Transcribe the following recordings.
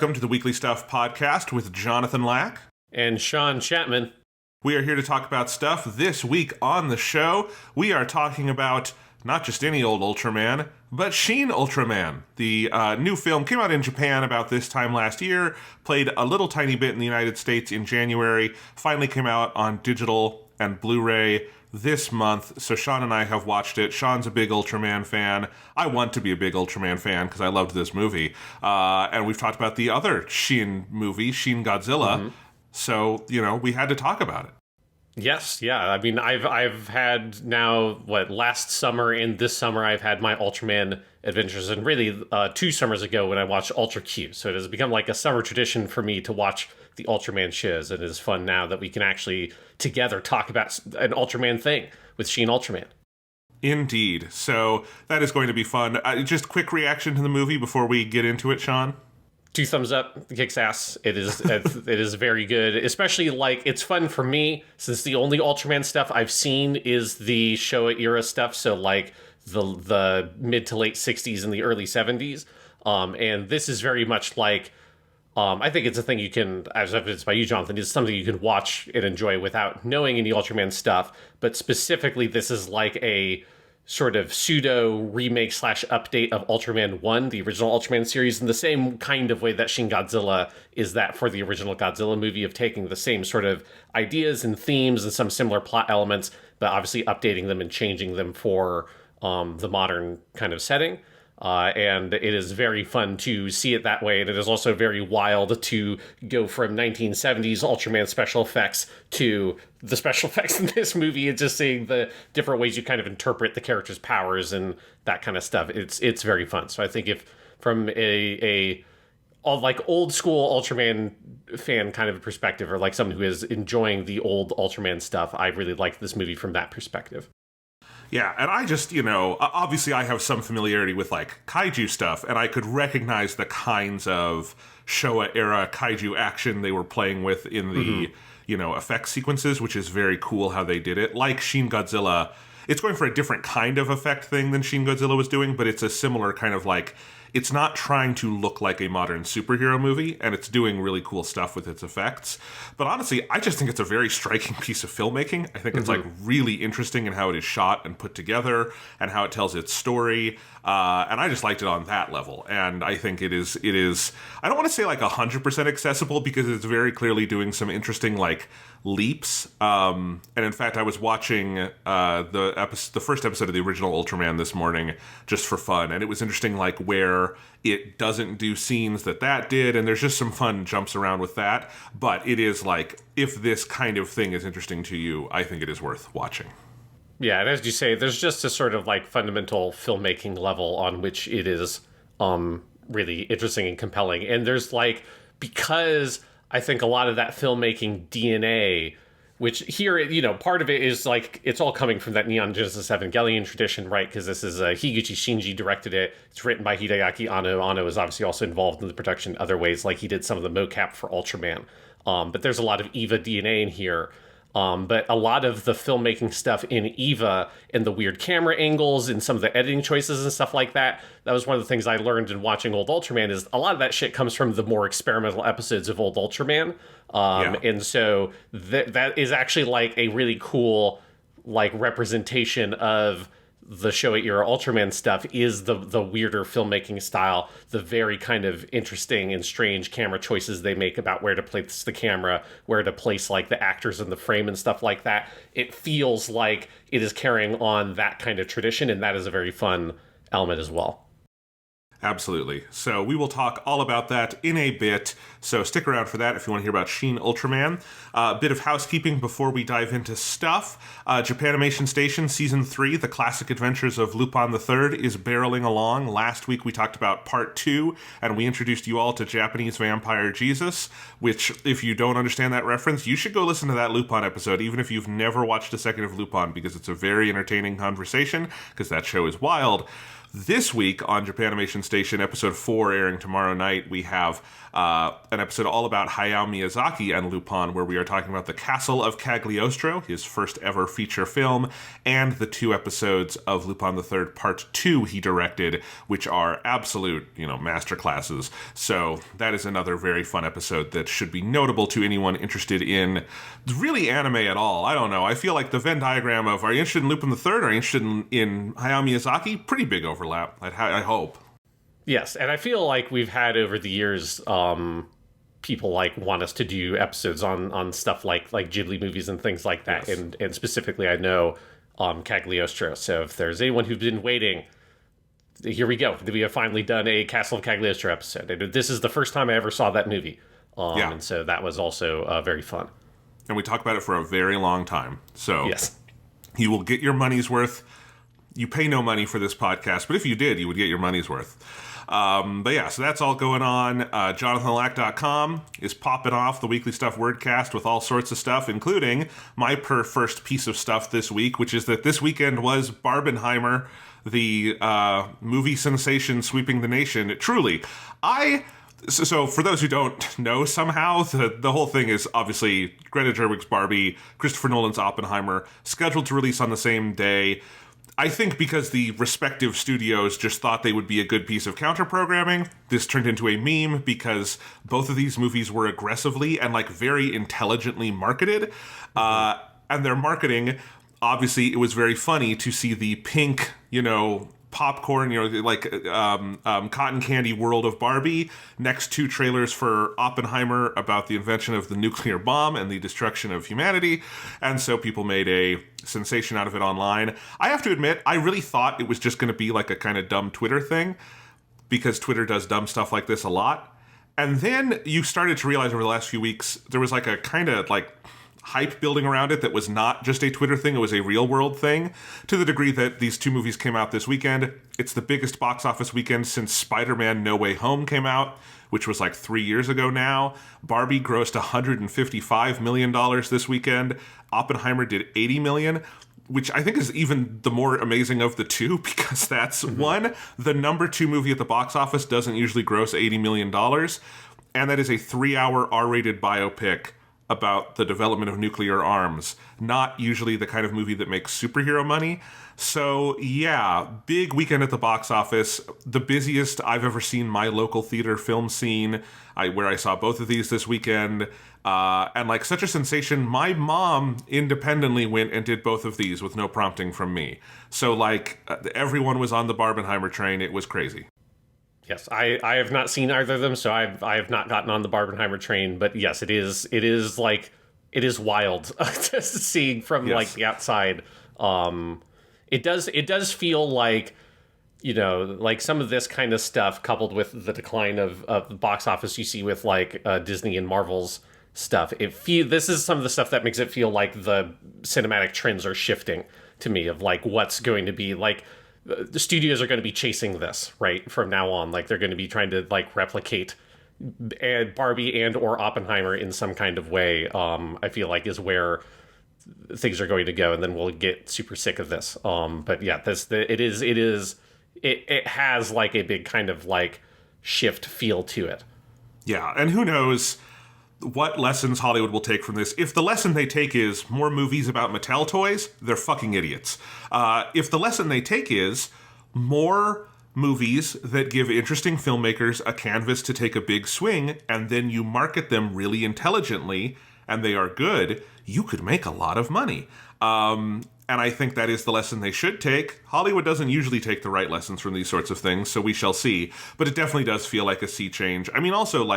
welcome to the Weekly Stuff Podcast with Jonathan Lack and Sean Chapman. We are here to talk about stuff. This week on the show, we are talking about not just any old Ultraman, but Shin Ultraman. The new film came out in Japan about this time last year, played a little tiny bit in the United States in January, finally came out on digital and Blu-ray this month. So Sean and I have watched it. Sean's a big Ultraman fan. I want to be a big Ultraman fan because I loved this movie. And we've talked about the other Shin movie, Shin Godzilla. Mm-hmm. So, we had to talk about it. Yes, yeah. I mean, I've had now, last summer and this summer I've had my Ultraman adventures, and really 2 summers ago when I watched Ultra Q. So it has become like a summer tradition for me to watch the Ultraman shows, and it is fun now that we can actually together talk about an Ultraman thing with Shin Ultraman. Indeed. So that is going to be fun. Just quick reaction to the movie before we get into it, Sean. 2 thumbs up. It kicks ass. It is very good. Especially it's fun for me since the only Ultraman stuff I've seen is the Showa era stuff. So the mid to late 60s and the early 70s. And this is very much I think it's a thing you can, as evidenced by you, Jonathan, is something you can watch and enjoy without knowing any Ultraman stuff. But specifically, this is like a sort of pseudo remake / update of Ultraman 1, the original Ultraman series, in the same kind of way that Shin Godzilla is that for the original Godzilla movie, of taking the same sort of ideas and themes and some similar plot elements, but obviously updating them and changing them for the modern kind of setting. And it is very fun to see it that way, and it is also very wild to go from 1970s Ultraman special effects to the special effects in this movie, and just seeing the different ways you kind of interpret the character's powers and that kind of stuff. It's very fun. So I think if from a old school Ultraman fan kind of a perspective, or like someone who is enjoying the old Ultraman stuff, I really liked this movie from that perspective. Yeah, and I just, obviously I have some familiarity with, kaiju stuff, and I could recognize the kinds of Showa-era kaiju action they were playing with in the, effect sequences, which is very cool how they did it. Like Shin Godzilla, it's going for a different kind of effect thing than Shin Godzilla was doing, but it's a similar kind of, it's not trying to look like a modern superhero movie, and it's doing really cool stuff with its effects. But honestly, I just think it's a very striking piece of filmmaking. I think it's really interesting in how it is shot and put together and how it tells its story. And I just liked it on that level. And I think it is, I don't want to say 100% accessible, because it's very clearly doing some interesting leaps. And in fact, I was watching the first episode of the original Ultraman this morning just for fun, and it was interesting where it doesn't do scenes that did, and there's just some fun jumps around with that. But it is if this kind of thing is interesting to you, I think it is worth watching. Yeah, and as you say, there's just a sort of fundamental filmmaking level on which it is really interesting and compelling. And there's because I think a lot of that filmmaking DNA, which here, part of it is it's all coming from that Neon Genesis Evangelion tradition, right? Because this is Higuchi Shinji directed it. It's written by Hideaki Anno. Anno is obviously also involved in the production in other ways, he did some of the mocap for Ultraman. But there's a lot of EVA DNA in here. But a lot of the filmmaking stuff in EVA and the weird camera angles and some of the editing choices and stuff like that, that was one of the things I learned in watching old Ultraman, is a lot of that shit comes from the more experimental episodes of old Ultraman. And so that is actually a really cool representation of the Showa era Ultraman stuff, is the weirder filmmaking style, the very kind of interesting and strange camera choices they make about where to place the camera, where to place the actors in the frame and stuff like that. It feels like it is carrying on that kind of tradition, and that is a very fun element as well. Absolutely. So we will talk all about that in a bit. So stick around for that if you want to hear about Shin Ultraman. A bit of housekeeping before we dive into stuff. Japanimation Station Season 3, The Classic Adventures of Lupin III, is barreling along. Last week we talked about Part 2, and we introduced you all to Japanese Vampire Jesus, which, if you don't understand that reference, you should go listen to that Lupin episode, even if you've never watched a second of Lupin, because it's a very entertaining conversation, because that show is wild. This week on Japanimation Station, episode 4, airing tomorrow night, we have an episode all about Hayao Miyazaki and Lupin, where we are talking about The Castle of Cagliostro, his first ever feature film, and the 2 episodes of Lupin III Part 2 he directed, which are absolute, masterclasses. So that is another very fun episode that should be notable to anyone interested in really anime at all. I don't know. I feel like the Venn diagram of, are you interested in Lupin III? Are you interested in Hayao Miyazaki? Pretty big overlap, I hope. Yes, and I feel like we've had over the years people want us to do episodes on stuff like Ghibli movies and things like that. Yes. And specifically, I know Cagliostro. So if there's anyone who's been waiting, here we go. We have finally done a Castle of Cagliostro episode. And this is the first time I ever saw that movie. And so that was also very fun. And we talked about it for a very long time. So yes, you will get your money's worth. You pay no money for this podcast, but if you did, you would get your money's worth. But yeah, so that's all going on. JonathanLack.com is popping off the Weekly Stuff Wordcast with all sorts of stuff, including my first piece of stuff this week, which is that this weekend was Barbenheimer, the movie sensation sweeping the nation. Truly, So for those who don't know, somehow, the whole thing is obviously Greta Gerwig's Barbie, Christopher Nolan's Oppenheimer, scheduled to release on the same day. I think because the respective studios just thought they would be a good piece of counter-programming, this turned into a meme because both of these movies were aggressively and very intelligently marketed. And their marketing, obviously, it was very funny to see the pink, popcorn, cotton candy world of Barbie next to trailers for Oppenheimer about the invention of the nuclear bomb and the destruction of humanity. And so people made a sensation out of it online. I have to admit, I really thought it was just going to be a kind of dumb Twitter thing, because Twitter does dumb stuff like this a lot. And then you started to realize over the last few weeks, there was a kind of hype building around it that was not just a Twitter thing, it was a real world thing, to the degree that these 2 movies came out this weekend. It's the biggest box office weekend since Spider-Man No Way Home came out, which was 3 years ago now. Barbie grossed $155 million this weekend. Oppenheimer did $80 million, which I think is even the more amazing of the 2, because that's one, the number 2 movie at the box office doesn't usually gross $80 million, and that is a 3-hour R-rated biopic about the development of nuclear arms, not usually the kind of movie that makes superhero money. So yeah, big weekend at the box office, the busiest I've ever seen my local theater film scene, where I saw both of these this weekend, and such a sensation, my mom independently went and did both of these with no prompting from me. So everyone was on the Barbenheimer train. It was crazy. Yes, I have not seen either of them, so I have not gotten on the Barbenheimer train. But yes, it is wild to see from the outside. It does feel like some of this kind of stuff, coupled with the decline of the box office you see with Disney and Marvel's stuff. This is some of the stuff that makes it feel like the cinematic trends are shifting to me, of what's going to be the studios are going to be chasing this right from now on. They're going to be trying to replicate Barbie and or Oppenheimer in some kind of way. I feel is where things are going to go, and then we'll get super sick of this. But yeah, it has a big kind of shift feel to it. Yeah, and who knows what lessons Hollywood will take from this. If the lesson they take is more movies about Mattel toys, they're fucking idiots. If the lesson they take is more movies that give interesting filmmakers a canvas to take a big swing, and then you market them really intelligently, and they are good, you could make a lot of money. And I think that is the lesson they should take. Hollywood doesn't usually take the right lessons from these sorts of things, so we shall see. But it definitely does feel like a sea change. I mean, also,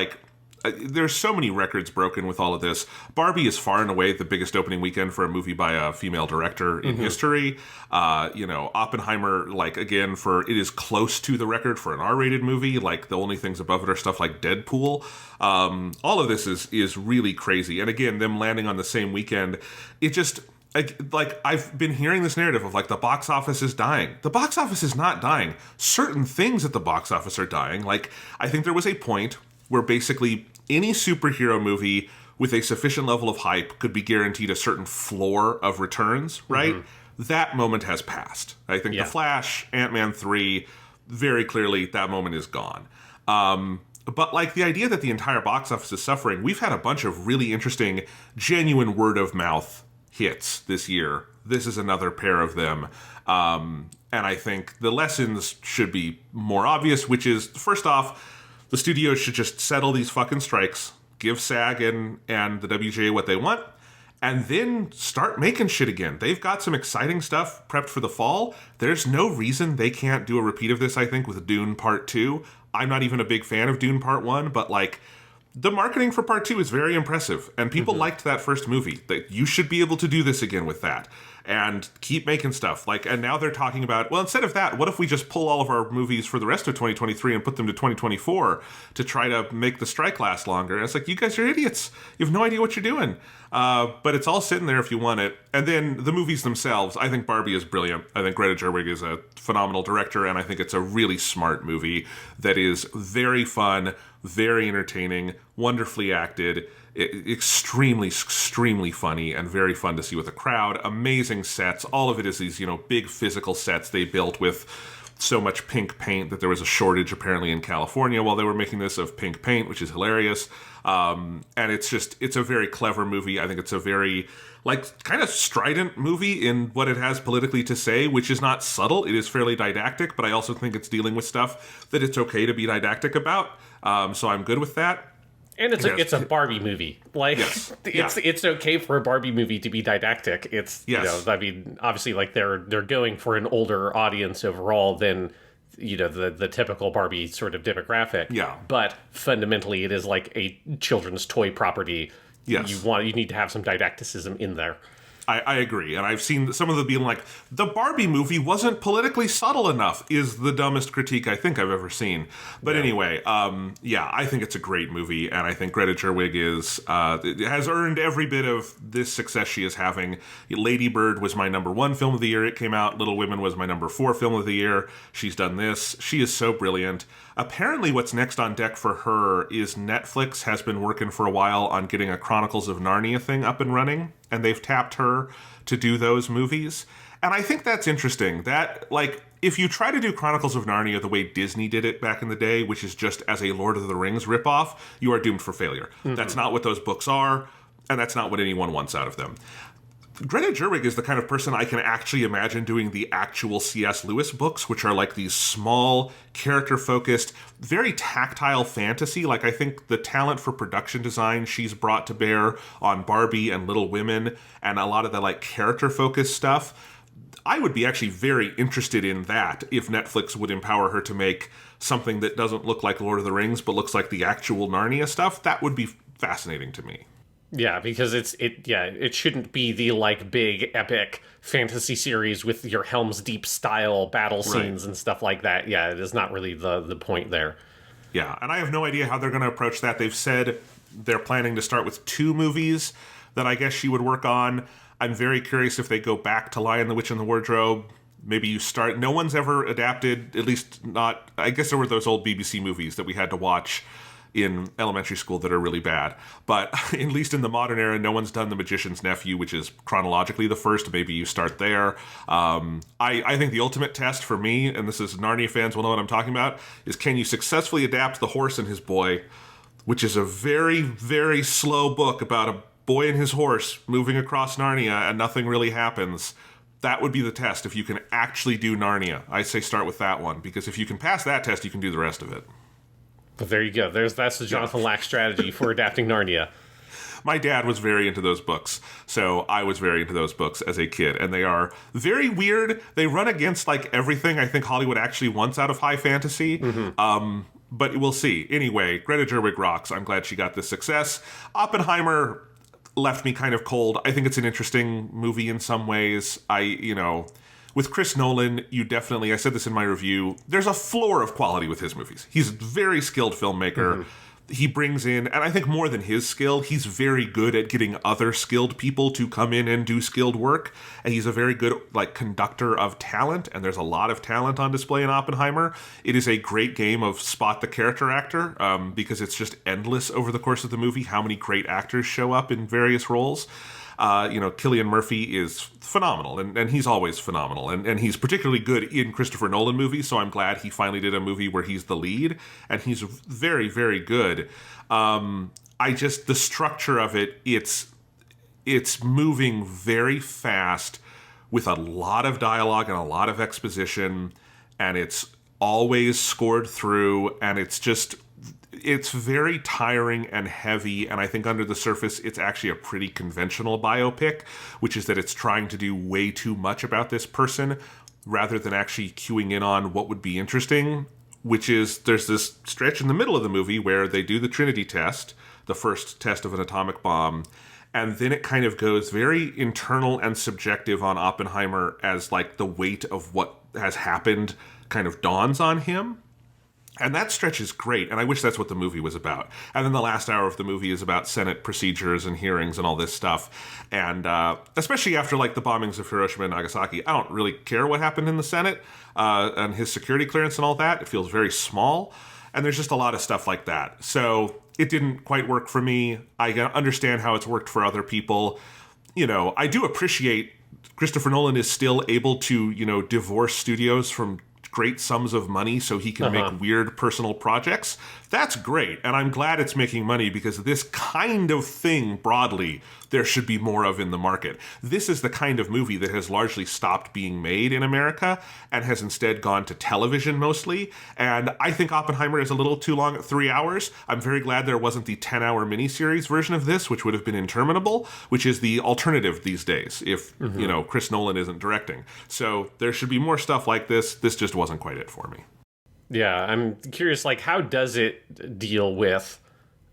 there's so many records broken with all of this. Barbie is far and away the biggest opening weekend for a movie by a female director in history. Oppenheimer, again, it is close to the record for an R-rated movie. The only things above it are stuff like Deadpool. All of this is really crazy. And again, them landing on the same weekend, it just... I've been hearing this narrative of the box office is dying. The box office is not dying. Certain things at the box office are dying. I think there was a point where basically any superhero movie with a sufficient level of hype could be guaranteed a certain floor of returns, right? That moment has passed. I think The Flash, Ant-Man 3, very clearly that moment is gone. But like the idea that the entire box office is suffering, we've had a bunch of really interesting, genuine word of mouth hits this year. This is another pair of them. And I think the lessons should be more obvious, which is, first off, the studios should just settle these fucking strikes, give SAG and the WGA what they want, and then start making shit again. They've got some exciting stuff prepped for the fall. There's no reason they can't do a repeat of this, I think, with Dune Part 2. I'm not even a big fan of Dune Part 1, but like, the marketing for Part 2 is very impressive, and people liked that first movie. That you should be able to do this again with that, and keep making stuff. Like, and now they're talking about, well, instead of that, what if we just pull all of our movies for the rest of 2023 and put them to 2024 to try to make the strike last longer? And it's like, you guys are idiots. You have no idea what you're doing. But it's all sitting there if you want it. And then the movies themselves, I think Barbie is brilliant. I think Greta Gerwig is a phenomenal director, and I think it's a really smart movie that is very fun, very entertaining, wonderfully acted, extremely, extremely funny, and very fun to see with a crowd. Amazing sets. All of it is these, big physical sets they built with so much pink paint that there was a shortage apparently in California while they were making this of pink paint, which is hilarious. And it's a very clever movie. I think it's a very, kind of strident movie in what it has politically to say, which is not subtle. It is fairly didactic, but I also think it's dealing with stuff that it's okay to be didactic about. So I'm good with that. And it's a Barbie movie. Yes. It's okay for a Barbie movie to be didactic. It's yes. Obviously they're going for an older audience overall than the typical Barbie sort of demographic. Yeah. But fundamentally it is like a children's toy property. Yes. You need to have some didacticism in there. I agree, and I've seen some of them being like, the Barbie movie wasn't politically subtle enough, is the dumbest critique I think I've ever seen. But anyway, I think it's a great movie, and I think Greta Gerwig has earned every bit of this success she is having. Lady Bird was my number 1 film of the year. It came out. Little Women was my number 4 film of the year. She's done this. She is so brilliant. Apparently what's next on deck for her is Netflix has been working for a while on getting a Chronicles of Narnia thing up and running, and they've tapped her to do those movies. And I think that's interesting. That, if you try to do Chronicles of Narnia the way Disney did it back in the day, which is just as a Lord of the Rings ripoff, you are doomed for failure. Mm-hmm. That's not what those books are, and that's not what anyone wants out of them. Greta Gerwig is the kind of person I can actually imagine doing the actual C.S. Lewis books, which are like these small, character-focused, very tactile fantasy. I think the talent for production design she's brought to bear on Barbie and Little Women, and a lot of the character-focused stuff, I would be actually very interested in that if Netflix would empower her to make something that doesn't look like Lord of the Rings, but looks like the actual Narnia stuff. That would be fascinating to me. Yeah, because it shouldn't be the big epic fantasy series with your Helm's Deep style battle scenes and stuff like that. Yeah, it is not really the point there. Yeah, and I have no idea how they're going to approach that. They've said they're planning to start with 2 movies that I guess she would work on. I'm very curious if they go back to Lion, the Witch, and the Wardrobe. Maybe you start... No one's ever adapted, at least not... I guess there were those old BBC movies that we had to watch in elementary school that are really bad. But at least in the modern era, no one's done The Magician's Nephew, which is chronologically the first. Maybe you start there. I think the ultimate test for me, and this is Narnia fans will know what I'm talking about, is can you successfully adapt The Horse and His Boy, which is a very, very slow book about a boy and his horse moving across Narnia and nothing really happens. That would be the test if you can actually do Narnia. I say start with that one, because if you can pass that test, you can do the rest of it. But there you go. That's the Jonathan Lack strategy for adapting Narnia. My dad was very into those books, so I was very into those books as a kid, and they are very weird. They run against everything I think Hollywood actually wants out of high fantasy. Mm-hmm. But we'll see. Anyway, Greta Gerwig rocks. I'm glad she got this success. Oppenheimer left me kind of cold. I think it's an interesting movie in some ways. With Chris Nolan, you definitely, I said this in my review, there's a floor of quality with his movies. He's a very skilled filmmaker. Mm-hmm. He brings in, and I think more than his skill, he's very good at getting other skilled people to come in and do skilled work. And he's a very good conductor of talent, and there's a lot of talent on display in Oppenheimer. It is a great game of spot the character actor, because it's just endless over the course of the movie how many great actors show up in various roles. Cillian Murphy is phenomenal, and he's always phenomenal, and he's particularly good in Christopher Nolan movies, so I'm glad he finally did a movie where he's the lead, and he's very, very good. The structure of it, it's moving very fast with a lot of dialogue and a lot of exposition, and it's always scored through, and it's very tiring and heavy, and I think under the surface it's actually a pretty conventional biopic, which is that it's trying to do way too much about this person rather than actually cueing in on what would be interesting, which is there's this stretch in the middle of the movie where they do the Trinity test, the first test of an atomic bomb, and then it kind of goes very internal and subjective on Oppenheimer as like the weight of what has happened kind of dawns on him. And that stretch is great, and I wish that's what the movie was about. And then the last hour of the movie is about Senate procedures and hearings and all this stuff. And especially after like the bombings of Hiroshima and Nagasaki, I don't really care what happened in the Senate and his security clearance and all that. It feels very small, and there's just a lot of stuff like that. So it didn't quite work for me. I understand how it's worked for other people. I do appreciate Christopher Nolan is still able to, divorce studios from great sums of money so he can make weird personal projects. That's great, and I'm glad it's making money because this kind of thing, broadly, there should be more of in the market. This is the kind of movie that has largely stopped being made in America and has instead gone to television mostly, and I think Oppenheimer is a little too long at 3 hours. I'm very glad there wasn't the 10-hour miniseries version of this, which would have been interminable, which is the alternative these days if, Chris Nolan isn't directing. So there should be more stuff like this. This just wasn't quite it for me. Yeah, I'm curious, how does it deal with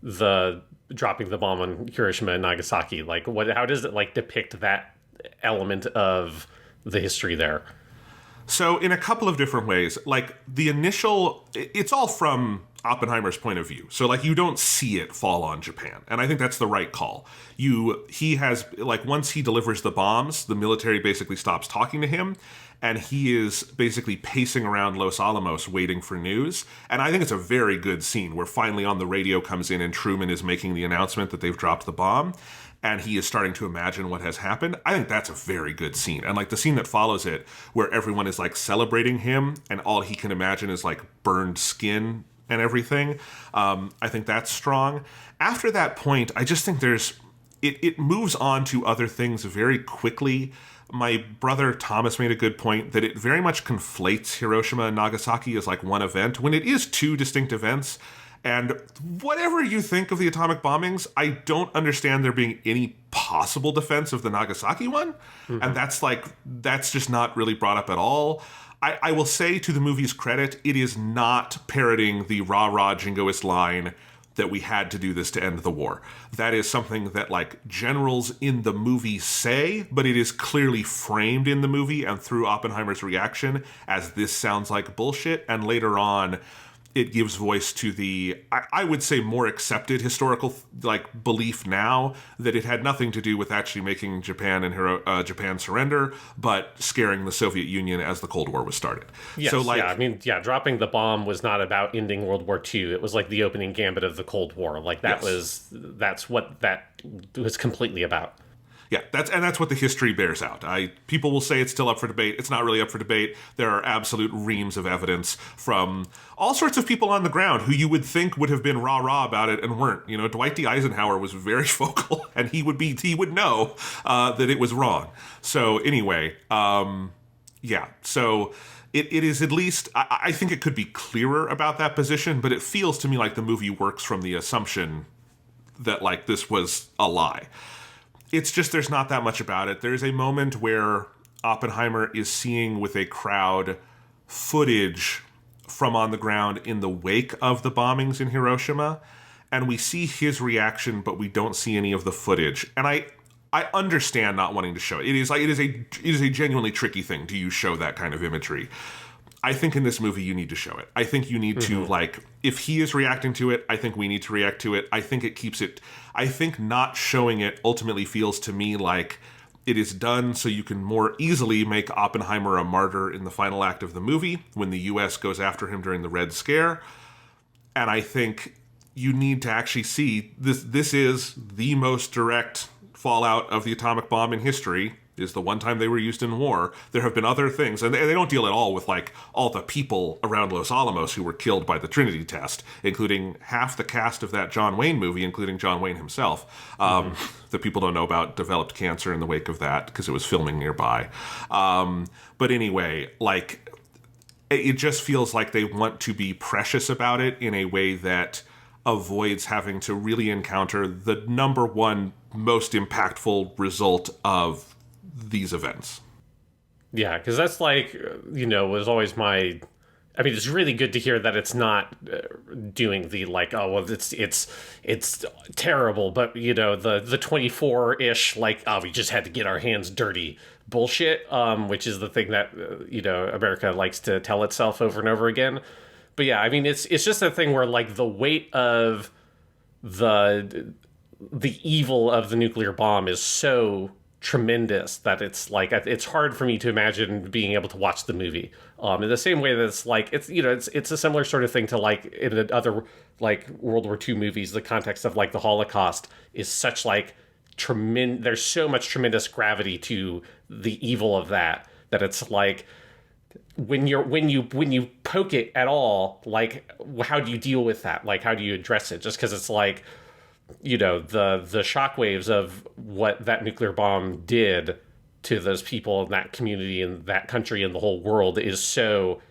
the dropping the bomb on Hiroshima and Nagasaki? How does it, depict that element of the history there? So in a couple of different ways, the initial, it's all from Oppenheimer's point of view. So you don't see it fall on Japan. And I think that's the right call. He has, once he delivers the bombs, the military basically stops talking to him. And he is basically pacing around Los Alamos waiting for news. And I think it's a very good scene where finally on the radio comes in and Truman is making the announcement that they've dropped the bomb. And he is starting to imagine what has happened. I think that's a very good scene. And the scene that follows it where everyone is celebrating him and all he can imagine is burned skin and everything. I think that's strong. After that point, I just think it moves on to other things very quickly. My brother Thomas made a good point that it very much conflates Hiroshima and Nagasaki as one event when it is two distinct events. And whatever you think of the atomic bombings, I don't understand there being any possible defense of the Nagasaki one. Mm-hmm. And that's just not really brought up at all. I will say, to the movie's credit, it is not parroting the rah-rah jingoist line that we had to do this to end the war. That is something that generals in the movie say, but it is clearly framed in the movie and through Oppenheimer's reaction as this sounds like bullshit. And later on, it gives voice to the, I would say, more accepted historical belief now that it had nothing to do with actually making Japan and Japan surrender, but scaring the Soviet Union as the Cold War was started. Yes, so dropping the bomb was not about ending World War II. It was the opening gambit of the Cold War. That's what that was completely about. Yeah, that's what the history bears out. People will say it's still up for debate. It's not really up for debate. There are absolute reams of evidence from all sorts of people on the ground who you would think would have been rah-rah about it and weren't. Dwight D. Eisenhower was very vocal, and he would know that it was wrong. So anyway, so it is at least, I think it could be clearer about that position, but it feels to me like the movie works from the assumption that this was a lie. It's just there's not that much about it. There's a moment where Oppenheimer is seeing with a crowd footage from on the ground in the wake of the bombings in Hiroshima, and we see his reaction, but we don't see any of the footage. And I understand not wanting to show it. It is a genuinely tricky thing. Do you show that kind of imagery? I think in this movie you need to show it. I think you need to, if he is reacting to it, I think we need to react to it. I think it keeps it... I think not showing it ultimately feels to me like it is done so you can more easily make Oppenheimer a martyr in the final act of the movie when the U.S. goes after him during the Red Scare. And I think you need to actually see this is the most direct fallout of the atomic bomb in history is the one time they were used in war. There have been other things, and they don't deal at all with, like, all the people around Los Alamos who were killed by the Trinity test, including half the cast of that John Wayne movie, including John Wayne himself. The people don't know about developed cancer in the wake of that because it was filming nearby. But anyway, like, it just feels like they want to be precious about it in a way that avoids having to really encounter the number one most impactful result of these events. Yeah, because that's like, was always my... I mean, it's really good to hear that it's not doing the, like, oh, well, it's terrible, but, the 24-ish, like, oh, we just had to get our hands dirty bullshit, which is the thing that, America likes to tell itself over and over again. But yeah, I mean, it's just a thing where, like, the weight of the evil of the nuclear bomb is so tremendous that it's like, it's hard for me to imagine being able to watch the movie. In the same way that it's like, it's a similar sort of thing to, like, in other, like, World War II movies, the context of, like, the Holocaust is such, like, there's so much tremendous gravity to the evil of that it's like, when you poke it at all, like, how do you deal with that? Like, how do you address it? Just because it's like, the shockwaves of what that nuclear bomb did to those people in that community and that country and the whole world is so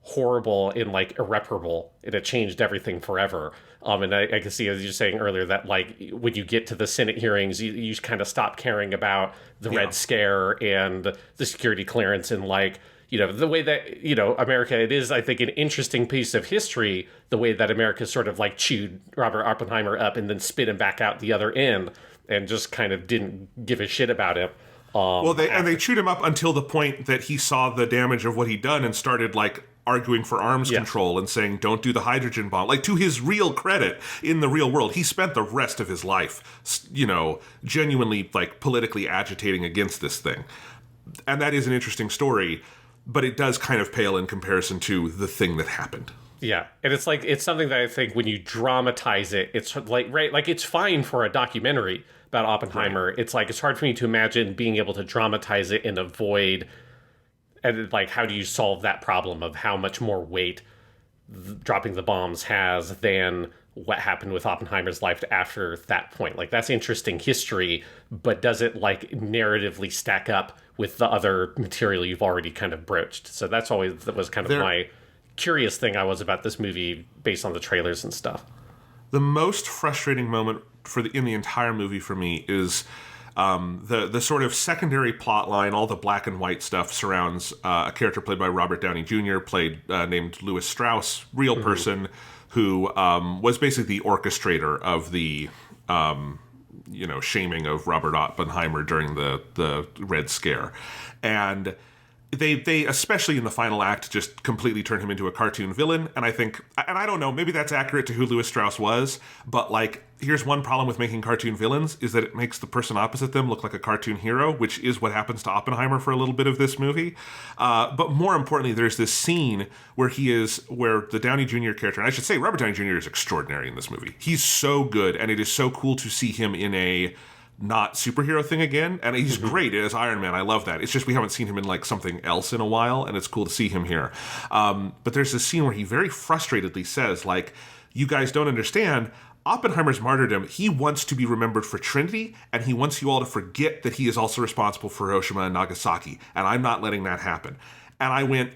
horrible and, like, irreparable, and it changed everything forever. And I can see, as you're saying earlier, that, like, when you get to the Senate hearings, you kind of stop caring about the Red Scare and the security clearance and, like, the way that, America, it is, I think, an interesting piece of history, the way that America sort of, like, chewed Robert Oppenheimer up and then spit him back out the other end and just kind of didn't give a shit about him. They chewed him up until the point that he saw the damage of what he'd done and started, like, arguing for arms control and saying, don't do the hydrogen bomb. Like, to his real credit, in the real world, he spent the rest of his life, genuinely, like, politically agitating against this thing. And that is an interesting story, but it does kind of pale in comparison to the thing that happened. Yeah, and it's like, it's something that I think when you dramatize it, it's like, right, like, it's fine for a documentary about Oppenheimer. Right. It's like, it's hard for me to imagine being able to dramatize it and avoid, and, like, how do you solve that problem of how much more weight dropping the bombs has than what happened with Oppenheimer's life after that point. Like, that's interesting history, but does it, like, narratively stack up with the other material you've already kind of broached? So that was kind of my curious thing I was about this movie based on the trailers and stuff. The most frustrating moment in the entire movie for me is the sort of secondary plot line. All the black and white stuff surrounds a character played by Robert Downey Jr., named Louis Strauss, real person, who was basically the orchestrator of the shaming of Robert Oppenheimer during the Red Scare. And they especially in the final act just completely turn him into a cartoon villain. And I think, and I don't know, maybe that's accurate to who Louis Strauss was, but, like, here's one problem with making cartoon villains, is that it makes the person opposite them look like a cartoon hero, which is what happens to Oppenheimer for a little bit of this movie. But more importantly, there's this scene where the Downey Jr. character, and I should say Robert Downey Jr. is extraordinary in this movie. He's so good, and it is so cool to see him in a not superhero thing again, and he's great as Iron Man. I love that. It's just we haven't seen him in, like, something else in a while, and it's cool to see him here. But there's this scene where he very frustratedly says, like, you guys don't understand, Oppenheimer's martyrdom, he wants to be remembered for Trinity, and he wants you all to forget that he is also responsible for Hiroshima and Nagasaki, and I'm not letting that happen. And I went,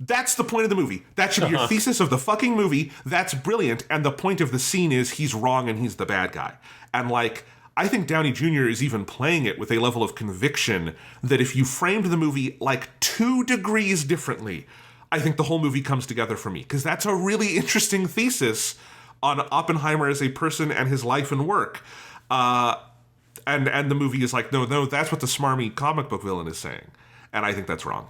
that's the point of the movie. That should be your thesis of the fucking movie. That's brilliant, and the point of the scene is he's wrong and he's the bad guy. And, like, I think Downey Jr. is even playing it with a level of conviction that if you framed the movie, like, 2 degrees differently, I think the whole movie comes together for me. Because that's a really interesting thesis on Oppenheimer as a person and his life and work. And the movie is like, no, that's what the smarmy comic book villain is saying. And I think that's wrong.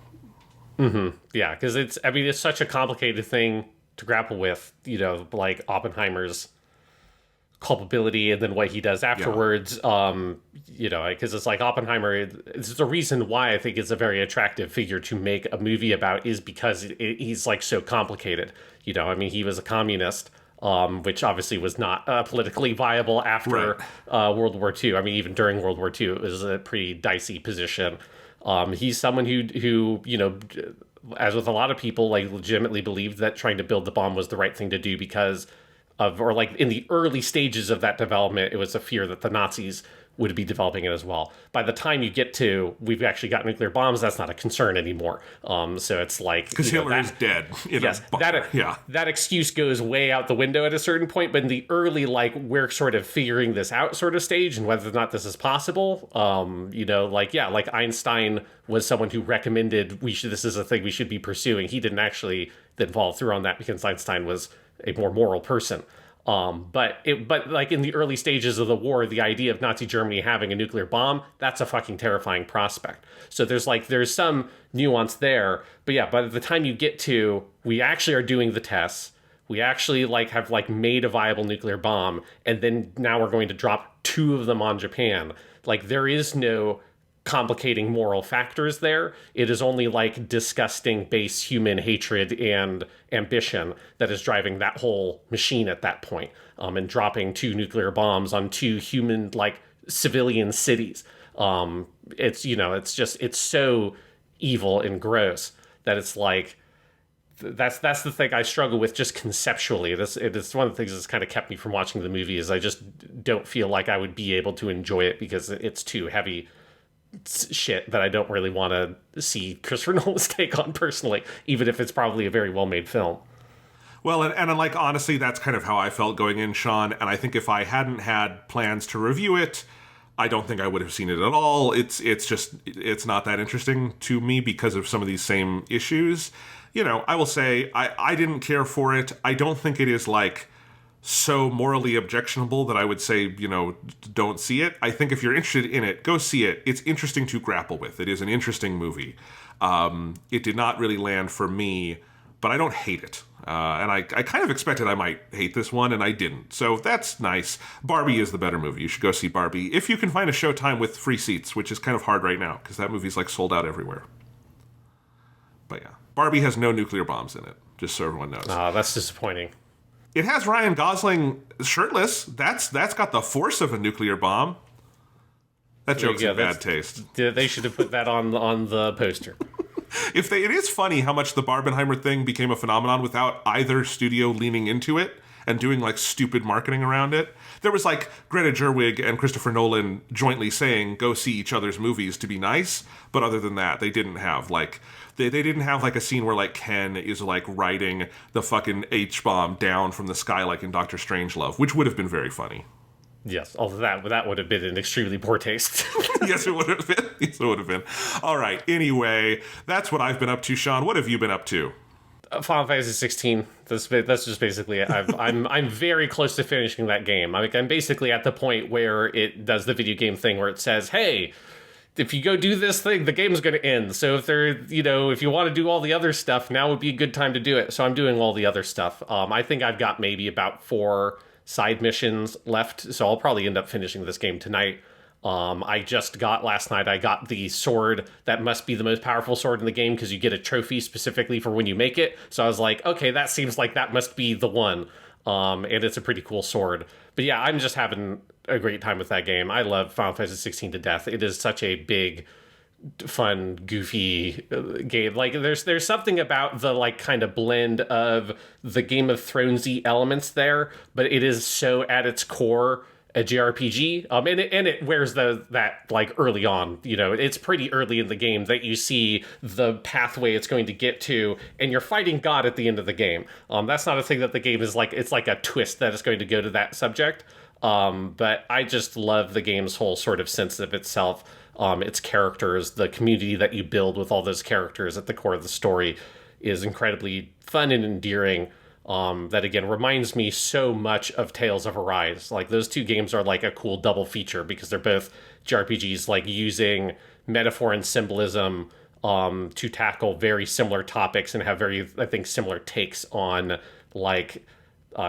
Mm-hmm. Yeah, because it's such a complicated thing to grapple with, like Oppenheimer's culpability and then what he does afterwards. Because it's like Oppenheimer, it's the reason why I think it's a very attractive figure to make a movie about, is because he's, like, so complicated. He was a communist, which obviously was not politically viable after World War II. I mean, even during World War II, it was a pretty dicey position. He's someone who, you know, as with a lot of people, like legitimately believed that trying to build the bomb was the right thing to do because of, or like in the early stages of that development, it was a fear that the Nazis would be developing it as well. By the time you get to, we've actually got nuclear bombs, that's not a concern anymore. So it's like... Because Hitler is dead. Yes, that excuse goes way out the window at a certain point, but in the early, like, we're sort of figuring this out sort of stage and whether or not this is possible, you know, like, yeah, like Einstein was someone who recommended this is a thing we should be pursuing. He didn't actually then follow through on that because Einstein was a more moral person. But like in the early stages of the war, the idea of Nazi Germany having a nuclear bomb, that's a fucking terrifying prospect. So there's some nuance there, but yeah, by the time you get to, we actually are doing the tests, we actually like have like made a viable nuclear bomb, and then now we're going to drop 2 of them on Japan. Like there is no complicating moral factors there. It is only like disgusting base human hatred and ambition that is driving that whole machine at that point, and dropping 2 nuclear bombs on 2 human, like, civilian cities. It's, you know, it's so evil and gross that it's like, that's the thing I struggle with just conceptually. It's one of the things that's kind of kept me from watching the movie, is I just don't feel like I would be able to enjoy it because it's too heavy shit that I don't really want to see Christopher Nolan's take on personally, even if it's probably a very well-made film. Well, and like, honestly, that's kind of how I felt going in, Sean, and I think if I hadn't had plans to review it, I don't think I would have seen it at all. It's not that interesting to me because of some of these same issues. You know, I will say, I didn't care for it. I don't think it is, like, so morally objectionable that I would say, you know, don't see it. I think if you're interested in it, go see it. It's interesting to grapple with. It is an interesting movie. It did not really land for me, but I don't hate it. And I kind of expected I might hate this one, and I didn't. So that's nice. Barbie is the better movie. You should go see Barbie if you can find a showtime with free seats, which is kind of hard right now because that movie's like sold out everywhere. But yeah, Barbie has no nuclear bombs in it, just so everyone knows. Oh, that's disappointing. It has Ryan Gosling shirtless. That's got the force of a nuclear bomb. That joke's in bad taste. They should have put that on the poster. It is funny how much the Barbenheimer thing became a phenomenon without either studio leaning into it and doing like stupid marketing around it. There was like Greta Gerwig and Christopher Nolan jointly saying, go see each other's movies to be nice. But other than that, they didn't have like, they didn't have like a scene where like Ken is like riding the fucking H-bomb down from the sky like in Doctor Strangelove, which would have been very funny. Yes, although that would have been in extremely poor taste. Yes, it would have been. Yes, it would have been. All right. Anyway, that's what I've been up to, Sean. What have you been up to? Final Fantasy 16. That's just basically it. I'm very close to finishing that game. I'm basically at the point where it does the video game thing where it says, "Hey, if you go do this thing, the game's going to end. So if if you want to do all the other stuff, now would be a good time to do it." So I'm doing all the other stuff. I think I've got maybe about 4 side missions left, so I'll probably end up finishing this game tonight. Last night I got the sword that must be the most powerful sword in the game because you get a trophy specifically for when you make it. So I was like, okay, that seems like that must be the one. And it's a pretty cool sword. But yeah, I'm just having a great time with that game. I love Final Fantasy 16 to death. It is such a big, fun, goofy game. Like there's something about the like kind of blend of the Game of Thronesy elements there, but it is so at its core a JRPG, and it wears that like early on. You know, it's pretty early in the game that you see the pathway it's going to get to, and you're fighting God at the end of the game. That's not a thing that the game is like. It's like a twist that is going to go to that subject. But I just love the game's whole sort of sense of itself, its characters, the community that you build with all those characters at the core of the story is incredibly fun and endearing. That again reminds me so much of Tales of Arise. Like those two games are like a cool double feature because they're both JRPGs, like using metaphor and symbolism to tackle very similar topics and have very, I think, similar takes on like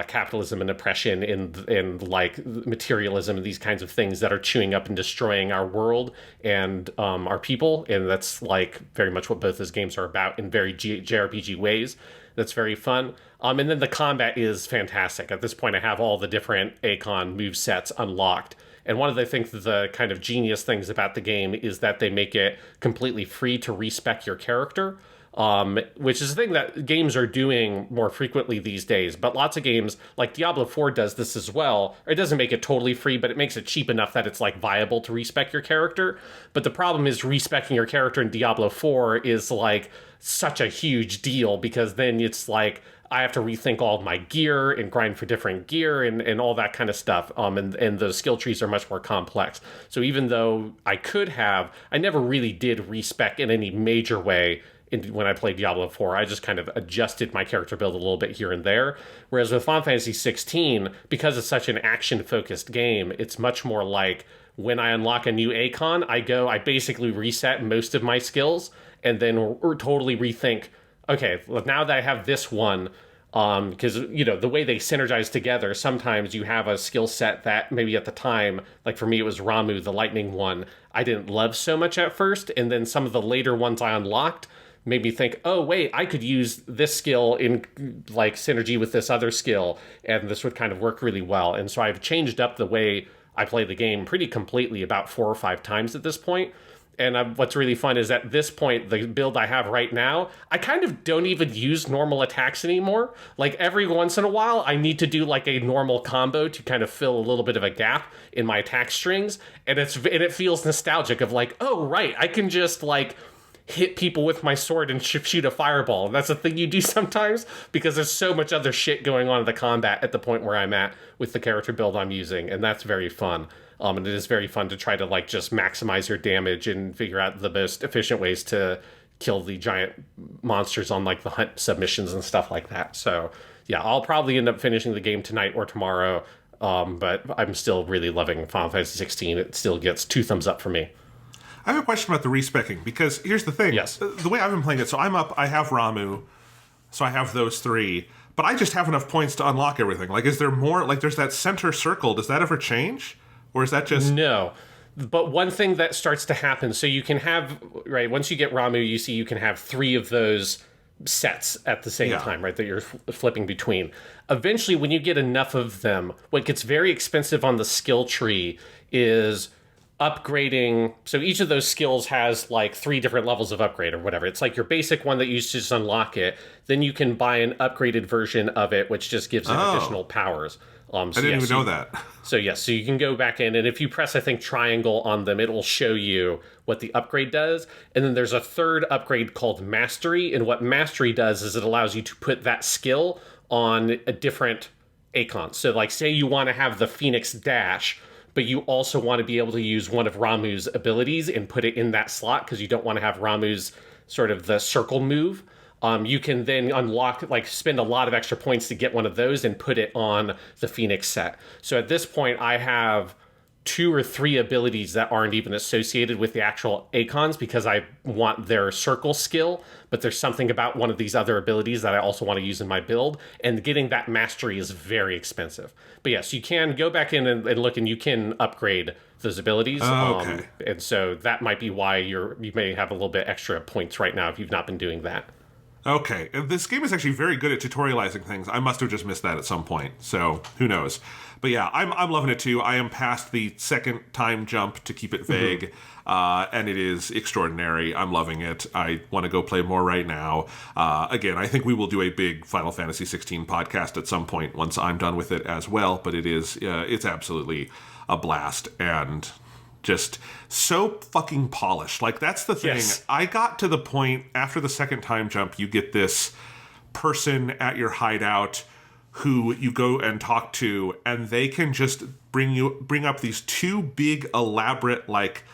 capitalism and oppression and like materialism and these kinds of things that are chewing up and destroying our world and our people. And that's like very much what both those games are about in very JRPG ways. That's very fun. And then the combat is fantastic. At this point, I have all the different Akon move sets unlocked. And one of the kind of genius things about the game is that they make it completely free to respec your character, which is a thing that games are doing more frequently these days. But lots of games, like Diablo 4 does this as well. Or it doesn't make it totally free, but it makes it cheap enough that it's like viable to respec your character. But the problem is respecing your character in Diablo 4 is like such a huge deal, because then it's like, I have to rethink all of my gear and grind for different gear and all that kind of stuff. And the skill trees are much more complex. So even though I never really did respec in any major way when I played Diablo 4. I just kind of adjusted my character build a little bit here and there. Whereas with Final Fantasy 16, because it's such an action-focused game, it's much more like when I unlock a new Akon, I basically reset most of my skills and then totally rethink, okay, well, now that I have this one, because, the way they synergize together, sometimes you have a skill set that maybe at the time, like for me, it was Ramu, the lightning one, I didn't love so much at first. And then some of the later ones I unlocked made me think, oh, wait, I could use this skill in like synergy with this other skill, and this would kind of work really well. And so I've changed up the way I play the game pretty completely about 4 or 5 times at this point. And what's really fun is at this point, the build I have right now, I kind of don't even use normal attacks anymore. Like every once in a while, I need to do like a normal combo to kind of fill a little bit of a gap in my attack strings. And it feels nostalgic of like, oh, right, I can just like hit people with my sword and shoot a fireball. And that's a thing you do sometimes because there's so much other shit going on in the combat at the point where I'm at with the character build I'm using. And that's very fun. And it is very fun to try to like just maximize your damage and figure out the most efficient ways to kill the giant monsters on like the hunt submissions and stuff like that. So yeah, I'll probably end up finishing the game tonight or tomorrow. But I'm still really loving Final Fantasy 16. It still gets 2 thumbs up for me. I have a question about the respecing, because here's the thing. Yes. The way I've been playing it, so I'm up, I have Ramu, so I have those 3, but I just have enough points to unlock everything. Like, is there more? Like, there's that center circle. Does that ever change? Or is that just... No. But one thing that starts to happen, so you can have, right, once you get Ramu, you can have 3 of those sets at the same time, right, that you're flipping between. Eventually, when you get enough of them, what gets very expensive on the skill tree is upgrading. So each of those skills has like 3 different levels of upgrade or whatever. It's like your basic one that you just unlock it. Then you can buy an upgraded version of it, which just gives it additional powers. I didn't even know that. So yes, so you can go back in, and if you press, I think, triangle on them, it will show you what the upgrade does. And then there's a third upgrade called Mastery, and what Mastery does is it allows you to put that skill on a different Akon. So like, say you want to have the Phoenix Dash, but you also want to be able to use one of Ramu's abilities and put it in that slot because you don't want to have Ramu's sort of the circle move. You can then unlock, like spend a lot of extra points to get one of those and put it on the Phoenix set. So at this point, I have 2 or 3 abilities that aren't even associated with the actual Akons because I want their circle skill, but there's something about one of these other abilities that I also want to use in my build, and getting that mastery is very expensive. But yes, you can go back in and look, and you can upgrade those abilities. Okay. And so that might be why you may have a little bit extra points right now if you've not been doing that. Okay, this game is actually very good at tutorializing things. I must have just missed that at some point, so who knows. But yeah, I'm loving it too. I am past the second time jump to keep it vague, and it is extraordinary. I'm loving it. I want to go play more right now. Again, I think we will do a big Final Fantasy 16 podcast at some point once I'm done with it as well, but it's absolutely a blast, and just so fucking polished. Like, that's the thing. Yes. I got to the point after the second time jump, you get this person at your hideout who you go and talk to, and they can just bring up these 2 big, elaborate, like,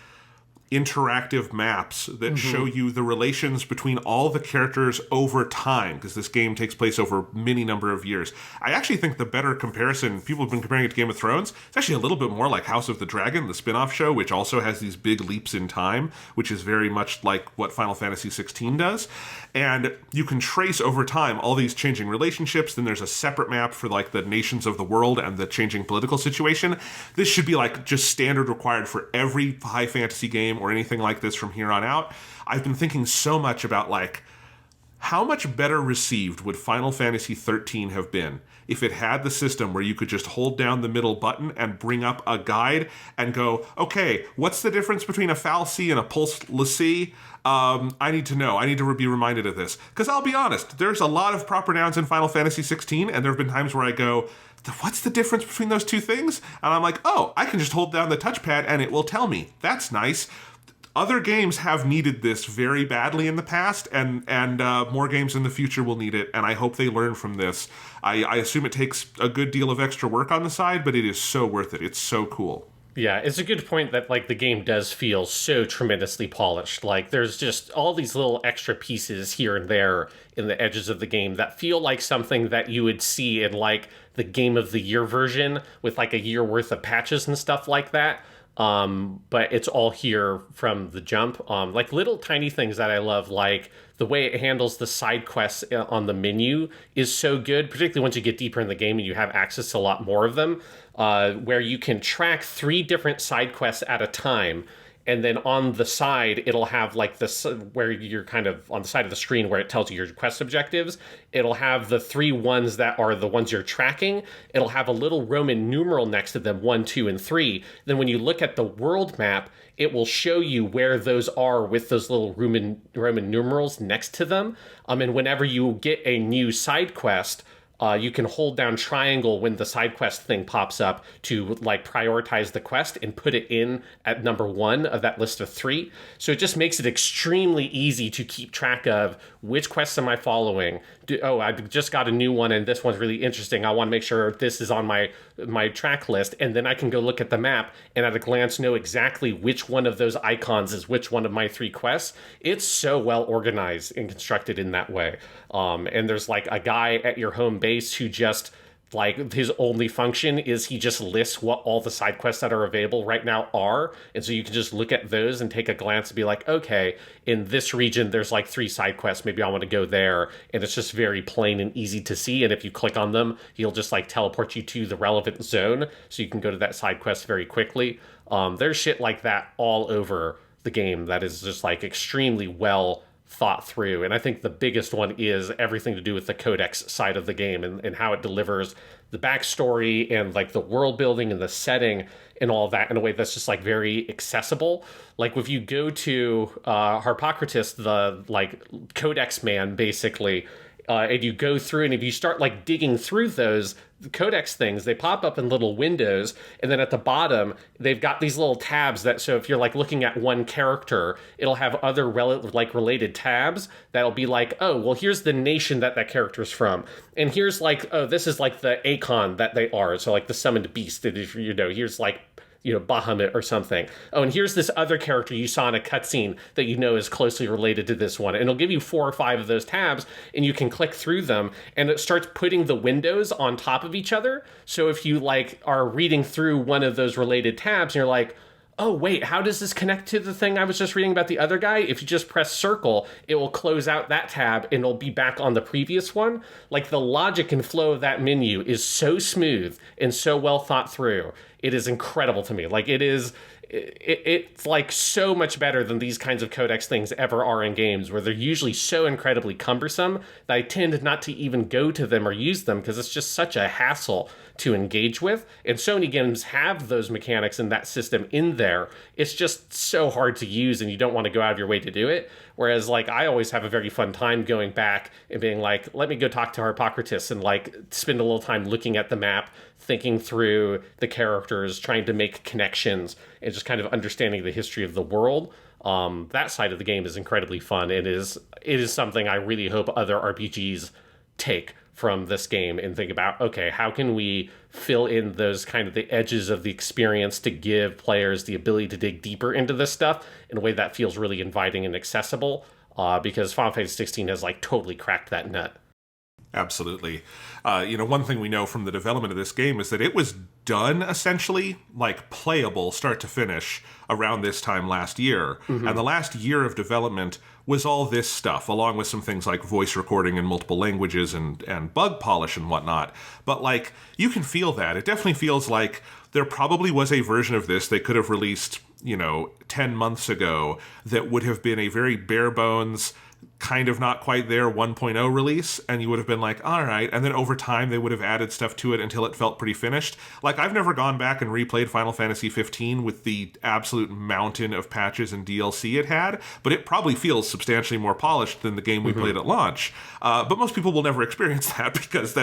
interactive maps that show you the relations between all the characters over time, because this game takes place over many number of years. I actually think the better comparison, people have been comparing it to Game of Thrones, it's actually a little bit more like House of the Dragon, the spin-off show, which also has these big leaps in time, which is very much like what Final Fantasy 16 does. And you can trace over time all these changing relationships. Then there's a separate map for like the nations of the world and the changing political situation. This should be like just standard required for every high fantasy game or anything like this from here on out. I've been thinking so much about like how much better received would Final Fantasy XIII have been if it had the system where you could just hold down the middle button and bring up a guide and go, okay, what's the difference between a fal'C and a pulse l'C? I need to know. I need to be reminded of this. Because I'll be honest, there's a lot of proper nouns in Final Fantasy XVI, and there have been times where I go, what's the difference between those two things? And I'm like, oh, I can just hold down the touchpad and it will tell me. That's nice. Other games have needed this very badly in the past, and more games in the future will need it, and I hope they learn from this. I assume it takes a good deal of extra work on the side, but it is so worth it. It's so cool. Yeah, it's a good point that, like, the game does feel so tremendously polished. Like, there's just all these little extra pieces here and there in the edges of the game that feel like something that you would see in, like, the Game of the Year version with, like, a year worth of patches and stuff like that. But it's all here from the jump. Like little tiny things that I love, like the way it handles the side quests on the menu is so good, particularly once you get deeper in the game and you have access to a lot more of them, where you can track 3 different side quests at a time. And then on the side, it'll have like this, where you're kind of on the side of the screen where it tells you your quest objectives. It'll have the 3 ones that are the ones you're tracking. It'll have a little Roman numeral next to them, 1, 2, and 3. Then when you look at the world map, it will show you where those are with those little Roman numerals next to them. And whenever you get a new side quest, you can hold down triangle when the side quest thing pops up to like prioritize the quest and put it in at number 1 of that list of 3. So it just makes it extremely easy to keep track of which quests am I following. I just got a new one and this one's really interesting. I want to make sure this is on my track list, and then I can go look at the map and at a glance know exactly which one of those icons is which one of my 3 quests. It's so well organized and constructed in that way. And there's like a guy at your home base who just, like, his only function is he just lists what all the side quests that are available right now are. And so you can just look at those and take a glance and be like, okay, in this region, there's like 3 side quests. Maybe I want to go there. And it's just very plain and easy to see. And if you click on them, he'll just like teleport you to the relevant zone. So you can go to that side quest very quickly. There's shit like that all over the game that is just like extremely well thought through. And I think the biggest one is everything to do with the codex side of the game and how it delivers the backstory and like the world building and the setting and all of that in a way that's just like very accessible. Like if you go to Harpocrates, the like codex man basically, and you go through, and if you start like digging through those codex things, they pop up in little windows, and then at the bottom they've got these little tabs that, so if you're like looking at one character, it'll have other related tabs that'll be like, oh well, here's the nation that character's from, and here's like, oh, this is like the Akon that they are, so like the summoned beast, here's like, Bahamut or something. Oh, and here's this other character you saw in a cutscene that you know is closely related to this one. And it'll give you 4 or 5 of those tabs, and you can click through them, and it starts putting the windows on top of each other. So if you like are reading through one of those related tabs, and you're like, oh, wait, how does this connect to the thing I was just reading about the other guy? If you just press circle, it will close out that tab and it'll be back on the previous one. Like the logic and flow of that menu is so smooth and so well thought through. It is incredible to me. Like it's like so much better than these kinds of codex things ever are in games, where they're usually so incredibly cumbersome that I tend not to even go to them or use them because it's just such a hassle to engage with. And Sony games have those mechanics and that system in there. It's just so hard to use and you don't want to go out of your way to do it. Whereas like I always have a very fun time going back and being like, let me go talk to Harpocrates and like spend a little time looking at the map, thinking through the characters, trying to make connections, and just kind of understanding the history of the world. That side of the game is incredibly fun. It is something I really hope other RPGs take from this game and think about, okay, how can we fill in those kind of the edges of the experience to give players the ability to dig deeper into this stuff in a way that feels really inviting and accessible, because Final Fantasy 16 has like totally cracked that nut. Absolutely. One thing we know from the development of this game is that it was done essentially like playable start to finish around this time last year. Mm-hmm. And the last year of development was all this stuff, along with some things like voice recording in multiple languages and bug polish and whatnot. But like, you can feel that. It definitely feels like there probably was a version of this they could have released, 10 months ago that would have been a very bare bones, kind of not quite there 1.0 release, and you would have been like, all right, and then over time they would have added stuff to it until it felt pretty finished. Like, I've never gone back and replayed Final Fantasy 15 with the absolute mountain of patches and DLC it had, but it probably feels substantially more polished than the game we played at launch. But most people will never experience that, because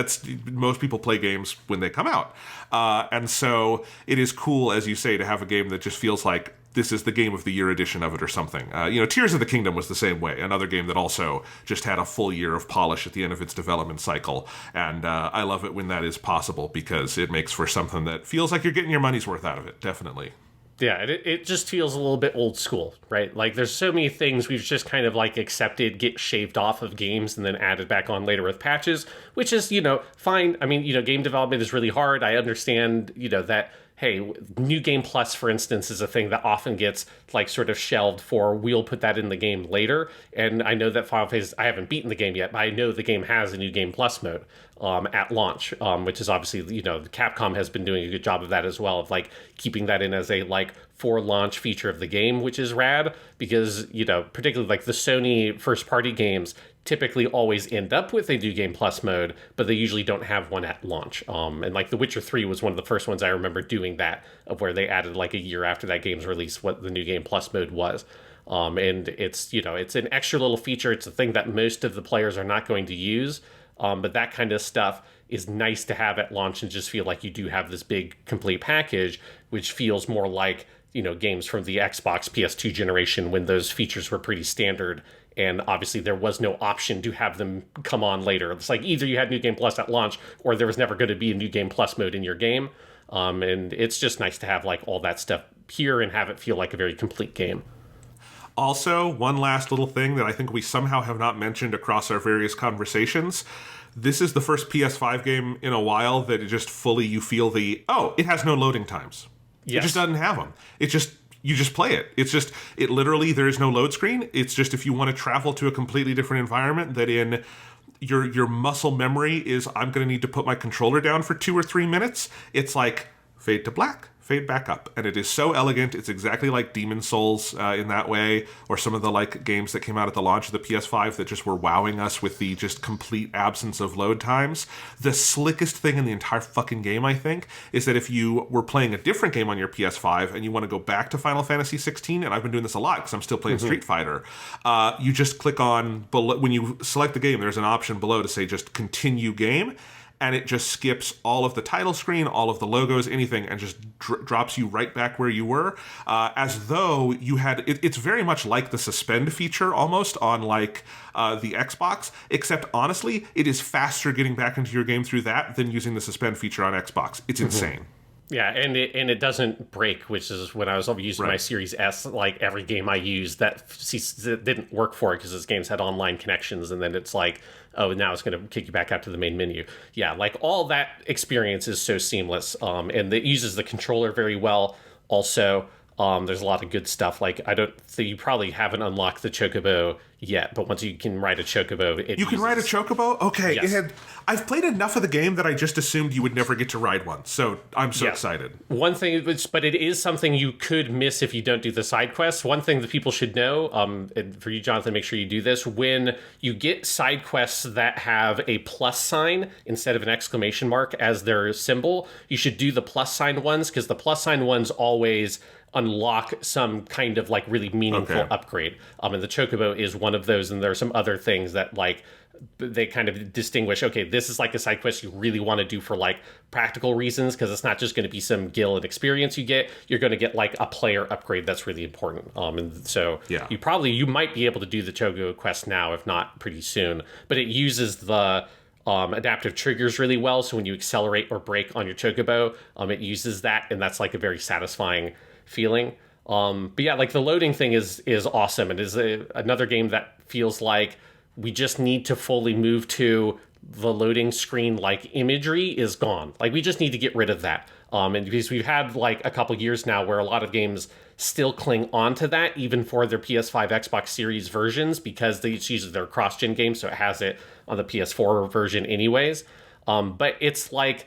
most people play games when they come out. And so it is cool, as you say, to have a game that just feels like this is the Game of the Year edition of it or something. Tears of the Kingdom was the same way, another game that also just had a full year of polish at the end of its development cycle. And I love it when that is possible, because it makes for something that feels like you're getting your money's worth out of it, definitely. Yeah, it just feels a little bit old school, right? Like, there's so many things we've just kind of like accepted get shaved off of games and then added back on later with patches, which is, fine. I mean, game development is really hard. I understand, that, hey, New Game Plus, for instance, is a thing that often gets like sort of shelved for, we'll put that in the game later. And I know that Final Fantasy, I haven't beaten the game yet, but I know the game has a New Game Plus mode at launch, which is obviously, Capcom has been doing a good job of that as well, of like keeping that in as a like for launch feature of the game, which is rad, because, particularly like the Sony first party games typically always end up with a New Game Plus mode, but they usually don't have one at launch. And like The Witcher 3 was one of the first ones I remember doing that, of where they added like a year after that game's release what the New Game Plus mode was. And it's, it's an extra little feature. It's a thing that most of the players are not going to use. But that kind of stuff is nice to have at launch and just feel like you do have this big complete package, which feels more like, games from the Xbox PS2 generation, when those features were pretty standard. And obviously there was no option to have them come on later. It's like either you had New Game Plus at launch, or there was never going to be a New Game Plus mode in your game. And it's just nice to have like all that stuff here and have it feel like a very complete game. Also, one last little thing that I think we somehow have not mentioned across our various conversations. This is the first PS5 game in a while that it just fully, you feel it has no loading times. Yes. It just doesn't have them. You just play it. It literally, there is no load screen. It's just, if you want to travel to a completely different environment, that in your muscle memory is, I'm going to need to put my controller down for 2 or 3 minutes. It's like, fade to black, fade back up. And it is so elegant. It's exactly like Demon's Souls in that way, or some of the like games that came out at the launch of the PS5 that just were wowing us with the just complete absence of load times. The slickest thing in the entire fucking game, I think, is that if you were playing a different game on your PS5 and you want to go back to Final Fantasy 16, and I've been doing this a lot because I'm still playing Street Fighter, you just click on, when you select the game, there's an option below to say just continue game, and it just skips all of the title screen, all of the logos, anything, and just drops you right back where you were, as though you had... It's very much like the suspend feature, almost, on like the Xbox, except honestly, it is faster getting back into your game through that than using the suspend feature on Xbox. It's insane. Yeah, and it doesn't break, which is when I was using my Series S, like every game I used that didn't work for it because those games had online connections, and then it's like, oh, now it's going to kick you back out to the main menu. Yeah, like all that experience is so seamless, and it uses the controller very well. Also, there's a lot of good stuff. Like, I don't think you probably haven't unlocked the Chocobo yet, but once you can ride a Chocobo, you can ride a Chocobo? Okay. Yes. I've played enough of the game that I just assumed you would never get to ride one, so I'm so excited. One thing, but it is something you could miss if you don't do the side quests. One thing that people should know, and for you, Jonathan, make sure you do this, when you get side quests that have a plus sign instead of an exclamation mark as their symbol, you should do the plus sign ones, because the plus sign ones always unlock some kind of like really meaningful upgrade. And the Chocobo is one of those, and there are some other things that like they kind of distinguish, okay, this is like a side quest you really want to do for like practical reasons, because it's not just going to be some gil and experience you get. You're going to get like a player upgrade that's really important. And so you might be able to do the Chocobo quest now, if not pretty soon, but it uses the adaptive triggers really well. So when you accelerate or brake on your Chocobo, it uses that, and that's like a very satisfying feeling. But yeah, like the loading thing is awesome. It is another game that feels like we just need to fully move to the loading screen, like imagery is gone. Like we just need to get rid of that. And because we've had like a couple years now where a lot of games still cling on to that, even for their PS5, Xbox Series versions, because it's usually their cross-gen game, so it has it on the PS4 version anyways. But it's like,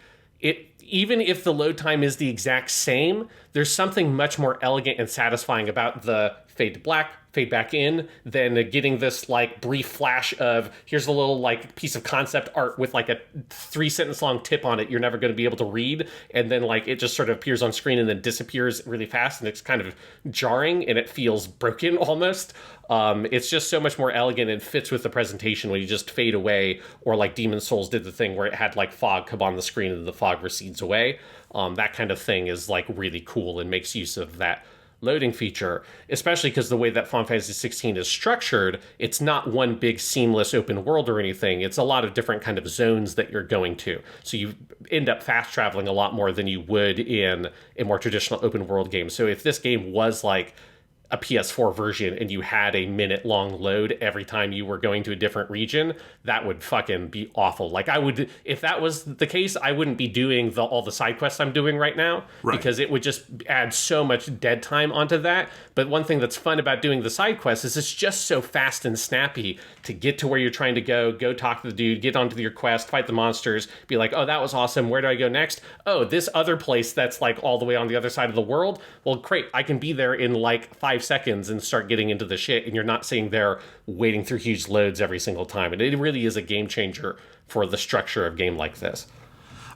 even if the load time is the exact same, there's something much more elegant and satisfying about the fade to black, fade back in, than getting this like brief flash of here's a little like piece of concept art with like a 3-sentence long tip on it you're never going to be able to read, and then like it just sort of appears on screen and then disappears really fast, and it's kind of jarring and it feels broken almost. It's just so much more elegant and fits with the presentation when you just fade away, or like Demon's Souls did the thing where it had like fog come on the screen and the fog recedes away. That kind of thing is like really cool and makes use of that loading feature, especially because the way that Final Fantasy 16 is structured, it's not one big seamless open world or anything. It's a lot of different kind of zones that you're going to. So you end up fast traveling a lot more than you would in a more traditional open world game. So if this game was like a PS4 version and you had a minute-long load every time you were going to a different region, that would fucking be awful. Like, I would, if that was the case, I wouldn't be doing all the side quests I'm doing right now, because it would just add so much dead time onto that. But one thing that's fun about doing the side quests is it's just so fast and snappy to get to where you're trying to go talk to the dude, get onto your quest, fight the monsters, be like, oh, that was awesome, where do I go next? Oh, this other place that's like all the way on the other side of the world? Well, great, I can be there in like 5 seconds and start getting into the shit, and you're not sitting there waiting through huge loads every single time. And it really is a game changer for the structure of game like this.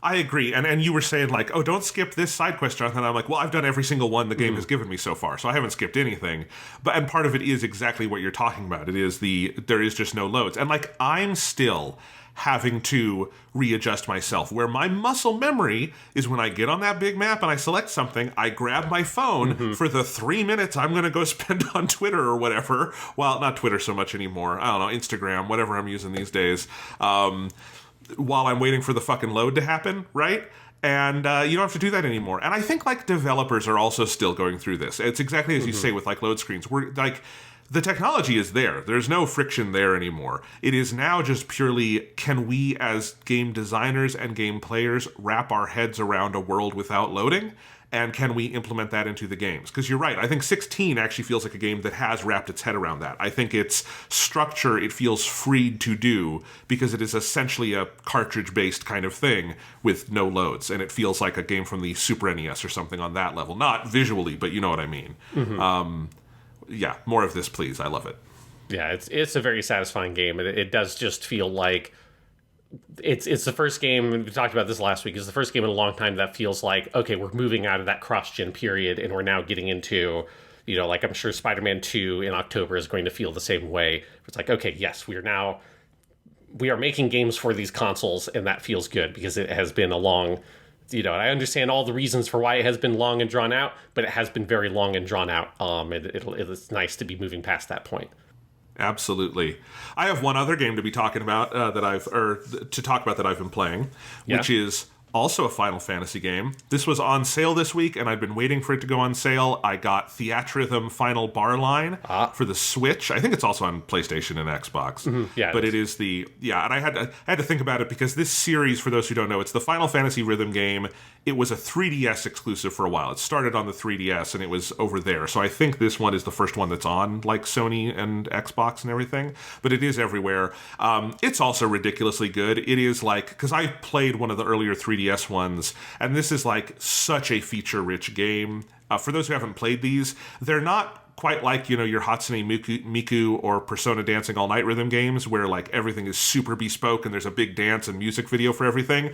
I agree. And you were saying like, oh, don't skip this side quest, Jonathan. And I'm like, well, I've done every single one the game has given me so far, so I haven't skipped anything. And part of it is exactly what you're talking about. It is there is just no loads. And like, I'm still having to readjust myself, where my muscle memory is when I get on that big map and I select something, I grab my phone for the 3 minutes I'm going to go spend on Twitter or whatever. Well, not Twitter so much anymore. I don't know, Instagram, whatever I'm using these days. While I'm waiting for the fucking load to happen, right? And you don't have to do that anymore. And I think like developers are also still going through this. It's exactly as you say with like load screens. We're like, the technology is there. There's no friction there anymore. It is now just purely, can we as game designers and game players wrap our heads around a world without loading? And can we implement that into the games? Because you're right, I think 16 actually feels like a game that has wrapped its head around that. I think its structure, it feels freed to do, because it is essentially a cartridge-based kind of thing with no loads. And it feels like a game from the Super NES or something on that level. Not visually, but you know what I mean. Yeah, more of this, please. I love it. Yeah, it's a very satisfying game. It does just feel like it's the first game, we talked about this last week, it's the first game in a long time that feels like, okay, we're moving out of that cross-gen period and we're now getting into, you know, like I'm sure Spider-Man 2 in October is going to feel the same way. It's like, okay, yes, we are making games for these consoles, and that feels good because it has been a long, you know, and I understand all the reasons for why it has been long and drawn out, but it has been very long and drawn out. It's nice to be moving past that point. Absolutely. I have one other game to be talking about that I've been playing, which is also a Final Fantasy game. This was on sale this week, and I've been waiting for it to go on sale. I got Theatrhythm Final Bar Line for the Switch. I think it's also on PlayStation and Xbox. Yeah, but it is and I had to think about it because this series, for those who don't know, it's the Final Fantasy rhythm game. It was a 3DS exclusive for a while. It started on the 3DS, and it was over there. So I think this one is the first one that's on like Sony and Xbox and everything. But it is everywhere. It's also ridiculously good. It is like, because I played one of the earlier 3DS ones, and this is like such a feature-rich game. For those who haven't played these, they're not quite like, you know, your Hatsune Miku or Persona Dancing All Night rhythm games where like everything is super bespoke and there's a big dance and music video for everything.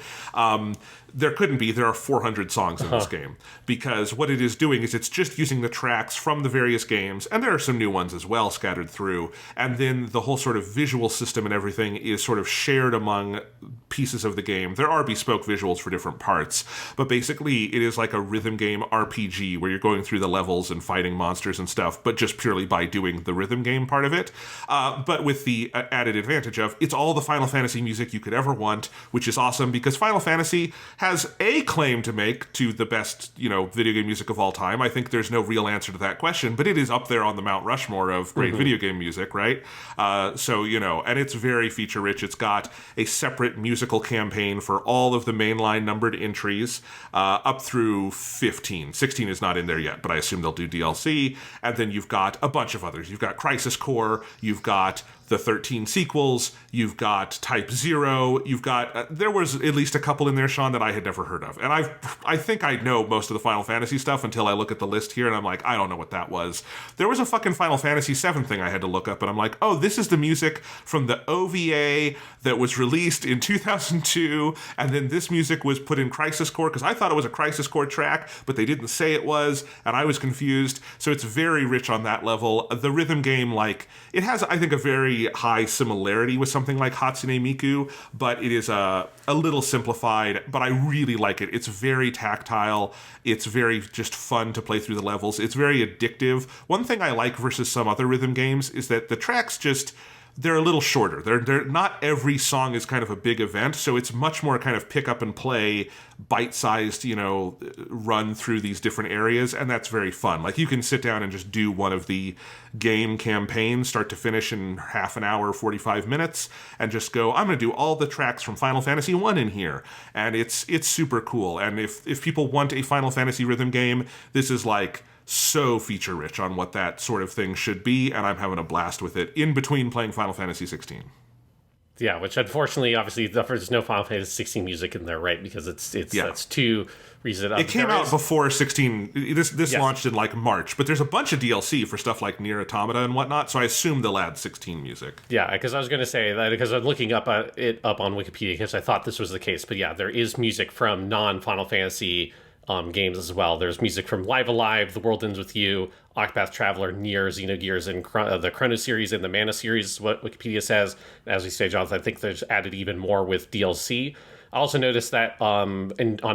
There couldn't be. There are 400 songs in this game, because what it is doing is it's just using the tracks from the various games, and there are some new ones as well scattered through, and then the whole sort of visual system and everything is sort of shared among pieces of the game. There are bespoke visuals for different parts, but basically it is like a rhythm game RPG where you're going through the levels and fighting monsters and stuff, but just purely by doing the rhythm game part of it. But with the added advantage of it's all the Final Fantasy music you could ever want, which is awesome because Final Fantasy has a claim to make to the best, you know, video game music of all time. I think there's no real answer to that question, but it is up there on the Mount Rushmore of great video game music, right? So, you know, and it's very feature rich. It's got a separate musical campaign for all of the mainline numbered entries up through 15. 16 is not in there yet, but I assume they'll do DLC. And then you've got a bunch of others. You've got Crisis Core, you've got the 13 sequels, you've got Type 0, you've got... there was at least a couple in there, Sean, that I had never heard of. And I think I know most of the Final Fantasy stuff until I look at the list here, and I'm like, I don't know what that was. There was a fucking Final Fantasy VII thing I had to look up, and I'm like, oh, this is the music from the OVA that was released in 2002, and then this music was put in Crisis Core, because I thought it was a Crisis Core track, but they didn't say it was, and I was confused. So it's very rich on that level. The rhythm game, like, it has, I think, a very high similarity with something like Hatsune Miku, but it is a little simplified, but I really like it. It's very tactile. It's very just fun to play through the levels. It's very addictive. One thing I like versus some other rhythm games is that the tracks just... they're a little shorter. They're not every song is kind of a big event, so it's much more kind of pick up and play, bite-sized, run through these different areas, and that's very fun. Like, you can sit down and just do one of the game campaigns, start to finish in half an hour, 45 minutes, and just go, I'm going to do all the tracks from Final Fantasy 1 in here. And it's super cool. And if people want a Final Fantasy rhythm game, this is like... so feature-rich on what that sort of thing should be, and I'm having a blast with it in between playing Final Fantasy 16. Yeah, which unfortunately, obviously, there's no Final Fantasy 16 music in there, right? Because that's too recent. It came out before 16. This launched in like March, but there's a bunch of DLC for stuff like Nier Automata and whatnot, so I assume they'll add 16 music. Yeah, because I was going to say that because I'm looking up it up on Wikipedia because I thought this was the case, but yeah, there is music from non-Final Fantasy games as well. There's music from Live Alive, The World Ends With You, Octopath Traveler, Nier, Xenogears, and the Chrono series and the Mana series is what Wikipedia says. As we say, Jonathan, I think there's added even more with DLC. I also noticed that on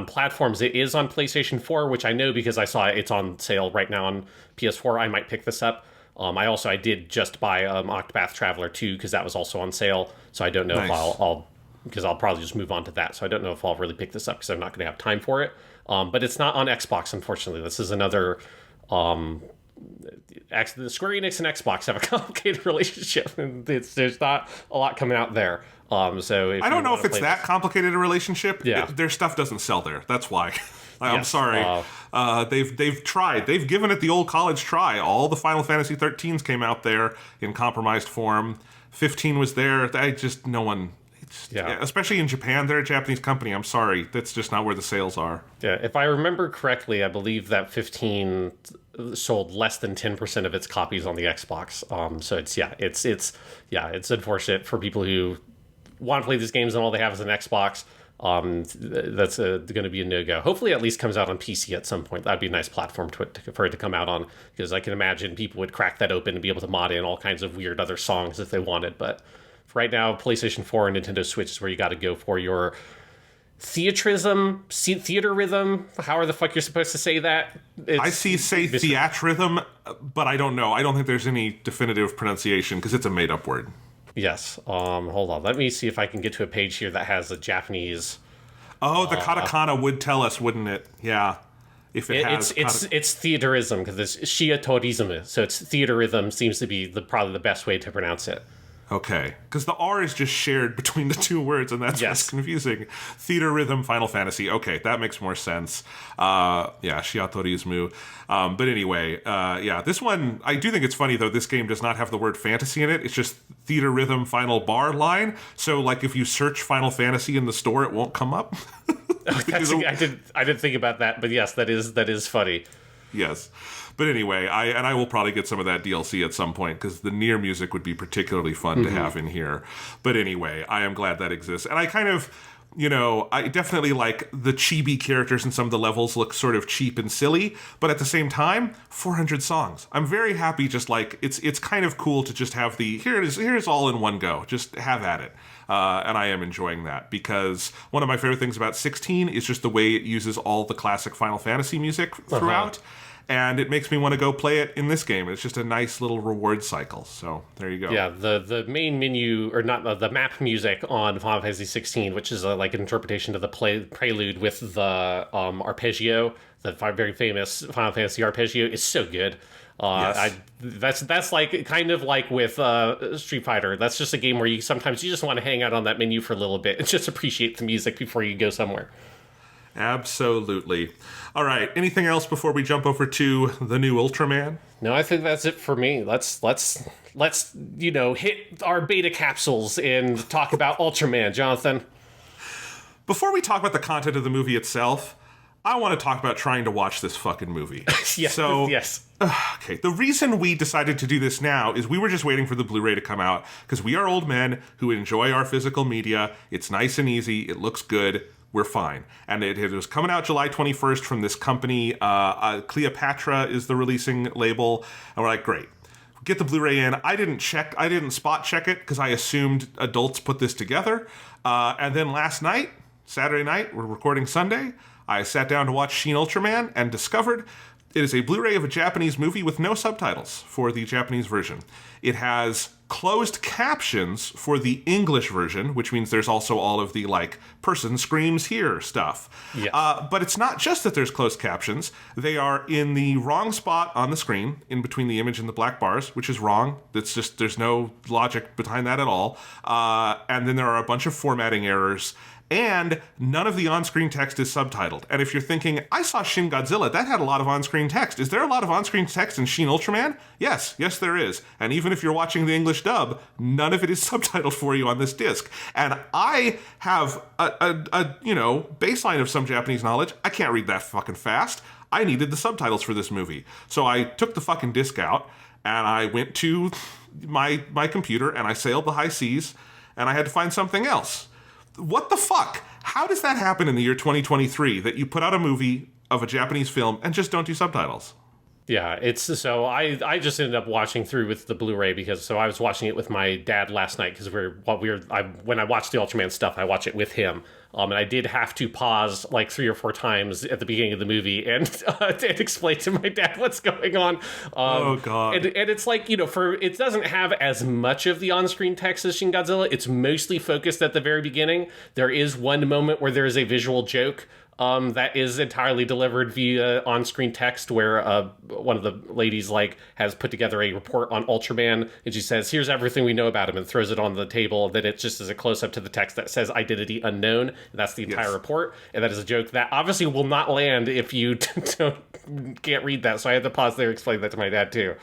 platforms, it is on PlayStation 4, which I know because I saw it's on sale right now on PS4. I might pick this up. I did just buy Octopath Traveler 2 because that was also on sale. So I don't know if I'll because I'll probably just move on to that. So I don't know if I'll really pick this up because I'm not going to have time for it. But it's not on Xbox, unfortunately. This is another... the Square Enix and Xbox have a complicated relationship. There's not a lot coming out there. So I don't know if it's that complicated a relationship. Yeah. Their stuff doesn't sell there. That's why. I'm sorry. They've tried. They've given it the old college try. All the Final Fantasy 13s came out there in compromised form. 15 was there. No one... Yeah, especially in Japan, they're a Japanese company. I'm sorry, that's just not where the sales are. Yeah, if I remember correctly, I believe that 15 sold less than 10% of its copies on the Xbox. So it's unfortunate for people who want to play these games and all they have is an Xbox. That's going to be a no-go. Hopefully, it at least comes out on PC at some point. That'd be a nice platform for it to come out on, because I can imagine people would crack that open and be able to mod in all kinds of weird other songs if they wanted, but. Right now, PlayStation 4 and Nintendo Switch is where you got to go for your theater rhythm. However the fuck you're supposed to say that. Say theatrhythm, but I don't know. I don't think there's any definitive pronunciation because it's a made-up word. Yes. Hold on. Let me see if I can get to a page here that has a Japanese... Oh, the katakana would tell us, wouldn't it? Yeah. If it's theaterism because it's shiatorism. So it's theaterism seems to be probably the best way to pronounce it. Okay, because the R is just shared between the two words, and that's what's confusing. Theater rhythm, Final Fantasy. Okay, that makes more sense. Shiatorismu. But anyway, this one, I do think it's funny, though, this game does not have the word fantasy in it. It's just theater rhythm final bar line. So, like, if you search Final Fantasy in the store, it won't come up. I didn't think about that, but yes, that is funny. Yes. But anyway, I will probably get some of that DLC at some point because the Nier music would be particularly fun to have in here. But anyway, I am glad that exists. And I kind of, I definitely like the chibi characters in some of the levels look sort of cheap and silly. But at the same time, 400 songs. I'm very happy just like, it's kind of cool to just have here's all in one go. Just have at it. And I am enjoying that because one of my favorite things about 16 is just the way it uses all the classic Final Fantasy music throughout. And it makes me want to go play it in this game. It's just a nice little reward cycle. So there you go. Yeah, the main menu, or not the map music on Final Fantasy 16, which is like an interpretation of the prelude with the arpeggio, the very famous Final Fantasy arpeggio, is so good. Yes. That's like kind of like with Street Fighter. That's just a game where sometimes you just want to hang out on that menu for a little bit and just appreciate the music before you go somewhere. Absolutely. All right. Anything else before we jump over to the new Ultraman? No, I think that's it for me. Let's let's, hit our beta capsules and talk about Ultraman, Jonathan. Before we talk about the content of the movie itself, I want to talk about trying to watch this fucking movie. Yes. Okay, the reason we decided to do this now is we were just waiting for the Blu-ray to come out, because we are old men who enjoy our physical media. It's nice and easy. It looks good. We're fine. And it was coming out July 21st from this company. Cleopatra is the releasing label. And we're like, great. Get the Blu-ray in. I didn't spot check it, because I assumed adults put this together. And then last night, Saturday night, we're recording Sunday, I sat down to watch Shin Ultraman and discovered it is a Blu-ray of a Japanese movie with no subtitles for the Japanese version. It has closed captions for the English version, which means there's also all of the, person screams here stuff. Yes. But it's not just that there's closed captions. They are in the wrong spot on the screen, in between the image and the black bars, which is wrong. It's just, there's no logic behind that at all. And then there are a bunch of formatting errors. And none of the on-screen text is subtitled. And if you're thinking, I saw Shin Godzilla, that had a lot of on-screen text. Is there a lot of on-screen text in Shin Ultraman? Yes, there is. And even if you're watching the English dub, none of it is subtitled for you on this disc. And I have a baseline of some Japanese knowledge. I can't read that fucking fast. I needed the subtitles for this movie. So I took the fucking disc out, and I went to my computer, and I sailed the high seas, and I had to find something else. What the fuck? How does that happen in the year 2023 that you put out a movie of a Japanese film and just don't do subtitles? Yeah, I just ended up watching through with the Blu-ray because I was watching it with my dad last night because when I watched the Ultraman stuff, I watch it with him. And I did have to pause 3 or 4 times at the beginning of the movie and explain to my dad what's going on. Oh God! And it's it doesn't have as much of the on-screen text as Shin Godzilla. It's mostly focused at the very beginning. There is one moment where there is a visual joke that is entirely delivered via on-screen text, where one of the ladies has put together a report on Ultraman, and she says, "Here's everything we know about him," and throws it on the table. Then it just is a close-up to the text that says "identity unknown." And that's the entire report, and that is a joke that obviously will not land if you can't read that. So I had to pause there and explain that to my dad too.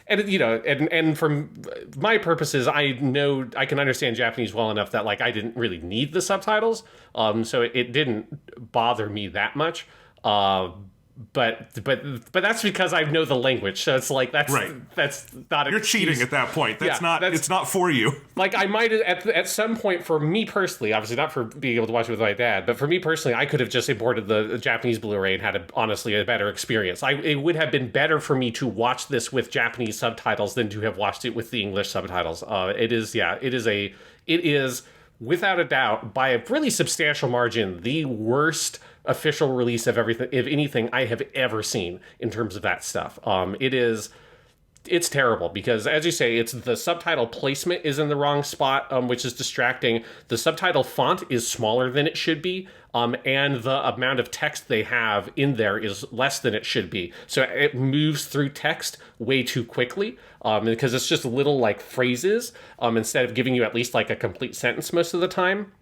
And from my purposes, I know I can understand Japanese well enough that I didn't really need the subtitles, so it didn't bother me that much. But that's because I know the language, so it's that's right. That's not. You're cheating at that point. It's not for you. I might at some point, for me personally, obviously not for being able to watch it with my dad, but for me personally, I could have just imported the Japanese Blu-ray and had honestly a better experience. It would have been better for me to watch this with Japanese subtitles than to have watched it with the English subtitles. It is without a doubt, by a really substantial margin, the worst official release of anything I have ever seen in terms of that stuff. It's terrible because, as you say, it's the subtitle placement is in the wrong spot, which is distracting. The subtitle font is smaller than it should be, and the amount of text they have in there is less than it should be. So it moves through text way too quickly, because it's just little phrases, instead of giving you at least a complete sentence most of the time.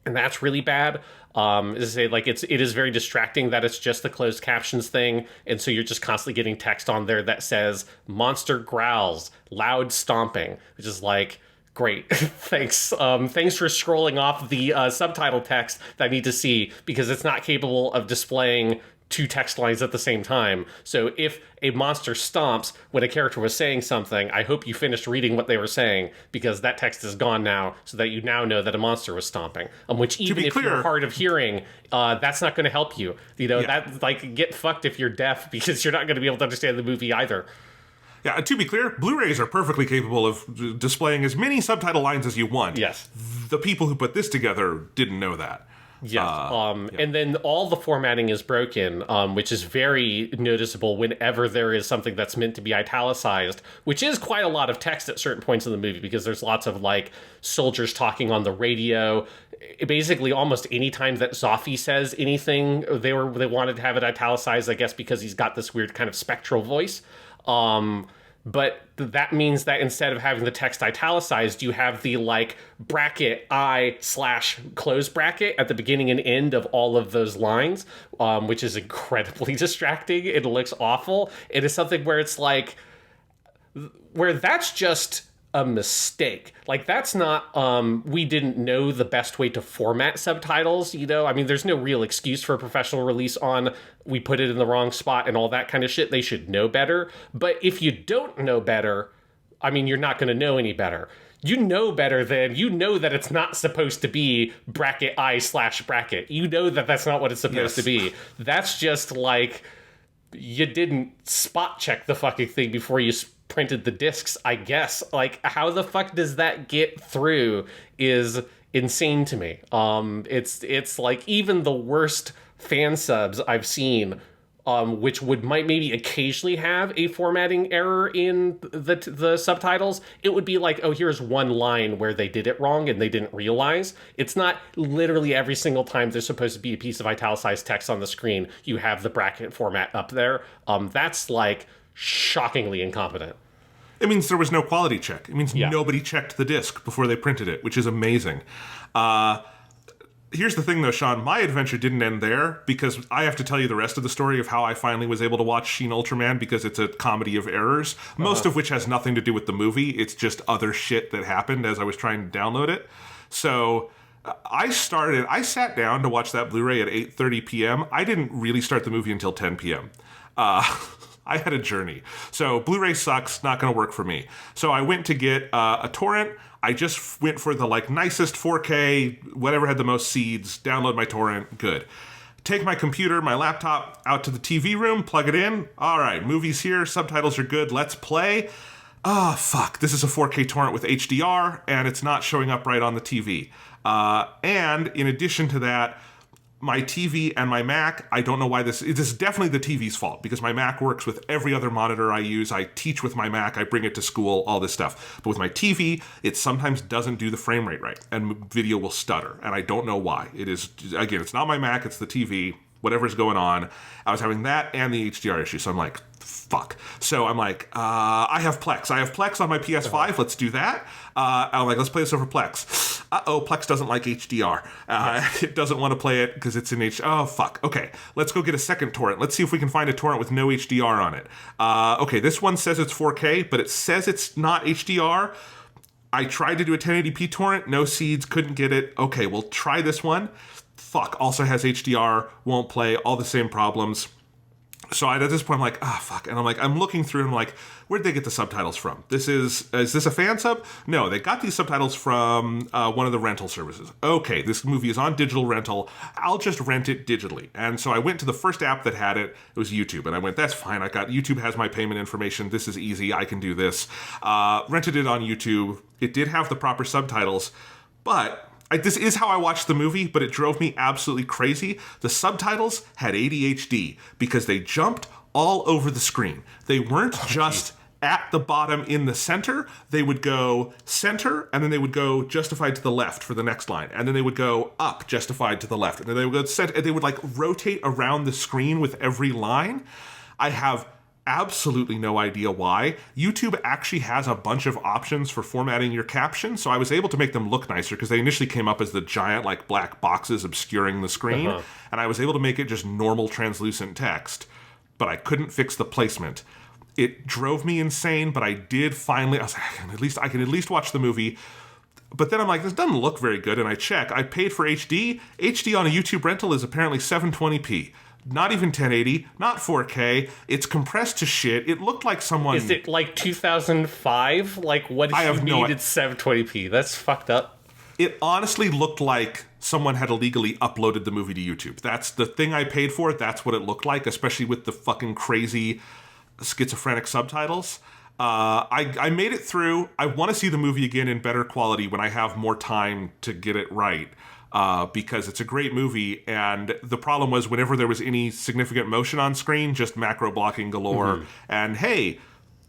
And that's really bad. As I say, it is very distracting that it's just the closed captions thing, and so you're just constantly getting text on there that says "monster growls, loud stomping," which is great. Thanks. Thanks for scrolling off the subtitle text that I need to see, because it's not capable of displaying 2 text lines at the same time. So if a monster stomps when a character was saying something, I hope you finished reading what they were saying, because that text is gone now, so that you now know that a monster was stomping. Which, even if you're hard of hearing, that's not going to help you. That get fucked if you're deaf, because you're not going to be able to understand the movie either. Yeah, to be clear, Blu-rays are perfectly capable of displaying as many subtitle lines as you want. Yes. The people who put this together didn't know that. Yeah. And then all the formatting is broken, which is very noticeable whenever there is something that's meant to be italicized, which is quite a lot of text at certain points in the movie, because there's lots of soldiers talking on the radio. Basically, almost any time that Zoffy says anything, they wanted to have it italicized, I guess, because he's got this weird kind of spectral voice. But that means that instead of having the text italicized, you have the bracket I/close bracket at the beginning and end of all of those lines, which is incredibly distracting. It looks awful. It is something where it's where that's just a mistake. Like, that's not, we didn't know the best way to format subtitles, you know? I mean, there's no real excuse for a professional release on we put it in the wrong spot and all that kind of shit. They should know better. But if you don't know better, I mean, you're not going to know any better. You know better than, you know that it's not supposed to be bracket I/bracket. You know that that's not what it's supposed to be. That's just like, you didn't spot check the fucking thing before you printed the discs, I guess. Like, how the fuck does that get through is insane to me. It's like, even the worst fan subs I've seen, which might maybe occasionally have a formatting error in the subtitles, it would be like, oh, here's one line where they did it wrong and they didn't realize. It's not literally every single time there's supposed to be a piece of italicized text on the screen, you have the bracket format up there. That's like shockingly incompetent. It means there was no quality check. It means nobody checked the disc before they printed it, which is amazing. Here's the thing, though, Sean. My adventure didn't end there, because I have to tell you the rest of the story of how I finally was able to watch Shin Ultraman, because it's a comedy of errors, most of which has nothing to do with the movie. It's just other shit that happened as I was trying to download it. So I sat down to watch that Blu-ray at 8:30 p.m. I didn't really start the movie until 10 p.m. I had a journey. So Blu-ray sucks, not going to work for me. So I went to get a torrent. I just went for the nicest 4K, whatever had the most seeds, download my torrent, good. Take my computer, my laptop, out to the TV room, plug it in. All right, movie's here, subtitles are good, let's play. Fuck, this is a 4K torrent with HDR, and it's not showing up right on the TV. And in addition to that, my TV and my Mac, I don't know why this is definitely the TV's fault, because my Mac works with every other monitor I use. I teach with my Mac, I bring it to school, all this stuff. But with my TV, it sometimes doesn't do the frame rate right, and video will stutter, and I don't know why. It is, again, it's not my Mac, it's the TV, whatever's going on. I was having that and the HDR issue, so I'm like, fuck. So I'm like, I have Plex on my PS5, let's do that. I'm like, let's play this over Plex. Plex doesn't like HDR. It doesn't want to play it because it's in Oh, fuck. Okay, let's go get a second torrent. Let's see if we can find a torrent with no HDR on it. Okay, this one says it's 4K, but it says it's not HDR. I tried to do a 1080p torrent, no seeds, couldn't get it. Okay, we'll try this one. Fuck, also has HDR, won't play, all the same problems. So at this point, I'm like, fuck. And I'm looking through and I'm like, where'd they get the subtitles from? Is this a fan sub? No, they got these subtitles from one of the rental services. Okay, this movie is on digital rental. I'll just rent it digitally. And so I went to the first app that had it. It was YouTube. And I went, that's fine. YouTube has my payment information. This is easy. I can do this. Rented it on YouTube. It did have the proper subtitles, but this is how I watched the movie, but it drove me absolutely crazy. The subtitles had ADHD because they jumped all over the screen. They weren't just at the bottom in the center. They would go center, and then they would go justified to the left for the next line. And then they would go up, justified to the left. And then they would go center, and they would rotate around the screen with every line. I have absolutely no idea why. YouTube actually has a bunch of options for formatting your captions, so I was able to make them look nicer, because they initially came up as the giant black boxes obscuring the screen, and I was able to make it just normal translucent text, but I couldn't fix the placement. It drove me insane, but I did finally, I was like, I can at least watch the movie. But then I'm like, this doesn't look very good, and I check. I paid for HD. HD on a YouTube rental is apparently 720p. Not even 1080, not 4K. It's compressed to shit. It looked like someone... Is it 2005? What if you needed 720p? That's fucked up. It honestly looked like someone had illegally uploaded the movie to YouTube. That's the thing I paid for. That's what it looked like, especially with the fucking crazy schizophrenic subtitles. I made it through. I want to see the movie again in better quality when I have more time to get it right. Because it's a great movie, and the problem was whenever there was any significant motion on screen, just macro blocking galore, and hey,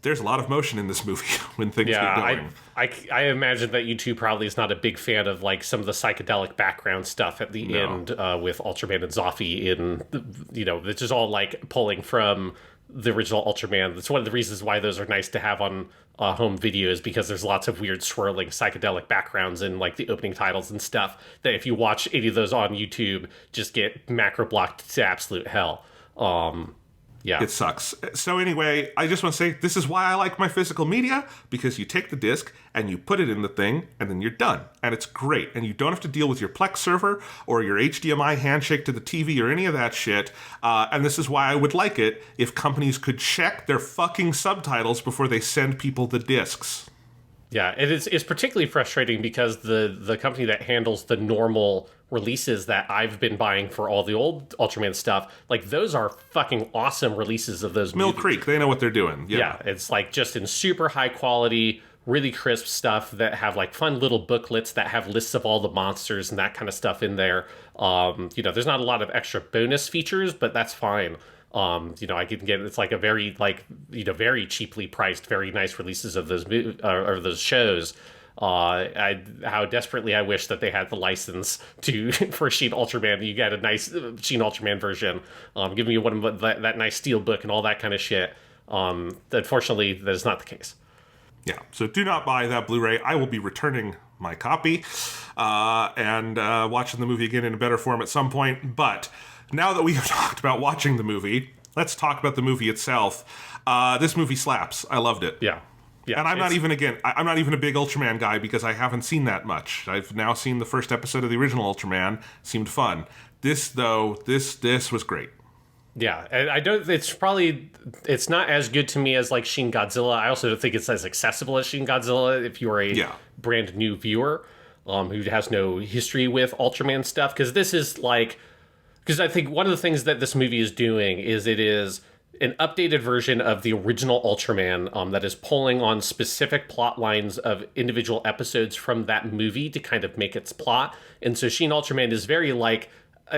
there's a lot of motion in this movie when things get going. I imagine that YouTube probably is not a big fan of some of the psychedelic background stuff at the end with Ultraman and Zoffy it's just all pulling from the original Ultraman. That's one of the reasons why those are nice to have on home video, is because there's lots of weird swirling psychedelic backgrounds in the opening titles and stuff that if you watch any of those on YouTube just get macro blocked to absolute hell. Yeah. It sucks. So anyway, I just want to say this is why I like my physical media, because you take the disc and you put it in the thing and then you're done. And it's great. And you don't have to deal with your Plex server or your HDMI handshake to the TV or any of that shit. And this is why I would like it if companies could check their fucking subtitles before they send people the discs. Yeah, it's particularly frustrating because the company that handles the normal releases that I've been buying for all the old Ultraman stuff, like those are fucking awesome releases of those Mill movies. Creek, they know what they're doing. Yeah, it's like just in super high quality, really crisp stuff that have like fun little booklets that have lists of all the monsters and that kind of stuff in there. There's not a lot of extra bonus features, but that's fine. I can get, it's like a very very cheaply priced, very nice releases of those or those shows. How desperately I wish that they had the license for Shin Ultraman. You get a nice Shin Ultraman version. Give me one of that nice steel book and all that kind of shit. Unfortunately, that is not the case. Yeah, so do not buy that Blu-ray. I will be returning my copy and watching the movie again in a better form at some point. But now that we have talked about watching the movie, let's talk about the movie itself. This movie slaps. I loved it. Yeah. And I'm not even a big Ultraman guy because I haven't seen that much. I've now seen the first episode of the original Ultraman. Seemed fun. This was great. Yeah, and it's not as good to me as like Shin Godzilla. I also don't think it's as accessible as Shin Godzilla if you're a brand new viewer who has no history with Ultraman stuff. Because I think one of the things that this movie is doing is it is an updated version of the original Ultraman that is pulling on specific plot lines of individual episodes from that movie to kind of make its plot. And so Shin Ultraman is very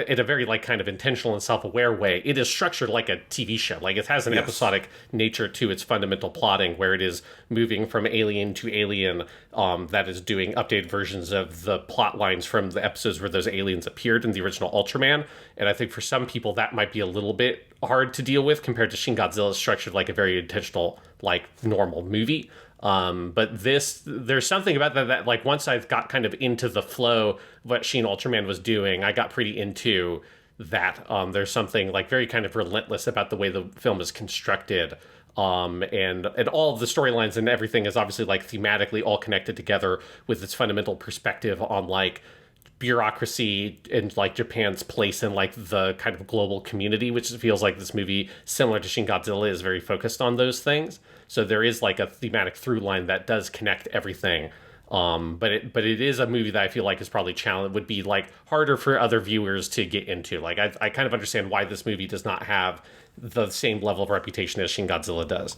in a very kind of intentional and self-aware way, it is structured like a TV show. Like it has an episodic nature to its fundamental plotting, where it is moving from alien to alien, that is doing updated versions of the plot lines from the episodes where those aliens appeared in the original Ultraman. And I think for some people that might be a little bit hard to deal with compared to Shin Godzilla, structured like a very intentional, like normal movie. But there's something about that like once I've got kind of into the flow of what Shin Ultraman was doing, I got pretty into that. There's something like very kind of relentless about the way the film is constructed. And all of the storylines and everything is obviously like thematically all connected together with its fundamental perspective on like bureaucracy and like Japan's place in like the kind of global community, which feels like this movie, similar to Shin Godzilla, is very focused on those things. So there is like a thematic through line that does connect everything. But it is a movie that I feel like is probably would be like harder for other viewers to get into. Like I kind of understand why this movie does not have the same level of reputation as Shin Godzilla does.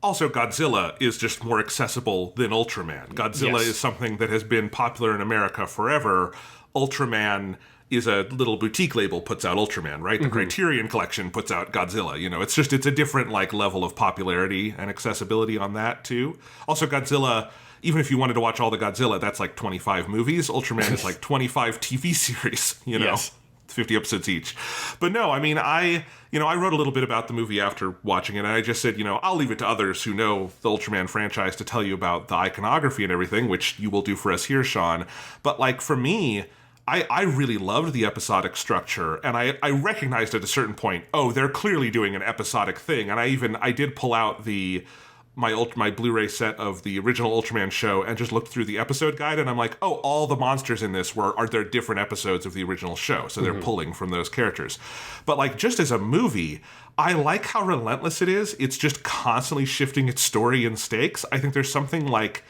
Also, Godzilla is just more accessible than Ultraman. Godzilla is something that has been popular in America forever. Ultraman is a little boutique label, puts out Ultraman, right? The Criterion Collection puts out Godzilla. It's a different like level of popularity and accessibility on that too. Also, Godzilla, even if you wanted to watch all the Godzilla, that's like 25 movies. Ultraman is like 25 TV series, Yes. 50 episodes each. But no, I mean, I wrote a little bit about the movie after watching it, and I just said, I'll leave it to others who know the Ultraman franchise to tell you about the iconography and everything, which you will do for us here, Sean. But like for me, I really loved the episodic structure, and I recognized at a certain point, they're clearly doing an episodic thing. And I did pull out my Blu-ray set of the original Ultraman show and just looked through the episode guide, and I'm like, all the monsters in this are there different episodes of the original show, so they're pulling from those characters. But like just as a movie, I like how relentless it is. It's just constantly shifting its story and stakes. I think there's something like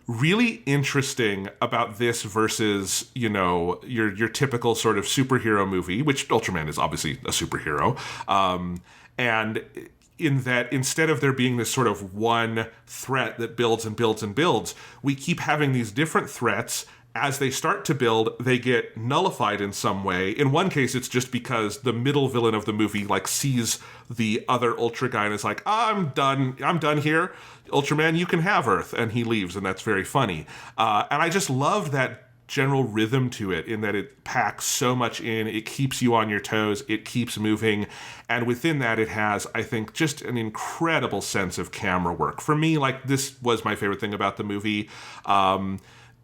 really interesting about this versus, your typical sort of superhero movie, which Ultraman is obviously a superhero. And in that instead of there being this sort of one threat that builds and builds and builds, we keep having these different threats. As they start to build, they get nullified in some way. In one case, it's just because the middle villain of the movie like sees the other Ultra guy and is like, I'm done here. Ultraman, you can have Earth. And he leaves, and that's very funny. And I just love that general rhythm to it in that it packs so much in. It keeps you on your toes. It keeps moving. And within that, it has, I think, just an incredible sense of camera work. For me, like, this was my favorite thing about the movie.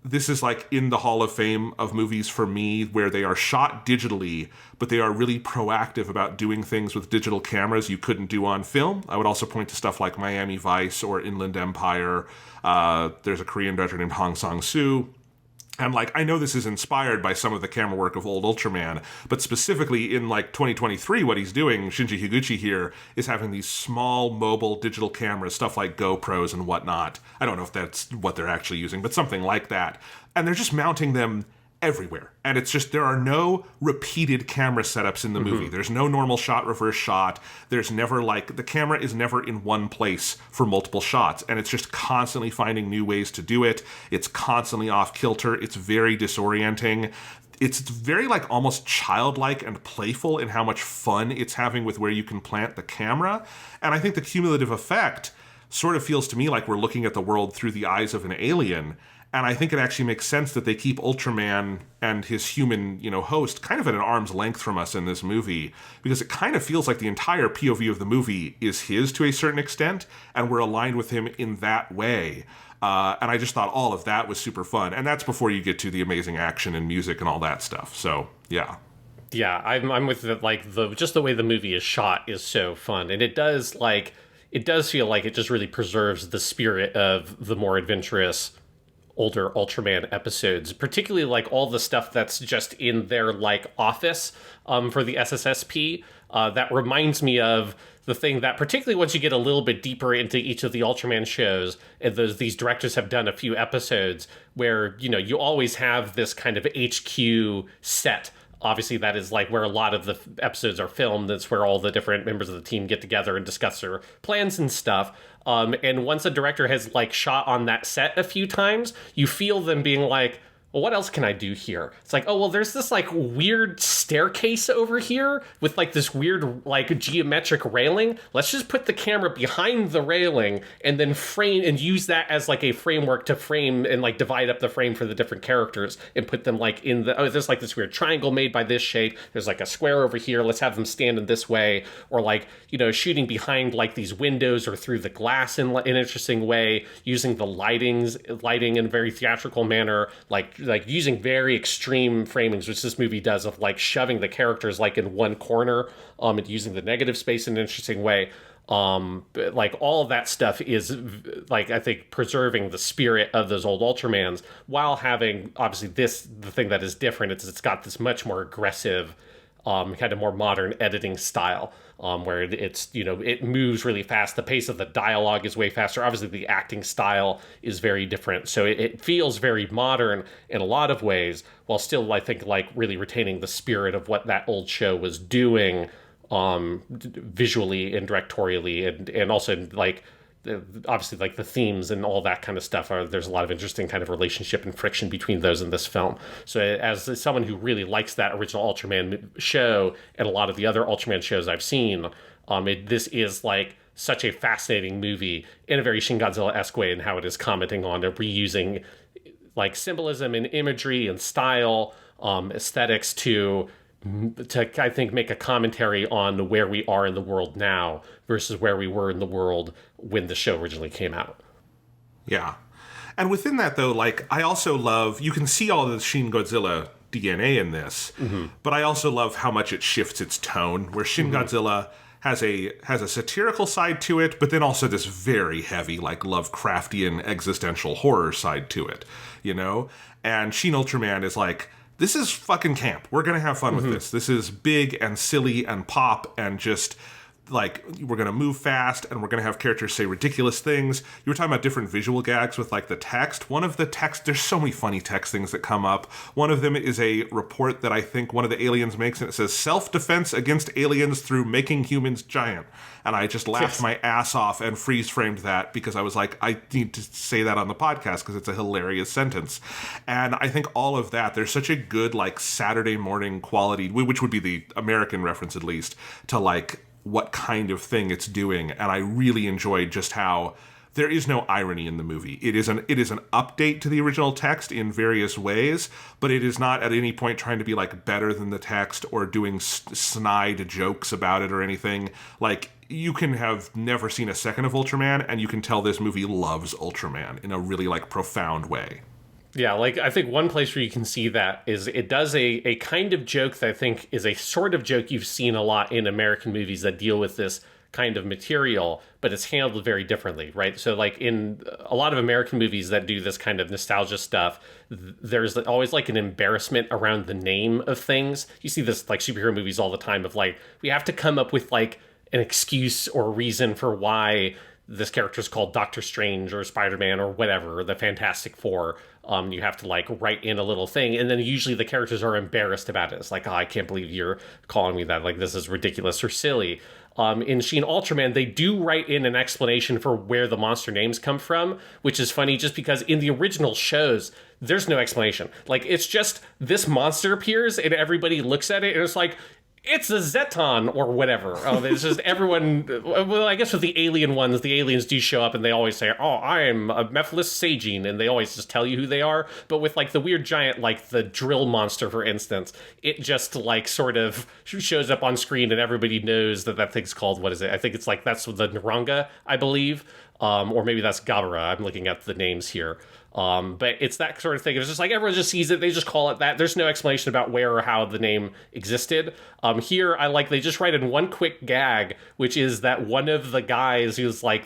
this is like in the Hall of Fame of movies for me, where they are shot digitally, but they are really proactive about doing things with digital cameras you couldn't do on film. I would also point to stuff like Miami Vice or Inland Empire. There's a Korean director named Hong Sang-soo. And, like, I know this is inspired by some of the camera work of old Ultraman, but specifically in, like, 2023, what he's doing, Shinji Higuchi here, is having these small mobile digital cameras, stuff like GoPros and whatnot. I don't know if that's what they're actually using, but something like that. And they're just mounting them everywhere. And it's just, there are no repeated camera setups in the movie. There's no normal shot, reverse shot. There's never, like, the camera is never in one place for multiple shots. And it's just constantly finding new ways to do it. It's constantly off kilter. It's very disorienting. It's very, like, almost childlike and playful in how much fun it's having with where you can plant the camera. And I think the cumulative effect sort of feels to me like we're looking at the world through the eyes of an alien. And I think it actually makes sense that they keep Ultraman and his human, host kind of at an arm's length from us in this movie, because it kind of feels like the entire POV of the movie is his to a certain extent, and we're aligned with him in that way. And I just thought all of that was super fun. And that's before you get to the amazing action and music and all that stuff. So, yeah. Yeah, I'm with it. Like, just the way the movie is shot is so fun. And it does feel like it just really preserves the spirit of the more adventurous older Ultraman episodes, particularly like all the stuff that's just in their like office for the SSSP. That reminds me of the thing that, particularly once you get a little bit deeper into each of the Ultraman shows, and these directors have done a few episodes where, you always have this kind of HQ set. Obviously, that is like where a lot of the episodes are filmed. That's where all the different members of the team get together and discuss their plans and stuff. And once a director has like shot on that set a few times, you feel them being like, well, what else can I do here? It's like, oh, well, there's this like weird staircase over here with like this weird like geometric railing. Let's just put the camera behind the railing and then frame and use that as like a framework to frame and like divide up the frame for the different characters and put them like in there's like this weird triangle made by this shape. There's like a square over here. Let's have them stand in this way, or like, shooting behind like these windows or through the glass in an interesting way, using the lighting in a very theatrical manner, like using very extreme framings, which this movie does, of like shoving the characters like in one corner, and using the negative space in an interesting way. Like all of that stuff is like, I think, preserving the spirit of those old Ultramans while having obviously the thing that is different. It's got this much more aggressive, kind of more modern editing style, where it moves really fast. The pace of the dialogue is way faster. Obviously, the acting style is very different. So it feels very modern in a lot of ways, while still, I think, like really retaining the spirit of what that old show was doing, visually and directorially, and also like, obviously, like the themes and all that kind of stuff there's a lot of interesting kind of relationship and friction between those in this film. So as someone who really likes that original Ultraman show and a lot of the other Ultraman shows I've seen, this is like such a fascinating movie in a very Shin Godzilla-esque way in how it is commenting on and reusing like symbolism and imagery and style, aesthetics to I think make a commentary on where we are in the world now versus where we were in the world when the show originally came out. Yeah. And within that, though, like, I also love, you can see all the Shin Godzilla DNA in this, but I also love how much it shifts its tone, where Shin Godzilla has a satirical side to it, but then also this very heavy, like, Lovecraftian existential horror side to it, And Shin Ultraman is like, this is fucking camp. We're going to have fun with this. This is big and silly and pop and just, like, we're going to move fast and we're going to have characters say ridiculous things. You were talking about different visual gags with, like, the text. One of the text, there's so many funny text things that come up. One of them is a report that I think one of the aliens makes, and it says, self-defense against aliens through making humans giant. And I just laughed my ass off and freeze-framed that because I was like, I need to say that on the podcast because it's a hilarious sentence. And I think all of that, there's such a good, like, Saturday morning quality, which would be the American reference at least, to, like, what kind of thing it's doing. And I really enjoyed just how there is no irony in the movie. It is an update to the original text in various ways, but it is not at any point trying to be, like, better than the text or doing snide jokes about it or anything. Like, you can have never seen a second of Ultraman, and you can tell this movie loves Ultraman in a really, like, profound way. Yeah, like I think one place where you can see that is it does a kind of joke that I think is a sort of joke you've seen a lot in American movies that deal with this kind of material, but it's handled very differently, right? So like in a lot of American movies that do this kind of nostalgia stuff, there's always like an embarrassment around the name of things. You see this like superhero movies all the time of like, we have to come up with like an excuse or a reason for why this character is called Doctor Strange or Spider-Man or whatever, or the Fantastic Four. You have to like write in a little thing, and then usually the characters are embarrassed about it. It's like, oh, I can't believe you're calling me that. Like, this is ridiculous or silly. In Shin Ultraman, they do write in an explanation for where the monster names come from, which is funny just because in the original shows, there's no explanation. Like, it's just this monster appears and everybody looks at it and it's like, it's a Zeton or whatever. It's just everyone. Well, I guess with the alien ones, the aliens do show up and they always say, "Oh, I am a Mephiles Sagine," and they always just tell you who they are. But with like the weird giant, like the drill monster, for instance, it just like sort of shows up on screen and everybody knows that thing's called, what is it? I think it's like that's the Naranga, I believe, or maybe that's Gabara. I'm looking at the names here. But it's that sort of thing. It's just like everyone just sees it. They just call it that. There's no explanation about where or how the name existed. Here, they just write in one quick gag, which is that one of the guys who's like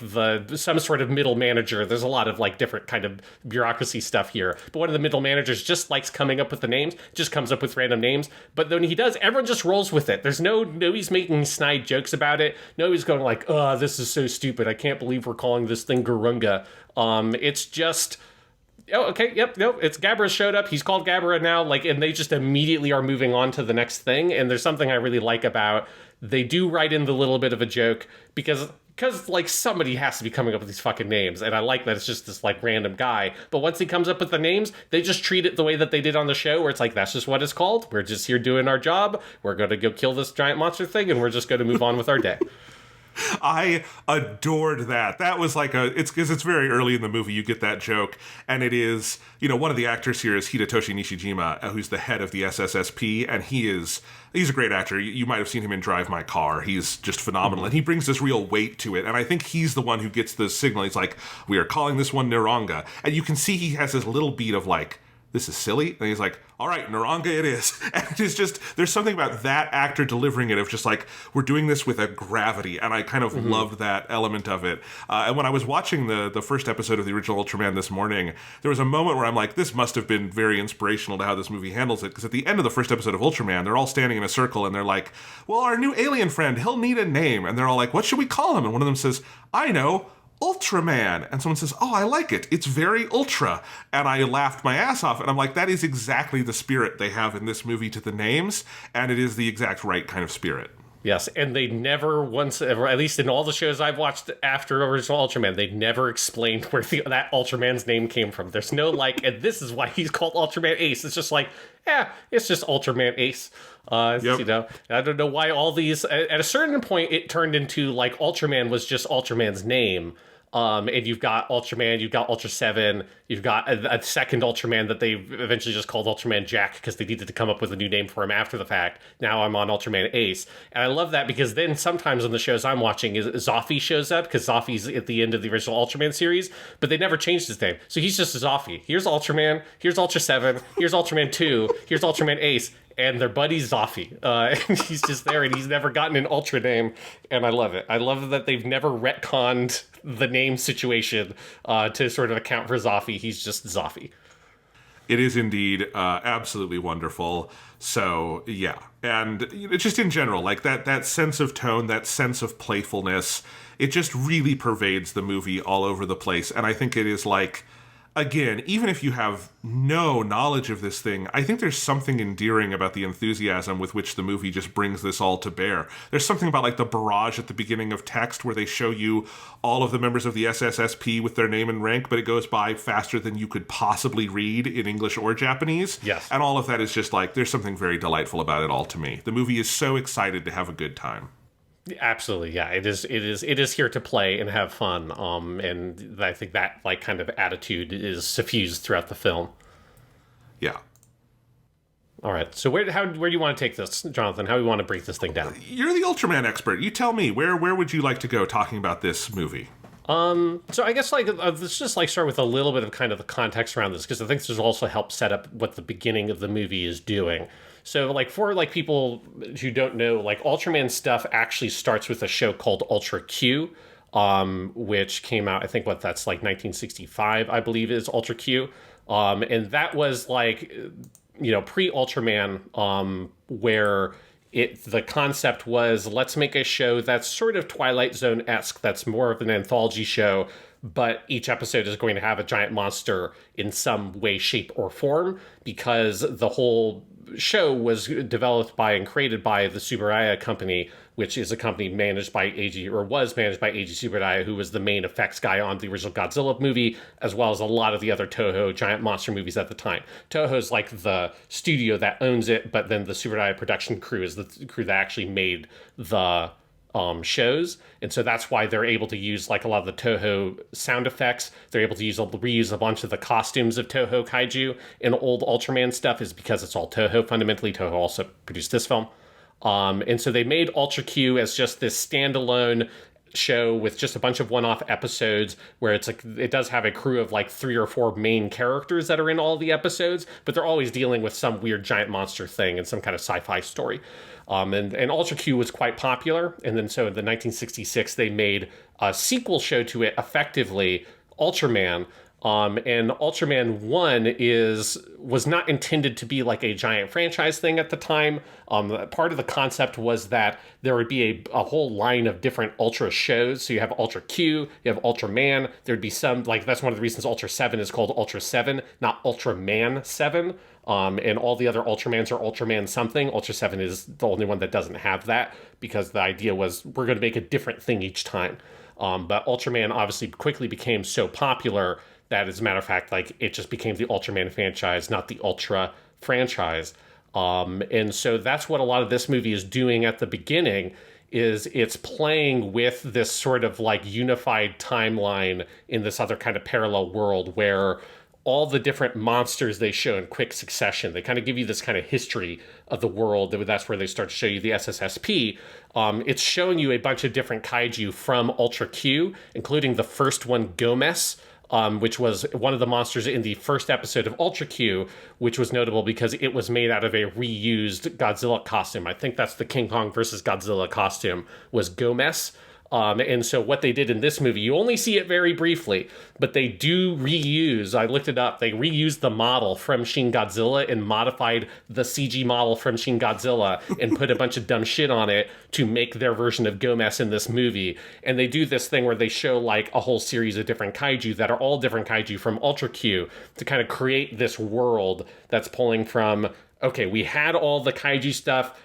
some sort of middle manager. There's a lot of like different kind of bureaucracy stuff here. But one of the middle managers just likes coming up with the names, just comes up with random names. But when he does, everyone just rolls with it. There's nobody's making snide jokes about it. Nobody's going like, oh, this is so stupid. I can't believe we're calling this thing Garunga. It's just... Oh, okay, yep, nope, it's Gabara showed up, he's called Gabara now, like, and they just immediately are moving on to the next thing, and there's something I really like about, they do write in the little bit of a joke, because like, somebody has to be coming up with these fucking names, and I like that it's just this, like, random guy, but once he comes up with the names, they just treat it the way that they did on the show, where it's like, that's just what it's called, we're just here doing our job, we're gonna go kill this giant monster thing, and we're just gonna move on with our day. I adored that. That was like it's because it's very early in the movie you get that joke, and it is, one of the actors here is Hidetoshi Nishijima, who's the head of the SSSP, and he's a great actor. You might have seen him in Drive My Car. He's just phenomenal, and he brings this real weight to it, and I think he's the one who gets the signal. He's like, we are calling this one Naranga, and you can see he has this little beat of like, this is silly, and he's like, all right, Naranga it is. And it's just, there's something about that actor delivering it of just like, we're doing this with a gravity, and I kind of loved that element of it. And when I was watching the first episode of the original Ultraman this morning, there was a moment where I'm like, this must have been very inspirational to how this movie handles it, because at the end of the first episode of Ultraman, they're all standing in a circle, and they're like, well, our new alien friend, he'll need a name. And they're all like, what should we call him? And one of them says, I know, Ultraman. And someone says, oh, I like it. It's very ultra. And I laughed my ass off. And I'm like, that is exactly the spirit they have in this movie to the names. And it is the exact right kind of spirit. Yes, and they never once ever, at least in all the shows I've watched after original Ultraman, they never explained where that Ultraman's name came from. There's no like, and this is why he's called Ultraman Ace. It's just like, it's just Ultraman Ace. Yep. I don't know why all these, at a certain point, it turned into like Ultraman was just Ultraman's name. And you've got Ultraman, you've got Ultra 7, you've got a second Ultraman that they eventually just called Ultraman Jack because they needed to come up with a new name for him after the fact. Now I'm on Ultraman Ace. And I love that because then sometimes on the shows I'm watching, Zophy shows up because Zophy's at the end of the original Ultraman series, but they never changed his name. So he's just Zophy. Here's Ultraman, here's Ultra 7, here's Ultraman 2, here's Ultraman Ace, and their buddy Zophy. And he's just there, and he's never gotten an Ultra name, and I love it. I love that they've never retconned the name situation to sort of account for Zophy. He's just Zophy. It is indeed absolutely wonderful. So, yeah. And just in general, like that sense of tone, that sense of playfulness, it just really pervades the movie all over the place. And I think it is like, again, even if you have no knowledge of this thing, I think there's something endearing about the enthusiasm with which the movie just brings this all to bear. There's something about like the barrage at the beginning of text where they show you all of the members of the SSSP with their name and rank, but it goes by faster than you could possibly read in English or Japanese. Yes. And all of that is just like, there's something very delightful about it all to me. The movie is so excited to have a good time. Absolutely, yeah. It is here to play and have fun. And I think that like kind of attitude is suffused throughout the film. Yeah. All right. So where do you want to take this, Jonathan? How do you want to break this thing down? You're the Ultraman expert. You tell me, where would you like to go talking about this movie? So I guess let's just start with a little bit of kind of the context around this, because I think this will also help set up what the beginning of the movie is doing. So for people who don't know, Ultraman stuff actually starts with a show called Ultra Q, which came out, I think that's 1965, I believe is Ultra Q. And that was pre-Ultraman, where the concept was, let's make a show that's sort of Twilight Zone-esque, that's more of an anthology show, but each episode is going to have a giant monster in some way, shape, or form, because the whole show was developed by and created by the Tsuburaya Company, which is a company managed by was managed by Eiji Tsuburaya, who was the main effects guy on the original Godzilla movie, as well as a lot of the other Toho giant monster movies at the time. Toho's the studio that owns it, but then the Tsuburaya production crew is the crew that actually made the shows, and so that's why they're able to use a lot of the Toho sound effects. They're able to reuse a bunch of the costumes of Toho kaiju in old Ultraman stuff, is because it's all Toho. Fundamentally, Toho also produced this film, and so they made Ultra Q as just this standalone show with just a bunch of one-off episodes, where it does have a crew of 3 or 4 main characters that are in all the episodes, but they're always dealing with some weird giant monster thing and some kind of sci-fi story. And Ultra Q was quite popular, and then so in the 1966 they made a sequel show to it, effectively Ultraman. And Ultraman 1 was not intended to be a giant franchise thing at the time. Part of the concept was that there would be a whole line of different Ultra shows. So you have Ultra Q, you have Ultraman. There'd be some, that's one of the reasons Ultra 7 is called Ultra 7, not Ultraman 7. And all the other Ultramans are Ultraman something. Ultra 7 is the only one that doesn't have that, because the idea was we're going to make a different thing each time. But Ultraman obviously quickly became so popular that, as a matter of fact, it just became the Ultraman franchise, not the Ultra franchise. And so that's what a lot of this movie is doing at the beginning, is it's playing with this sort of unified timeline in this other kind of parallel world, where all the different monsters they show in quick succession, they kind of give you this kind of history of the world. That's where they start to show you the SSSP. It's showing you a bunch of different kaiju from Ultra Q, including the first one, Gomez, which was one of the monsters in the first episode of Ultra Q, which was notable because it was made out of a reused Godzilla costume. I think that's the King Kong versus Godzilla costume, was Gomez. And so what they did in this movie, you only see it very briefly, but they do reuse, I looked it up, they reused the model from Shin Godzilla and modified the CG model from Shin Godzilla and put a bunch of dumb shit on it to make their version of Gomez in this movie. And they do this thing where they show a whole series of different kaiju that are all different kaiju from Ultra Q, to kind of create this world that's pulling from, okay, we had all the kaiju stuff.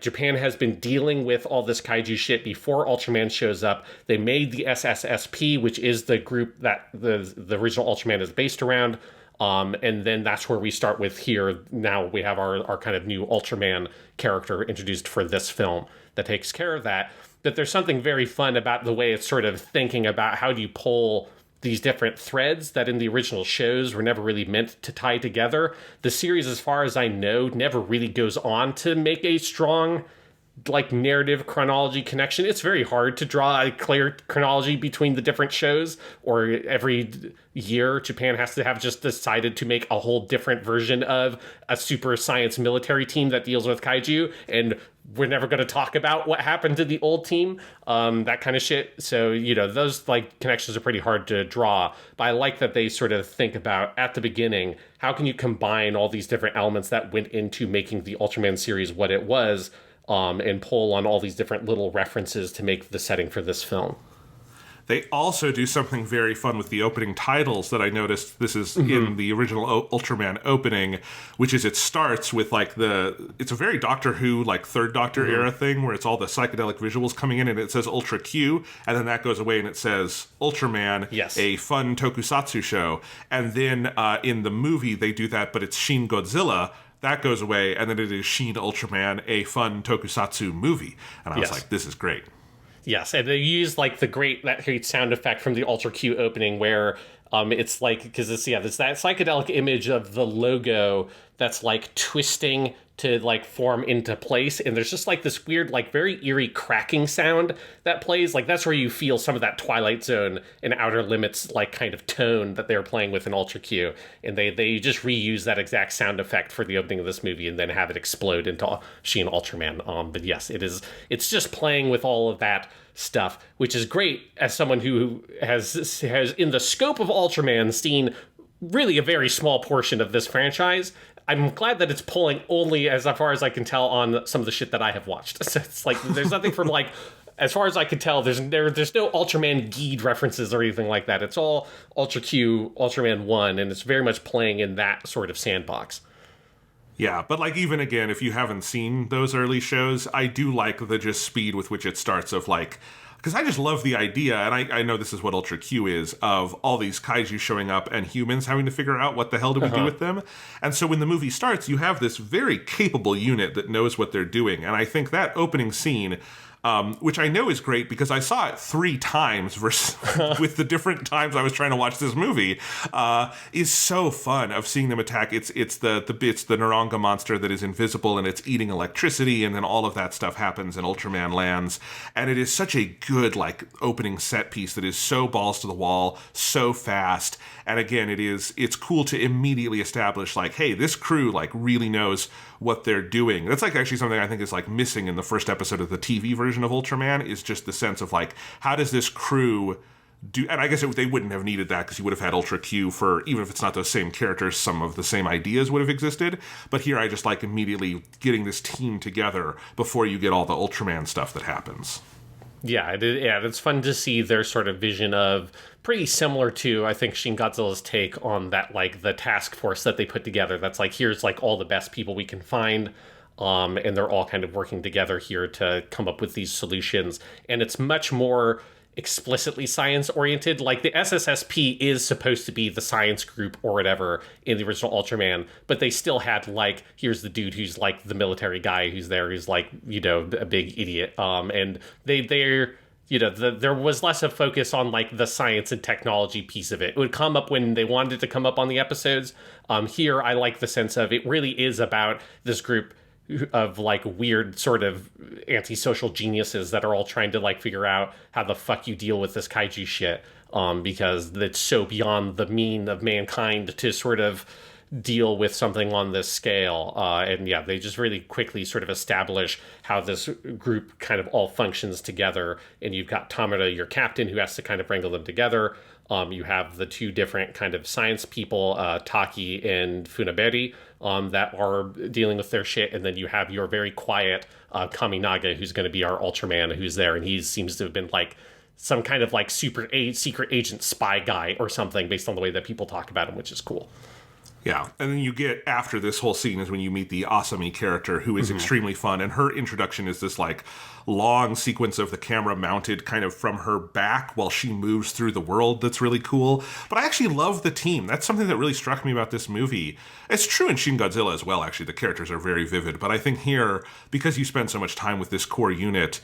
Japan has been dealing with all this kaiju shit before Ultraman shows up. They made the SSSP, which is the group that the original Ultraman is based around. And then that's where we start with here. Now we have our kind of new Ultraman character introduced for this film that takes care of that. But there's something very fun about the way it's sort of thinking about how do you pull these different threads that in the original shows were never really meant to tie together. The series, as far as I know, never really goes on to make a strong narrative chronology connection. It's very hard to draw a clear chronology between the different shows, or every year Japan has to have just decided to make a whole different version of a super science military team that deals with kaiju, and we're never going to talk about what happened to the old team, that kind of shit. So, those connections are pretty hard to draw, but I like that they sort of think about at the beginning, how can you combine all these different elements that went into making the Ultraman series what it was, and pull on all these different little references to make the setting for this film. They also do something very fun with the opening titles that I noticed. This is in the original Ultraman opening, which is it starts with it's a very Doctor Who, Third Doctor era thing, where it's all the psychedelic visuals coming in, and it says Ultra Q, and then that goes away and it says Ultraman, yes, a fun tokusatsu show. And then in the movie they do that, but it's Shin Godzilla. That goes away, and then it is Shin Ultraman, a fun tokusatsu movie. And I was like, this is great. Yes, and they use that great sound effect from the Ultra Q opening, where it's because it's that psychedelic image of the logo that's like twisting to like form into place, and there's just like this weird, like very eerie cracking sound that plays. Like that's where you feel some of that Twilight Zone and Outer Limits like kind of tone that they're playing with in Ultra Q, and they just reuse that exact sound effect for the opening of this movie and then have it explode into Shin Ultraman. But yes, it's just playing with all of that stuff, which is great as someone who has in the scope of Ultraman seen really a very small portion of this franchise. I'm glad that it's pulling only as far as I can tell on some of the shit that I have watched. So it's like there's nothing from like, as far as I can tell, there's no Ultraman Geed references or anything like that. It's all Ultra Q, Ultraman 1, and it's very much playing in that sort of sandbox. Yeah, but like even again, if you haven't seen those early shows, I do like the just speed with which it starts of like, because I just love the idea, and I know this is what Ultra Q is, of all these kaiju showing up and humans having to figure out what the hell do we do with them. And so when the movie starts, you have this very capable unit that knows what they're doing. And I think that opening scene, which I know is great because I saw it 3 times versus with the different times I was trying to watch this movie, is so fun of seeing them attack. It's the Naranga monster that is invisible and it's eating electricity, and then all of that stuff happens and Ultraman lands. And it is such a good like opening set piece that is so balls to the wall, so fast. And again, it's cool to immediately establish like, hey, this crew like really knows what they're doing. That's like actually something I think is like missing in the first episode of the TV version of Ultraman, is just the sense of like, how does this crew do? And I guess they wouldn't have needed that because you would have had Ultra Q for, even if it's not those same characters, some of the same ideas would have existed. But here I just like immediately getting this team together before you get all the Ultraman stuff that happens. Yeah, it's fun to see their sort of vision of, pretty similar to, I think, Shin Godzilla's take on that, like, the task force that they put together. That's like, here's, like, all the best people we can find, and they're all kind of working together here to come up with these solutions. And it's much more explicitly science-oriented. Like, the SSSP is supposed to be the science group or whatever in the original Ultraman, but they still had, like, here's the dude who's, like, the military guy who's there, who's, like, you know, a big idiot. And they're... You know, there was less of focus on, like, the science and technology piece of it. It would come up when they wanted it to come up on the episodes. Here, I like the sense of it really is about this group of, like, weird sort of antisocial geniuses that are all trying to, like, figure out how the fuck you deal with this kaiju shit. Because it's so beyond the mean of mankind to sort of deal with something on this scale. And yeah, they just really quickly sort of establish how this group kind of all functions together. And you've got Tamara, your captain, who has to kind of wrangle them together. You have the 2 different kind of science people, Taki and Funaberi, that are dealing with their shit. And then you have your very quiet Kaminaga, who's going to be our Ultraman, who's there. And he seems to have been like some kind of like secret agent spy guy or something based on the way that people talk about him, which is cool. Yeah, and then you get, after this whole scene is when you meet the Asami character, who is extremely fun, and her introduction is this, like, long sequence of the camera mounted kind of from her back while she moves through the world that's really cool. But I actually love the team. That's something that really struck me about this movie. It's true in Shin Godzilla as well, actually. The characters are very vivid. But I think here, because you spend so much time with this core unit...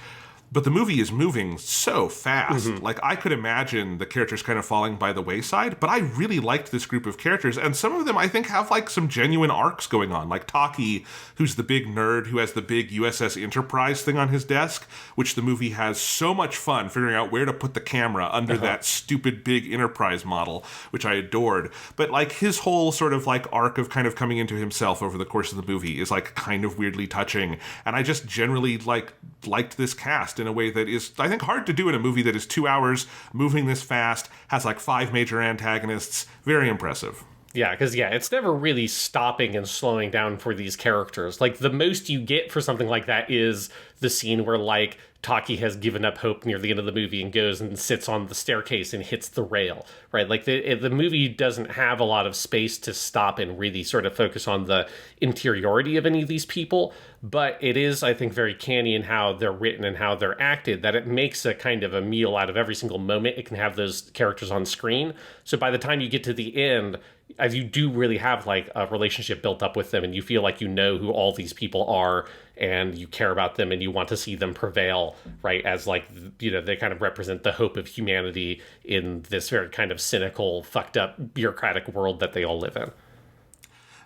But the movie is moving so fast. Like, I could imagine the characters kind of falling by the wayside, but I really liked this group of characters, and some of them I think have, like, some genuine arcs going on. Like Taki, who's the big nerd who has the big USS Enterprise thing on his desk, which the movie has so much fun figuring out where to put the camera under that stupid big Enterprise model, which I adored. But, like, his whole sort of, like, arc of kind of coming into himself over the course of the movie is, like, kind of weirdly touching, and I just generally, like, liked this cast in a way that is, I think, hard to do in a movie that is 2 hours, moving this fast, has like 5 major antagonists. Very impressive. Yeah, because, yeah, it's never really stopping and slowing down for these characters. Like, the most you get for something like that is the scene where, like, Taki has given up hope near the end of the movie and goes and sits on the staircase and hits the rail, right? Like, the movie doesn't have a lot of space to stop and really sort of focus on the interiority of any of these people, but it is, I think, very canny in how they're written and how they're acted, that it makes a kind of a meal out of every single moment it can have those characters on screen. So by the time you get to the end, as you do really have, like, a relationship built up with them, and you feel like you know who all these people are, and you care about them, and you want to see them prevail, right? As, like, you know, they kind of represent the hope of humanity in this very kind of cynical, fucked up, bureaucratic world that they all live in.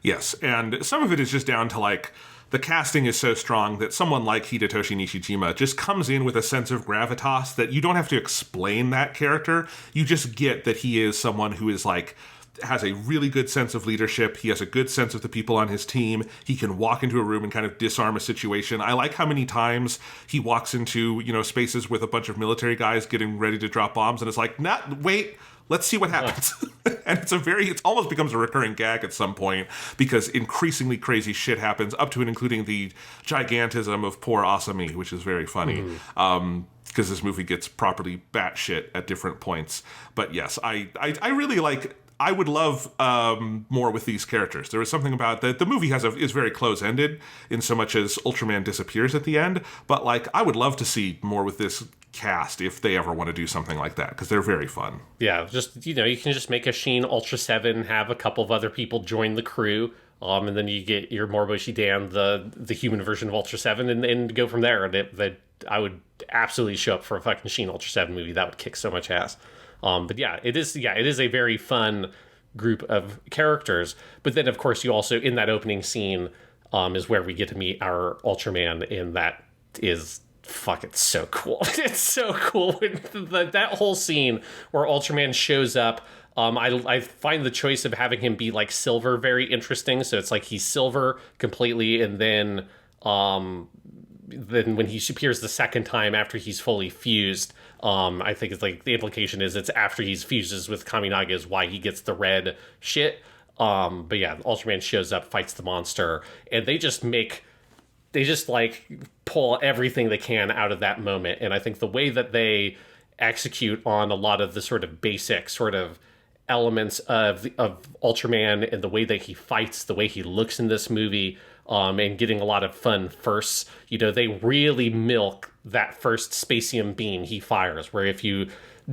Yes, and some of it is just down to like the casting is so strong that someone like Hidetoshi Nishijima just comes in with a sense of gravitas that you don't have to explain that character. You just get that he is someone who is like has a really good sense of leadership. He has a good sense of the people on his team. He can walk into a room and kind of disarm a situation. I like how many times he walks into, spaces with a bunch of military guys getting ready to drop bombs and it's like, wait, let's see what happens. And it almost becomes a recurring gag at some point because increasingly crazy shit happens, up to and including the gigantism of poor Asami, which is very funny. Because this movie gets properly batshit at different points. But yes, I really like. I would love more with these characters. There is something about the movie is very close-ended in so much as Ultraman disappears at the end. But like, I would love to see more with this cast if they ever want to do something like that because they're very fun. Yeah, just you can just make a Shin Ultra 7, have a couple of other people join the crew, and then you get your Moroboshi Dan, the human version of Ultra 7, and go from there. And I would absolutely show up for a fucking Shin Ultra 7 movie. That would kick so much ass. But yeah, it is a very fun group of characters. But then, of course, you also, in that opening scene, is where we get to meet our Ultraman, and that is fucking so cool. It's so cool when that whole scene where Ultraman shows up. I find the choice of having him be like silver very interesting. So it's like he's silver completely, and then when he appears the second time after he's fully fused, I think it's like the implication is it's after he's fuses with Kaminaga is why he gets the red shit. But yeah, Ultraman shows up, fights the monster, and they just like pull everything they can out of that moment. And I think the way that they execute on a lot of the sort of basic sort of elements of Ultraman and the way that he fights, the way he looks in this movie, and getting a lot of fun firsts. They really milk that first spacium beam he fires, where if you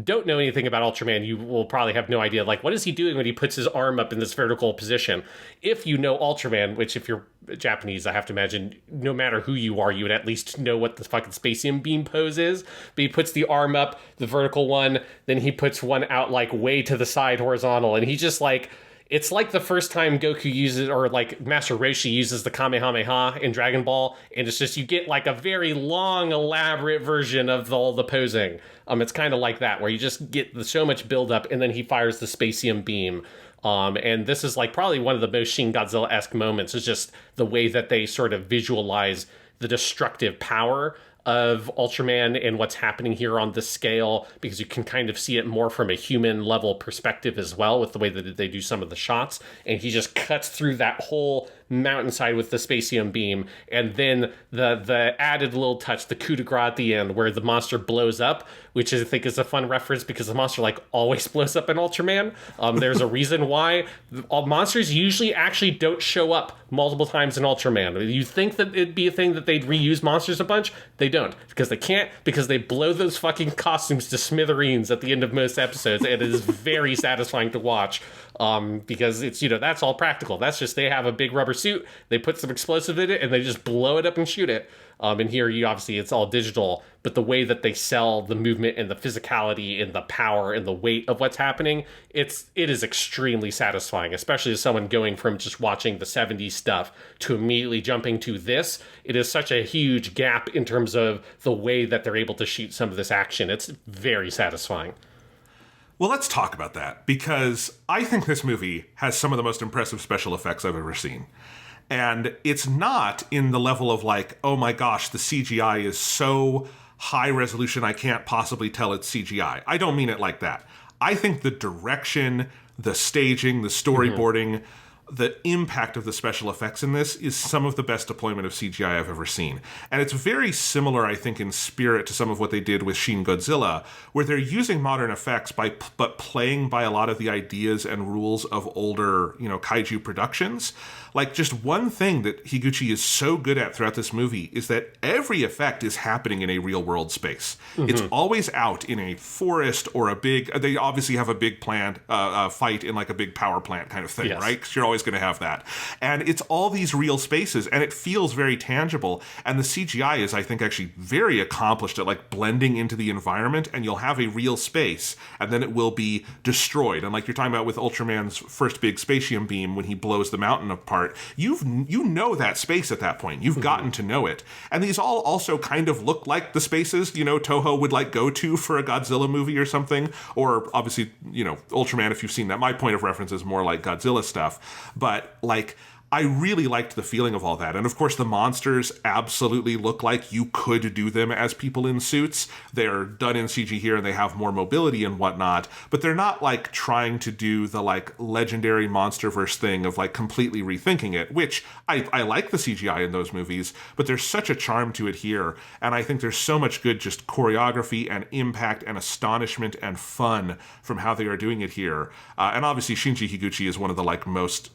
don't know anything about Ultraman, you will probably have no idea, like, what is he doing when he puts his arm up in this vertical position? If you know Ultraman, which if you're Japanese, I have to imagine, no matter who you are, you would at least know what the fucking spacium beam pose is. But he puts the arm up, the vertical one, then he puts one out, like, way to the side horizontal, and he just, like, it's like the first time Goku uses, or like Master Roshi uses the Kamehameha in Dragon Ball, and it's just you get like a very long, elaborate version of all the posing. It's kind of like that, where you just get so much buildup, and then he fires the spacium beam. And this is like probably one of the most Shin Godzilla-esque moments, is just the way that they sort of visualize the destructive power of Ultraman and what's happening here on this scale, because you can kind of see it more from a human level perspective as well with the way that they do some of the shots. And he just cuts through that whole mountainside with the spacium beam, and then the added little touch, the coup de grace at the end where the monster blows up, which I think is a fun reference because the monster like always blows up in Ultraman. There's a reason why monsters usually actually don't show up multiple times in Ultraman. You think that it'd be a thing that they'd reuse monsters a bunch. They don't, because they can't, because they blow those fucking costumes to smithereens at the end of most episodes, and it is very satisfying to watch. Because it's, that's all practical. That's just, they have a big rubber suit, they put some explosive in it, and they just blow it up and shoot it. And here, obviously, it's all digital, but the way that they sell the movement and the physicality and the power and the weight of what's happening, it is extremely satisfying, especially as someone going from just watching the 70s stuff to immediately jumping to this. It is such a huge gap in terms of the way that they're able to shoot some of this action. It's very satisfying. Well, let's talk about that, because I think this movie has some of the most impressive special effects I've ever seen. And it's not in the level of like, oh my gosh, the CGI is so high resolution I can't possibly tell it's CGI. I don't mean it like that. I think the direction, the staging, the storyboarding, the impact of the special effects in this is some of the best deployment of CGI I've ever seen. And it's very similar, I think, in spirit to some of what they did with Shin Godzilla, where they're using modern effects but playing by a lot of the ideas and rules of older, kaiju productions. Like, just one thing that Higuchi is so good at throughout this movie is that every effect is happening in a real-world space. It's always out in a forest or they obviously have a big plant, fight in like a big power plant kind of thing, right? 'Cause you're always always going to have that. And it's all these real spaces, and it feels very tangible. And the CGI is, I think, actually very accomplished at like blending into the environment, and you'll have a real space, and then it will be destroyed. And like you're talking about with Ultraman's first big spatium beam when he blows the mountain apart, you know that space at that point. You've gotten to know it. And these all also kind of look like the spaces, Toho would like go to for a Godzilla movie or something. Or obviously, Ultraman, if you've seen that, my point of reference is more like Godzilla stuff. But like, I really liked the feeling of all that. And of course, the monsters absolutely look like you could do them as people in suits. They're done in CG here and they have more mobility and whatnot, but they're not like trying to do the like legendary Monsterverse thing of like completely rethinking it, which I like the CGI in those movies, but there's such a charm to it here. And I think there's so much good just choreography and impact and astonishment and fun from how they are doing it here. And obviously Shinji Higuchi is one of the like most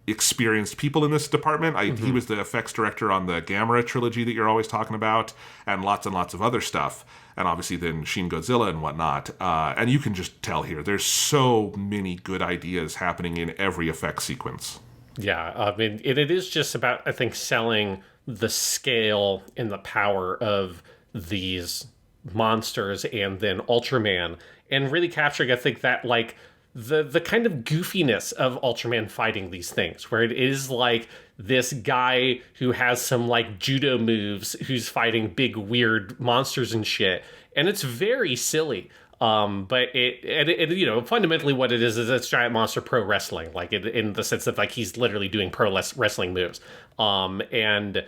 experienced people in this department. He was the effects director on the Gamera trilogy that you're always talking about, and lots of other stuff, and obviously then Shin Godzilla and whatnot. And you can just tell here, there's so many good ideas happening in every effect sequence. Yeah, I mean, it is just about, I think, selling the scale and the power of these monsters and then Ultraman, and really capturing, I think, that like the kind of goofiness of Ultraman fighting these things, where it is like this guy who has some like judo moves who's fighting big weird monsters and shit, and it's very silly. But it fundamentally what it is it's giant monster pro wrestling, like in the sense that like he's literally doing pro wrestling moves. And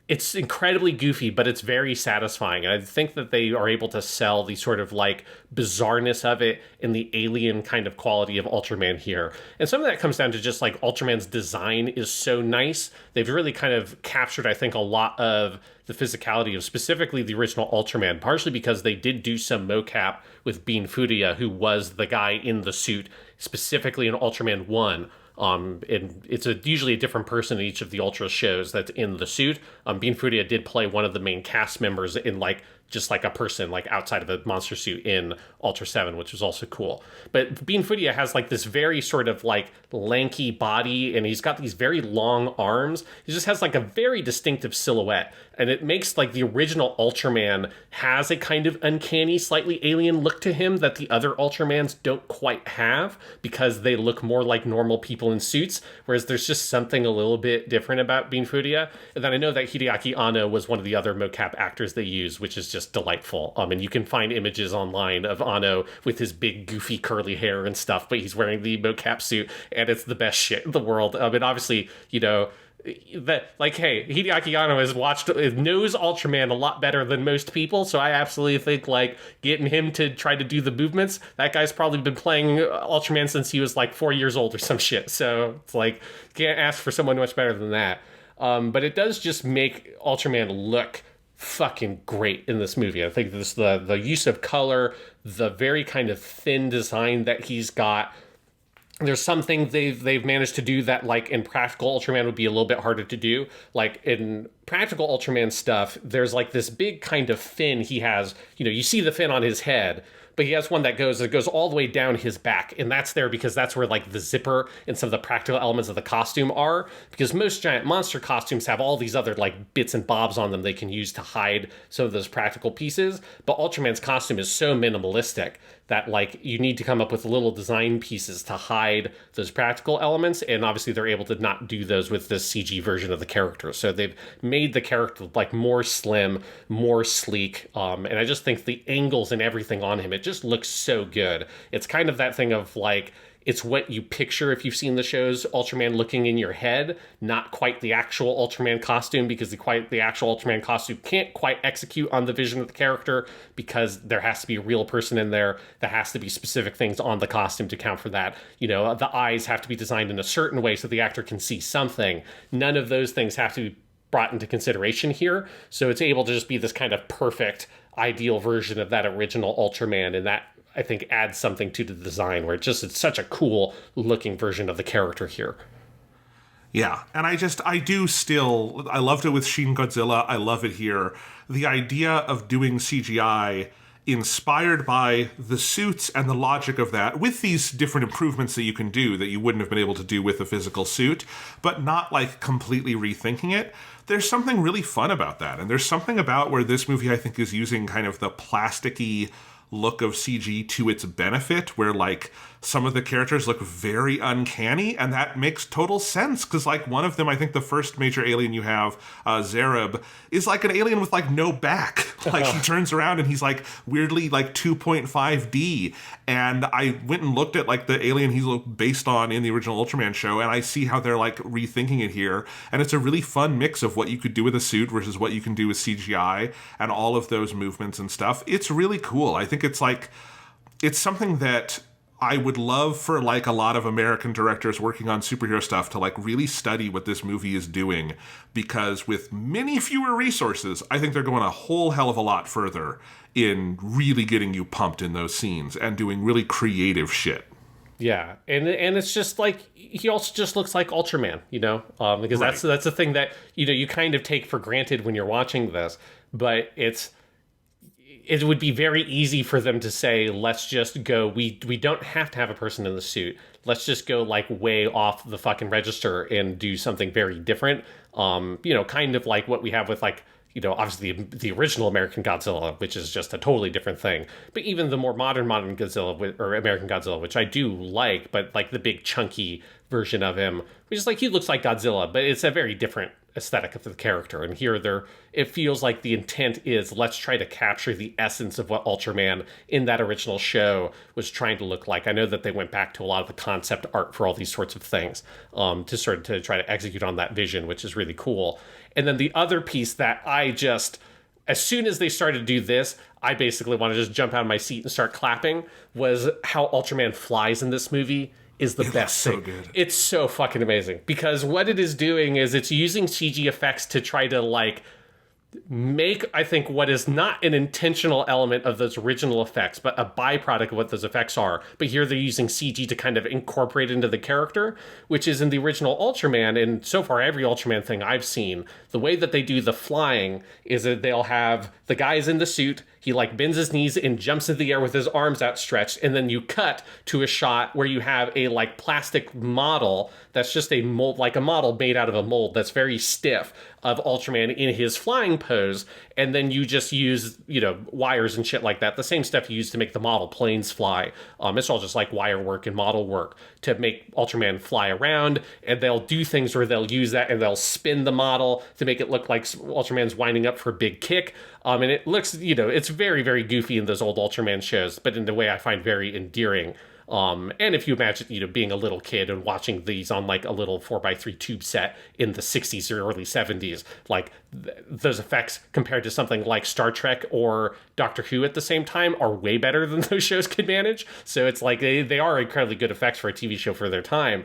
it's incredibly goofy, but it's very satisfying. And I think that they are able to sell the sort of like bizarreness of it and the alien kind of quality of Ultraman here. And some of that comes down to just like Ultraman's design is so nice. They've really kind of captured, I think, a lot of the physicality of specifically the original Ultraman, partially because they did do some mocap with Bean Furia, who was the guy in the suit, specifically in Ultraman 1. And it's usually a different person in each of the Ultra shows that's in the suit. Bean Furia did play one of the main cast members in like just like a person like outside of the monster suit in Ultra 7, which was also cool. But Bean Furia has like this very sort of like lanky body, and he's got these very long arms. He just has like a very distinctive silhouette, and it makes like the original Ultraman has a kind of uncanny, slightly alien look to him that the other Ultramans don't quite have, because they look more like normal people in suits, whereas there's just something a little bit different about Bean Furia. And then I know that Hideaki Anno was one of the other mocap actors they used, which is just delightful. And you can find images online of Anno with his big goofy curly hair and stuff, but he's wearing the mocap suit, and it's the best shit in the world. And obviously, that like, hey, Hideaki Anno knows Ultraman a lot better than most people, so I absolutely think like getting him to try to do the movements, that guy's probably been playing Ultraman since he was like 4 years old or some shit, so it's like, can't ask for someone much better than that. But it does just make Ultraman look fucking great in this movie. I think this the use of color, the very kind of thin design that he's got. There's some things they've managed to do that, like in practical Ultraman, would be a little bit harder to do. Like in practical Ultraman stuff, there's like this big kind of fin he has. You see the fin on his head, but he has one that goes all the way down his back, and that's there because that's where like the zipper and some of the practical elements of the costume are, because most giant monster costumes have all these other like bits and bobs on them they can use to hide some of those practical pieces, but Ultraman's costume is so minimalistic that like you need to come up with little design pieces to hide those practical elements, and obviously they're able to not do those with this CG version of the character. So they've made the character like more slim, more sleek, and I just think the angles and everything on him, it just looks so good. It's kind of that thing of like, it's what you picture if you've seen the shows, Ultraman looking in your head, not quite the actual Ultraman costume, because the actual Ultraman costume can't quite execute on the vision of the character, because there has to be a real person in there. There has to be specific things on the costume to count for that. The eyes have to be designed in a certain way so the actor can see something. None of those things have to be brought into consideration here. So it's able to just be this kind of perfect, ideal version of that original Ultraman, and that, I think, adds something to the design where it's such a cool looking version of the character here. Yeah, and I loved it with Shin Godzilla. I love it here. The idea of doing CGI inspired by the suits and the logic of that, with these different improvements that you can do that you wouldn't have been able to do with a physical suit, but not like completely rethinking it. There's something really fun about that. And there's something about where this movie, I think, is using kind of the plasticky look of CG to its benefit, where like some of the characters look very uncanny, and that makes total sense because like one of them, I think the first major alien you have, Zareb, is like an alien with like no back. Like he turns around and he's like weirdly like 2.5D, and I went and looked at like the alien he's based on in the original Ultraman show, and I see how they're like rethinking it here, and it's a really fun mix of what you could do with a suit versus what you can do with CGI and all of those movements and stuff. It's really cool. I think it's something that I would love for like a lot of American directors working on superhero stuff to like really study what this movie is doing, because with many fewer resources, I think they're going a whole hell of a lot further in really getting you pumped in those scenes and doing really creative shit. Yeah, and it's just like he also just looks like Ultraman, you know, because Right. that's the thing that you kind of take for granted when you're watching this, but it would be very easy for them to say, let's just go, we don't have to have a person in the suit. Let's just go like way off the fucking register and do something very different. Kind of like what we have with like, obviously the original American Godzilla, which is just a totally different thing. But even the more modern Godzilla, or American Godzilla, which I do like, but like the big chunky version of him, which is like, he looks like Godzilla, but it's a very different aesthetic of the character. And here it feels like the intent is, let's try to capture the essence of what Ultraman in that original show was trying to look like. I know that they went back to a lot of the concept art for all these sorts of things, to try to execute on that vision, which is really cool. And then the other piece that as soon as they started to do this, I basically want to just jump out of my seat and start clapping, was how Ultraman flies in this movie is the best thing. So good. It's so fucking amazing, because what it is doing is it's using CG effects to try to like make, I think, what is not an intentional element of those original effects, but a byproduct of what those effects are. But here they're using CG to kind of incorporate into the character, which is in the original Ultraman, and so far every Ultraman thing I've seen, the way that they do the flying is that they'll have the guy's in the suit, he like bends his knees and jumps in the air with his arms outstretched, and then you cut to a shot where you have a like plastic model that's just a mold, like a model made out of a mold that's very stiff of Ultraman in his flying pose, and then you just use, wires and shit like that. The same stuff you use to make the model planes fly. It's all just like wire work and model work to make Ultraman fly around, and they'll do things where they'll use that and they'll spin the model to make it look like Ultraman's winding up for a big kick. And it looks, it's very, very goofy in those old Ultraman shows, but in a way I find very endearing. And if you imagine, being a little kid and watching these on like a little 4x3 tube set in the 60s or early 70s, like those effects compared to something like Star Trek or Doctor Who at the same time are way better than those shows could manage. So it's like they are incredibly good effects for a TV show for their time.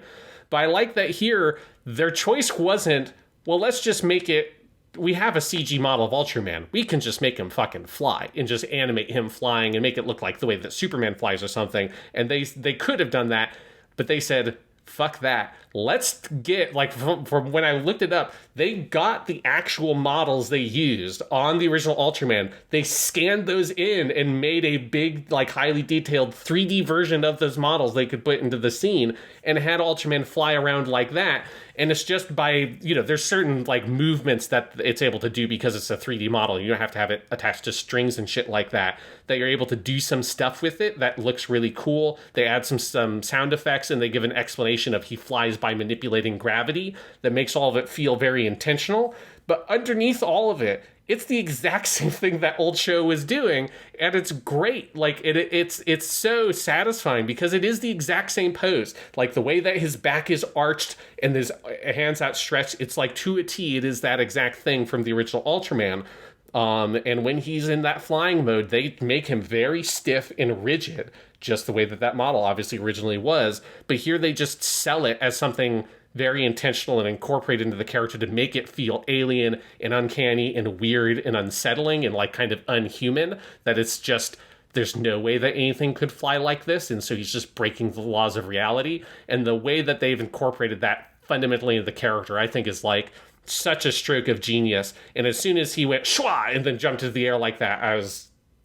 But I like that here, their choice wasn't, well, let's just make it, we have a CG model of Ultraman. We can just make him fucking fly and just animate him flying and make it look like the way that Superman flies or something. And they could have done that, but they said, fuck that. Let's get, like, from when I looked it up, they got the actual models they used on the original Ultraman. They scanned those in and made a big, like, highly detailed 3D version of those models they could put into the scene and had Ultraman fly around like that. And it's just by, there's certain, like, movements that it's able to do because it's a 3D model. You don't have to have it attached to strings and shit like that you're able to do some stuff with it that looks really cool. They add some sound effects, and they give an explanation of he flies by manipulating gravity that makes all of it feel very intentional. But underneath all of it, it's the exact same thing that old show was doing, and it's great. Like, it's so satisfying because it is the exact same pose. Like, the way that his back is arched and his hands outstretched, it's like to a T, it is that exact thing from the original Ultraman. And when he's in that flying mode, they make him very stiff and rigid, just the way that model obviously originally was. But here they just sell it as something very intentional and incorporate into the character to make it feel alien and uncanny and weird and unsettling and like kind of unhuman, that it's just, there's no way that anything could fly like this. And so he's just breaking the laws of reality. And the way that they've incorporated that fundamentally into the character, I think, is like such a stroke of genius. And as soon as he went shwa and then jumped into the air like that,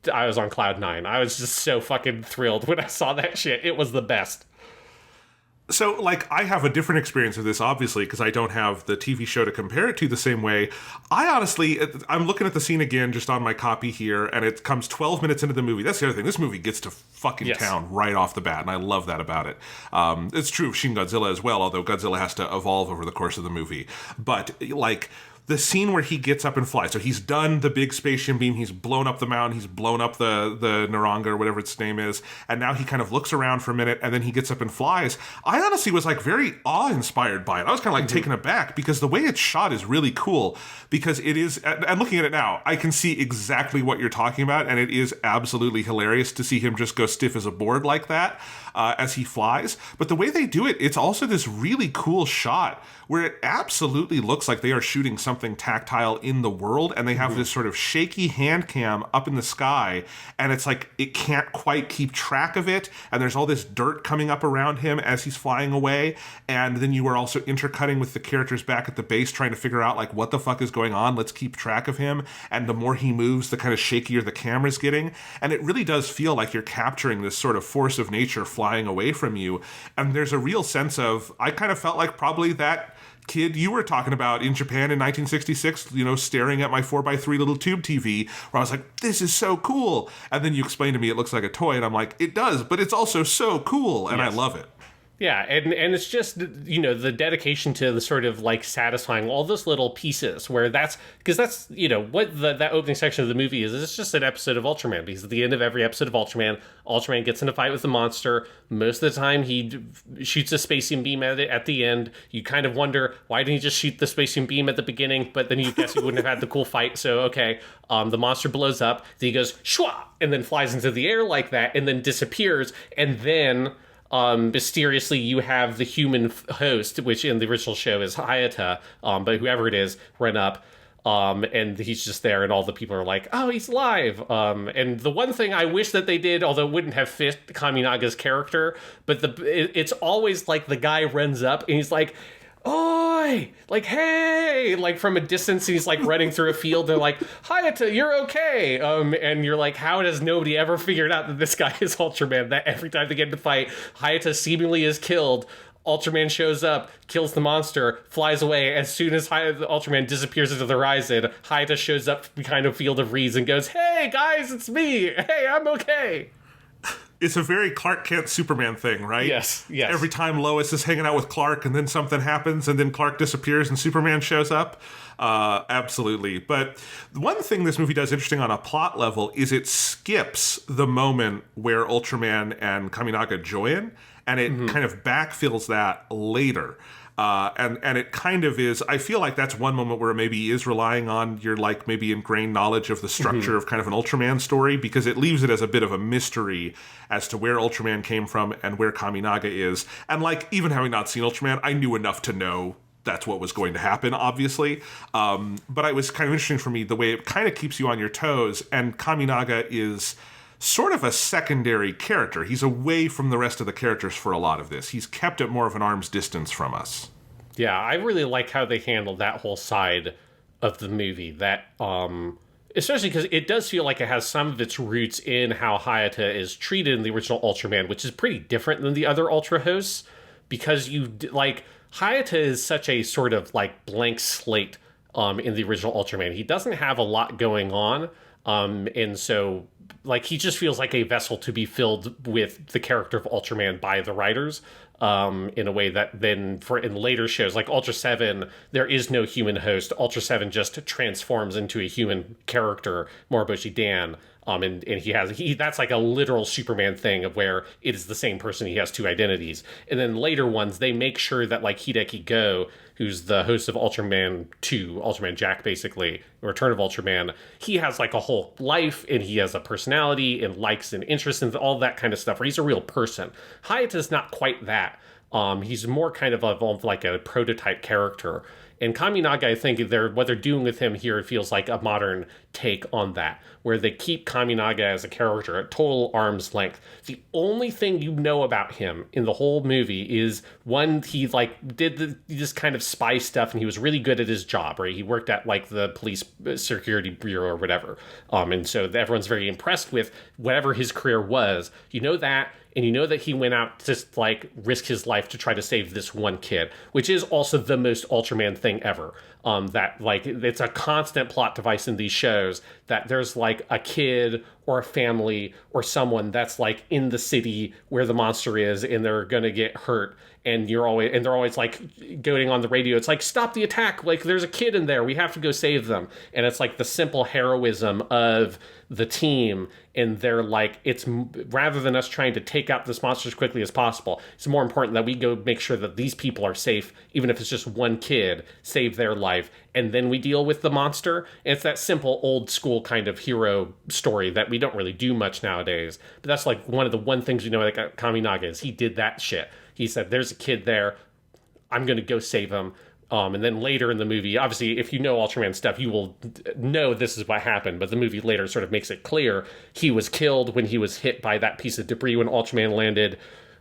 on cloud nine. I was just so fucking thrilled when I saw that shit. It was the best. So, like, I have a different experience of this, obviously, because I don't have the TV show to compare it to the same way. I'm looking at the scene again just on my copy here, and it comes 12 minutes into the movie. That's the other thing. This movie gets to fucking town right off the bat, and I love that about it. It's true of Shin Godzilla as well, although Godzilla has to evolve over the course of the movie. But, like, the scene where he gets up and flies. So he's done the big spaceship beam. He's blown up the mountain. He's blown up the Naranga or whatever its name is. And now he kind of looks around for a minute and then he gets up and flies. I honestly was like very awe-inspired by it. I was kind of like taken aback because the way it's shot is really cool because it is, and looking at it now, I can see exactly what you're talking about. And it is absolutely hilarious to see him just go stiff as a board like that as he flies. But the way they do it, it's also this really cool shot where it absolutely looks like they are shooting something tactile in the world, and they have this sort of shaky hand cam up in the sky, and it's like it can't quite keep track of it, and there's all this dirt coming up around him as he's flying away, and then you are also intercutting with the characters back at the base trying to figure out, like, what the fuck is going on? Let's keep track of him, and the more he moves, the kind of shakier the camera's getting, and it really does feel like you're capturing this sort of force of nature flying away from you, and there's a real sense of, I kind of felt like probably that kid you were talking about in Japan in 1966, staring at my 4x3 little tube TV, where I was like, this is so cool. And then you explained to me it looks like a toy, and I'm like, it does, but it's also so cool, and I love it. Yeah, and it's just, the dedication to the sort of, like, satisfying all those little pieces where that's what that opening section of the movie is. It's just an episode of Ultraman, because at the end of every episode of Ultraman gets in a fight with the monster. Most of the time, he shoots a spacium beam at it at the end. You kind of wonder, why didn't he just shoot the spacium beam at the beginning? But then you guess he wouldn't have had the cool fight. So, okay, the monster blows up, then he goes, shwa, and then flies into the air like that, and then disappears, and then mysteriously you have the human host, which in the original show is Hayata, but whoever it is, run up, and he's just there, and all the people are like, oh, he's alive. And the one thing I wish that they did, although it wouldn't have fit Kaminaga's character, but it's always like the guy runs up and he's like, oi, like, hey, like from a distance, he's like running through a field and like, Hayata, you're okay. And you're like, how has nobody ever figured out that this guy is Ultraman? That every time they get into fight, Hayata seemingly is killed. Ultraman shows up, kills the monster, flies away. As soon as Ultraman disappears into the horizon, Hayata shows up behind a field of reeds and goes, hey guys, it's me. Hey, I'm okay. It's a very Clark Kent Superman thing, right? Yes. Every time Lois is hanging out with Clark and then something happens and then Clark disappears and Superman shows up. Absolutely. But one thing this movie does interesting on a plot level is it skips the moment where Ultraman and Kaminaga join, and it kind of backfills that later. And it kind of is, I feel like that's one moment where it maybe is relying on your, like, maybe ingrained knowledge of the structure of kind of an Ultraman story, because it leaves it as a bit of a mystery as to where Ultraman came from and where Kaminaga is. And, like, even having not seen Ultraman, I knew enough to know that's what was going to happen, obviously. But it was kind of interesting for me the way it kind of keeps you on your toes, and Kaminaga is sort of a secondary character. He's away from the rest of the characters for a lot of this. He's kept at more of an arm's distance from us. Yeah, I really like how they handled that whole side of the movie. That, especially because it does feel like it has some of its roots in how Hayata is treated in the original Ultraman, which is pretty different than the other Ultra hosts, because Hayata is such a sort of, like, blank slate in the original Ultraman. He doesn't have a lot going on, and so, like, he just feels like a vessel to be filled with the character of Ultraman by the writers, in a way that then in later shows, like Ultra 7, there is no human host. Ultra 7 just transforms into a human character, Moriboshi Dan. And that's like a literal Superman thing of where it is the same person, he has two identities. And then later ones, they make sure that, like, Hideaki Go, who's the host of Ultraman 2, Ultraman Jack, basically, Return of Ultraman, he has, like, a whole life, and he has a personality, and likes and interests, and all that kind of stuff, where he's a real person. Hayata's not quite that. He's more kind of like a prototype character. And Kaminaga, I think what they're doing with him here feels like a modern take on that, where they keep Kaminaga as a character at total arm's length. The only thing you know about him in the whole movie is one, he like did this kind of spy stuff, and he was really good at his job, right? He worked at like the police security bureau or whatever, and so everyone's very impressed with whatever his career was. You know that. And you know that he went out to like risk his life to try to save this one kid, which is also the most Ultraman thing ever. That like it's a constant plot device in these shows that there's like a kid or a family or someone that's like in the city where the monster is, and they're gonna get hurt. And they're always like going on the radio. It's like, stop the attack! Like there's a kid in there. We have to go save them. And it's like the simple heroism of the team. And they're like, it's rather than us trying to take out this monster as quickly as possible, it's more important that we go make sure that these people are safe, even if it's just one kid, save their life, and then we deal with the monster. And it's that simple old school kind of hero story that we don't really do much nowadays. But that's like one of the things we know like Kaminaga is he did that shit. He said, there's a kid there, I'm going to go save him. And then later in the movie, obviously, if you know Ultraman stuff, you will know this is what happened. But the movie later sort of makes it clear he was killed when he was hit by that piece of debris when Ultraman landed.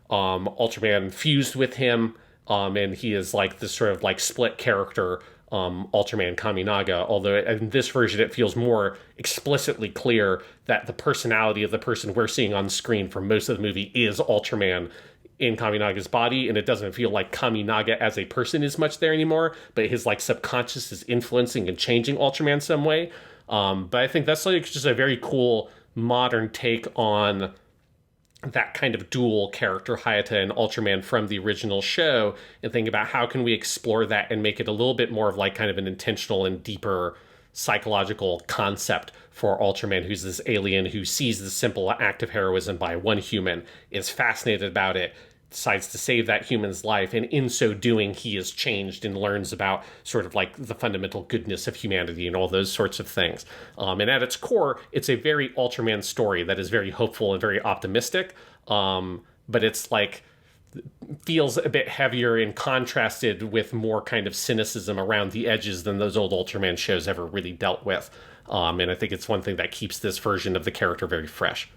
Ultraman fused with him, and he is like this sort of like split character, Ultraman Kaminaga. Although in this version, it feels more explicitly clear that the personality of the person we're seeing on screen for most of the movie is Ultraman in Kaminaga's body, and it doesn't feel like Kaminaga as a person is much there anymore, but his like subconscious is influencing and changing Ultraman some way. But I think that's like just a very cool modern take on that kind of dual character, Hayata and Ultraman from the original show, and think about how can we explore that and make it a little bit more of like kind of an intentional and deeper psychological concept for Ultraman, who's this alien who sees the simple act of heroism by one human, is fascinated about it, decides to save that human's life, and in so doing he is changed and learns about sort of like the fundamental goodness of humanity and all those sorts of things. And at its core, it's a very Ultraman story that is very hopeful and very optimistic, but it's like feels a bit heavier and contrasted with more kind of cynicism around the edges than those old Ultraman shows ever really dealt with. And I think it's one thing that keeps this version of the character very fresh.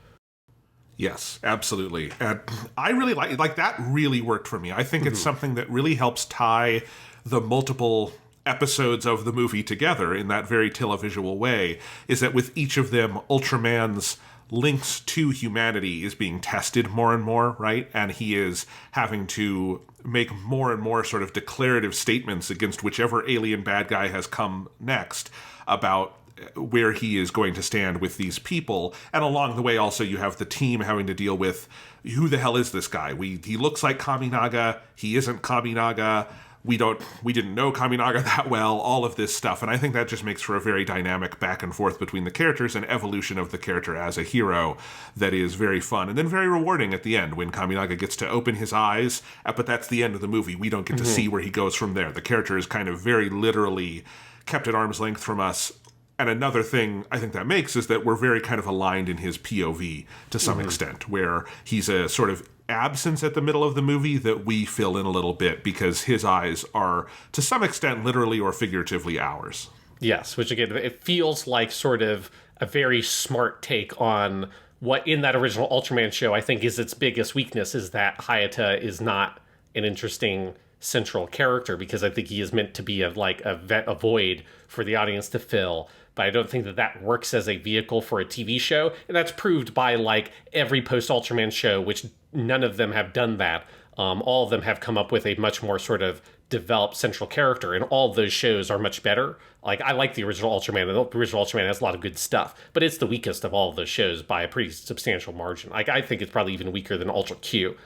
Yes, absolutely. And I really like that really worked for me. I think it's something that really helps tie the multiple episodes of the movie together in that very televisual way, is that with each of them, Ultraman's links to humanity is being tested more and more, right? And he is having to make more and more sort of declarative statements against whichever alien bad guy has come next about where he is going to stand with these people. And along the way, also, you have the team having to deal with who the hell is this guy? He looks like Kaminaga. He isn't Kaminaga. We didn't know Kaminaga that well, all of this stuff. And I think that just makes for a very dynamic back and forth between the characters and evolution of the character as a hero that is very fun and then very rewarding at the end when Kaminaga gets to open his eyes. But that's the end of the movie. We don't get to see where he goes from there. The character is kind of very literally kept at arm's length from us. And another thing I think that makes is that we're very kind of aligned in his POV to some extent, where he's a sort of absence at the middle of the movie that we fill in a little bit because his eyes are, to some extent, literally or figuratively ours. Yes, which again, it feels like sort of a very smart take on what in that original Ultraman show I think is its biggest weakness, is that Hayata is not an interesting central character, because I think he is meant to be a void for the audience to fill. But I don't think that works as a vehicle for a TV show. And that's proved by like every post-Ultraman show, which none of them have done that. All of them have come up with a much more sort of developed central character. And all of those shows are much better. Like, I like the original Ultraman. And the original Ultraman has a lot of good stuff. But it's the weakest of all of those shows by a pretty substantial margin. Like, I think it's probably even weaker than Ultra Q.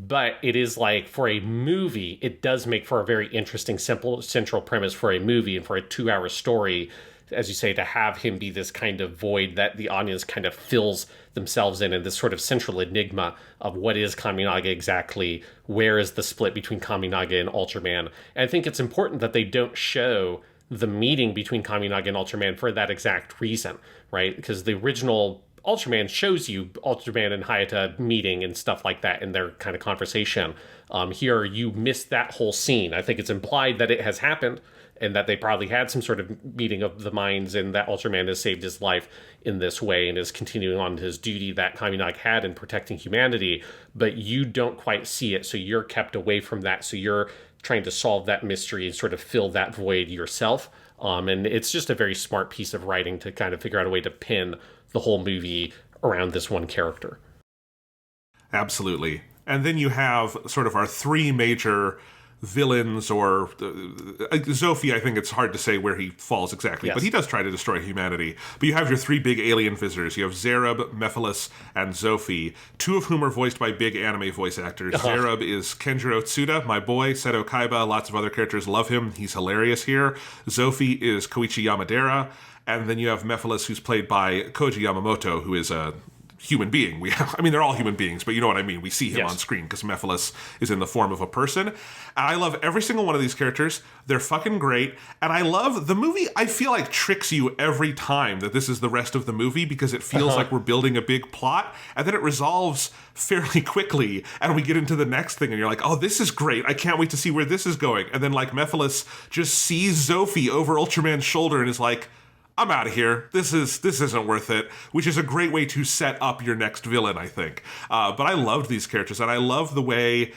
But it is like, for a movie, it does make for a very interesting, simple, central premise for a movie and for a 2-hour story, as you say, to have him be this kind of void that the audience kind of fills themselves in, and this sort of central enigma of what is Kaminaga exactly, where is the split between Kaminaga and Ultraman. And I think it's important that they don't show the meeting between Kaminaga and Ultraman for that exact reason, right? Because the original Ultraman shows you Ultraman and Hayata meeting and stuff like that in their kind of conversation. Here, you missed that whole scene. I think it's implied that it has happened and that they probably had some sort of meeting of the minds and that Ultraman has saved his life in this way and is continuing on his duty that Kaminak had in protecting humanity, but you don't quite see it, so you're kept away from that, so you're trying to solve that mystery and sort of fill that void yourself. And it's just a very smart piece of writing to kind of figure out a way to pin the whole movie around this one character. Absolutely. And then you have sort of our three major villains, or Zophie, I think it's hard to say where he falls exactly, yes, but he does try to destroy humanity. But you have your three big alien visitors. You have Zerub, Mephiles, and Zophie, two of whom are voiced by big anime voice actors. Zerub is Kenjiro Tsuda, my boy, Seto Kaiba, lots of other characters love him. He's hilarious here. Zophie is Koichi Yamadera, and then you have Mephiles, who's played by Koji Yamamoto, who is a human being. They're all human beings, but you know what I mean. We see him on screen because Mephiles is in the form of a person. And I love every single one of these characters. They're fucking great. And I love the movie. I feel like tricks you every time that this is the rest of the movie because it feels like we're building a big plot, and then it resolves fairly quickly and we get into the next thing and you're like, oh, this is great. I can't wait to see where this is going. And then like Mephiles just sees Zophie over Ultraman's shoulder and is like, I'm out of here. This isn't worth it, which is a great way to set up your next villain, I think. But I loved these characters, and I love the way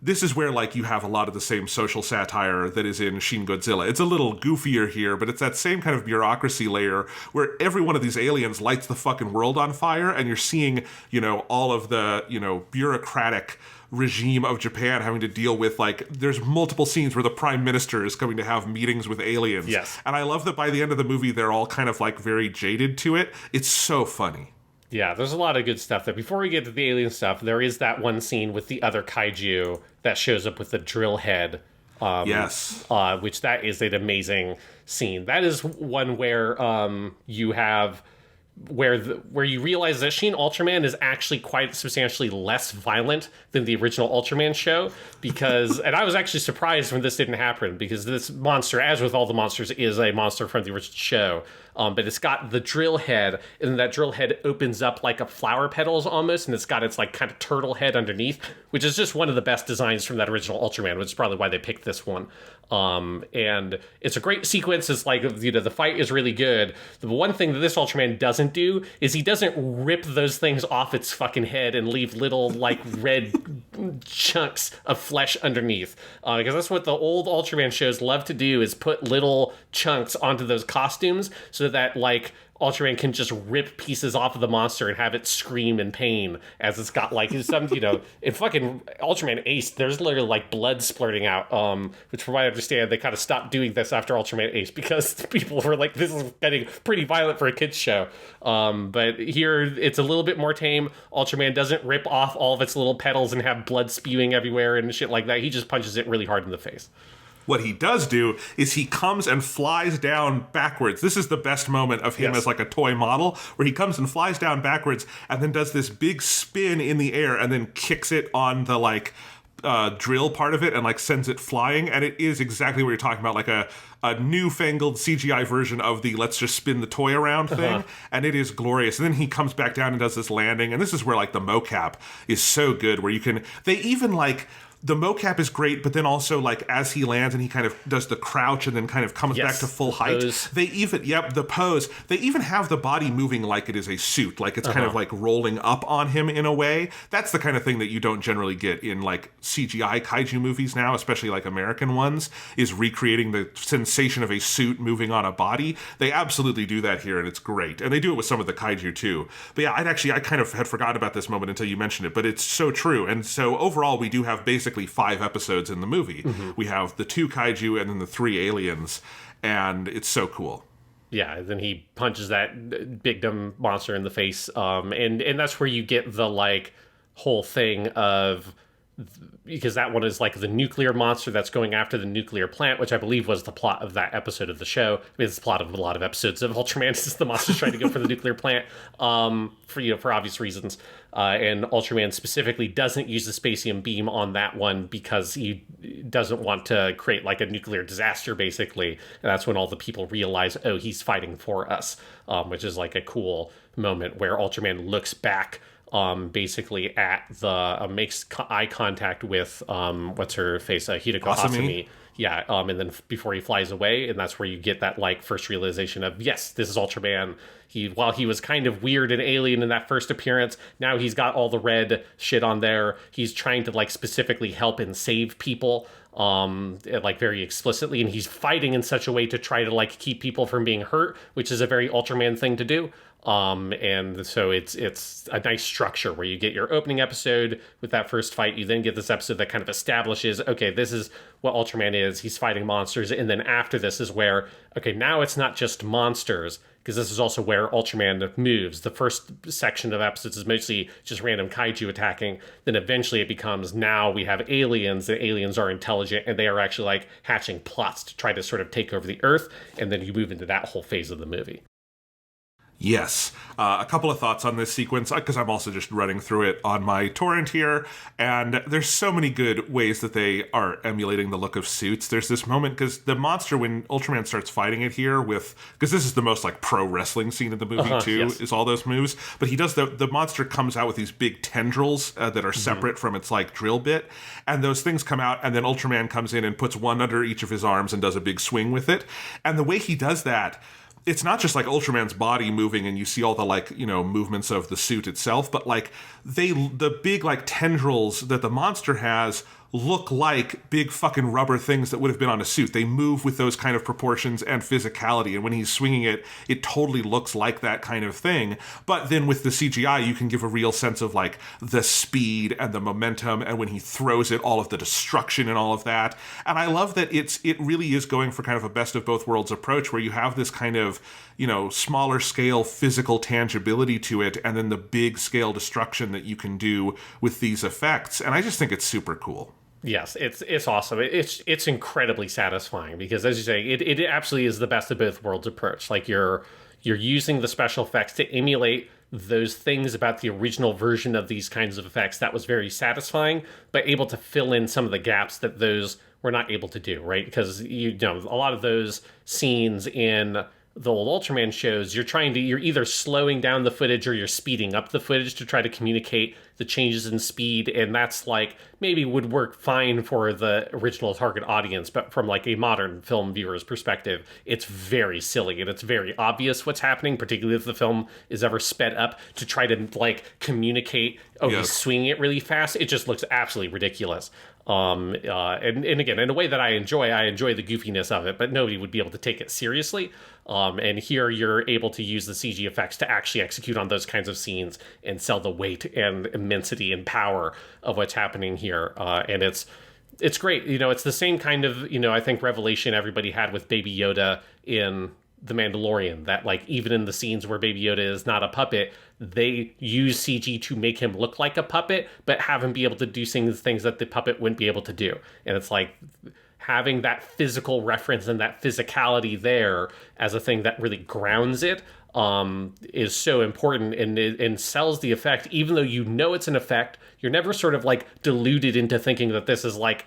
this is where like you have a lot of the same social satire that is in Shin Godzilla. It's a little goofier here, but it's that same kind of bureaucracy layer where every one of these aliens lights the fucking world on fire, and you're seeing, all of the, bureaucratic regime of Japan having to deal with, like, there's multiple scenes where the prime minister is coming to have meetings with aliens. Yes. And I love that by the end of the movie, they're all kind of like very jaded to it. It's so funny. Yeah, there's a lot of good stuff there. Before we get to the alien stuff, there is that one scene with the other kaiju that shows up with the drill head. Yes. Which that is an amazing scene. That is one where you have where you realize that Shin Ultraman is actually quite substantially less violent than the original Ultraman show, because, and I was actually surprised when this didn't happen, because this monster, as with all the monsters, is a monster from the original show. But it's got the drill head, and that drill head opens up like a flower petals almost, and it's got its like kind of turtle head underneath, which is just one of the best designs from that original Ultraman, which is probably why they picked this one. And it's a great sequence. It's like, the fight is really good. The one thing that this Ultraman doesn't do is he doesn't rip those things off its fucking head and leave little like red chunks of flesh underneath. Because that's what the old Ultraman shows love to do, is put little chunks onto those costumes so that like Ultraman can just rip pieces off of the monster and have it scream in pain as it's got like some, in fucking Ultraman Ace, there's literally like blood splurting out, which from what I understand, they kind of stopped doing this after Ultraman Ace because people were like, this is getting pretty violent for a kid's show. But here it's a little bit more tame. Ultraman doesn't rip off all of its little petals and have blood spewing everywhere and shit like that. He just punches it really hard in the face. What he does do is he comes and flies down backwards. This is the best moment of him as like a toy model, where he comes and flies down backwards and then does this big spin in the air and then kicks it on the like drill part of it and like sends it flying. And it is exactly what you're talking about, like a newfangled CGI version of the let's just spin the toy around thing. And it is glorious. And then he comes back down and does this landing. And this is where like the mocap is so good, where they even like, the mocap is great, but then also like as he lands and he kind of does the crouch and then kind of comes back to full height. Pose. The pose. They even have the body moving like it is a suit, like it's kind of like rolling up on him in a way. That's the kind of thing that you don't generally get in like CGI kaiju movies now, especially like American ones, is recreating the sensation of a suit moving on a body. They absolutely do that here, and it's great. And they do it with some of the kaiju too. But yeah, I kind of had forgot about this moment until you mentioned it, but it's so true. And so overall, we do have basically 5 episodes in the movie. We have the 2 kaiju and then the 3 aliens, and it's so cool. Yeah, then he punches that big dumb monster in the face, and that's where you get the like whole thing of, because that one is like the nuclear monster that's going after the nuclear plant, which I believe was the plot of that episode of the show. I mean, it's the plot of a lot of episodes of Ultraman. It's the monster's trying to go for the nuclear plant, for obvious reasons. And Ultraman specifically doesn't use the spacium beam on that one because he doesn't want to create like a nuclear disaster, basically. And that's when all the people realize, oh, he's fighting for us, which is like a cool moment where Ultraman looks back basically at the makes eye contact with what's her face, Hideko Asami. Yeah, and then before he flies away, and that's where you get that like first realization of, yes, this is Ultraman. While he was kind of weird and alien in that first appearance, now he's got all the red shit on there. He's trying to like specifically help and save people, like very explicitly, and he's fighting in such a way to try to like keep people from being hurt, which is a very Ultraman thing to do. And so it's a nice structure where you get your opening episode with that first fight. You then get this episode that kind of establishes, okay, this is what Ultraman is. He's fighting monsters. And then after this is where, okay, now it's not just monsters, because this is also where Ultraman moves. The first section of episodes is mostly just random kaiju attacking. Then eventually it becomes, now we have aliens. The aliens are intelligent, and they are actually like hatching plots to try to sort of take over the Earth. And then you move into that whole phase of the movie. Yes. A couple of thoughts on this sequence, because I'm also just running through it on my torrent here, and there's so many good ways that they are emulating the look of suits. There's this moment, because the monster, when Ultraman starts fighting it here with, because this is the most like pro wrestling scene in the movie too, yes, is all those moves, but he does, the monster comes out with these big tendrils that are separate from its like drill bit, and those things come out, and then Ultraman comes in and puts one under each of his arms and does a big swing with it, and the way he does that, it's not just like Ultraman's body moving and you see all the like, you know, movements of the suit itself, but like the big like tendrils that the monster has look like big fucking rubber things that would have been on a suit. They move with those kind of proportions and physicality, and when he's swinging it, it totally looks like that kind of thing. But then with the CGI, you can give a real sense of like the speed and the momentum, and when he throws it, all of the destruction and all of that. And I love that it really is going for kind of a best of both worlds approach, where you have this kind of, you know, smaller scale physical tangibility to it, and then the big scale destruction that you can do with these effects. And I just think it's super cool. Yes, it's awesome. It's incredibly satisfying because, as you say, it absolutely is the best of both worlds approach. Like you're using the special effects to emulate those things about the original version of these kinds of effects that was very satisfying, but able to fill in some of the gaps that those were not able to do, right? Because you know a lot of those scenes in the old Ultraman shows, you're either slowing down the footage or you're speeding up the footage to try to communicate the changes in speed, and that's like maybe would work fine for the original target audience, but from like a modern film viewer's perspective, it's very silly and it's very obvious what's happening, particularly if the film is ever sped up to try to like communicate, he's swinging it really fast. It just looks absolutely ridiculous. And again, in a way that I enjoy the goofiness of it, but nobody would be able to take it seriously. And here you're able to use the CG effects to actually execute on those kinds of scenes and sell the weight and immensity and power of what's happening here. And it's great. You know, it's the same kind of, you know, I think revelation everybody had with Baby Yoda in The Mandalorian, that like even in the scenes where Baby Yoda is not a puppet, they use CG to make him look like a puppet, but have him be able to do things that the puppet wouldn't be able to do. And it's like having that physical reference and that physicality there as a thing that really grounds it is so important and sells the effect. Even though you know it's an effect, you're never sort of like deluded into thinking that this is like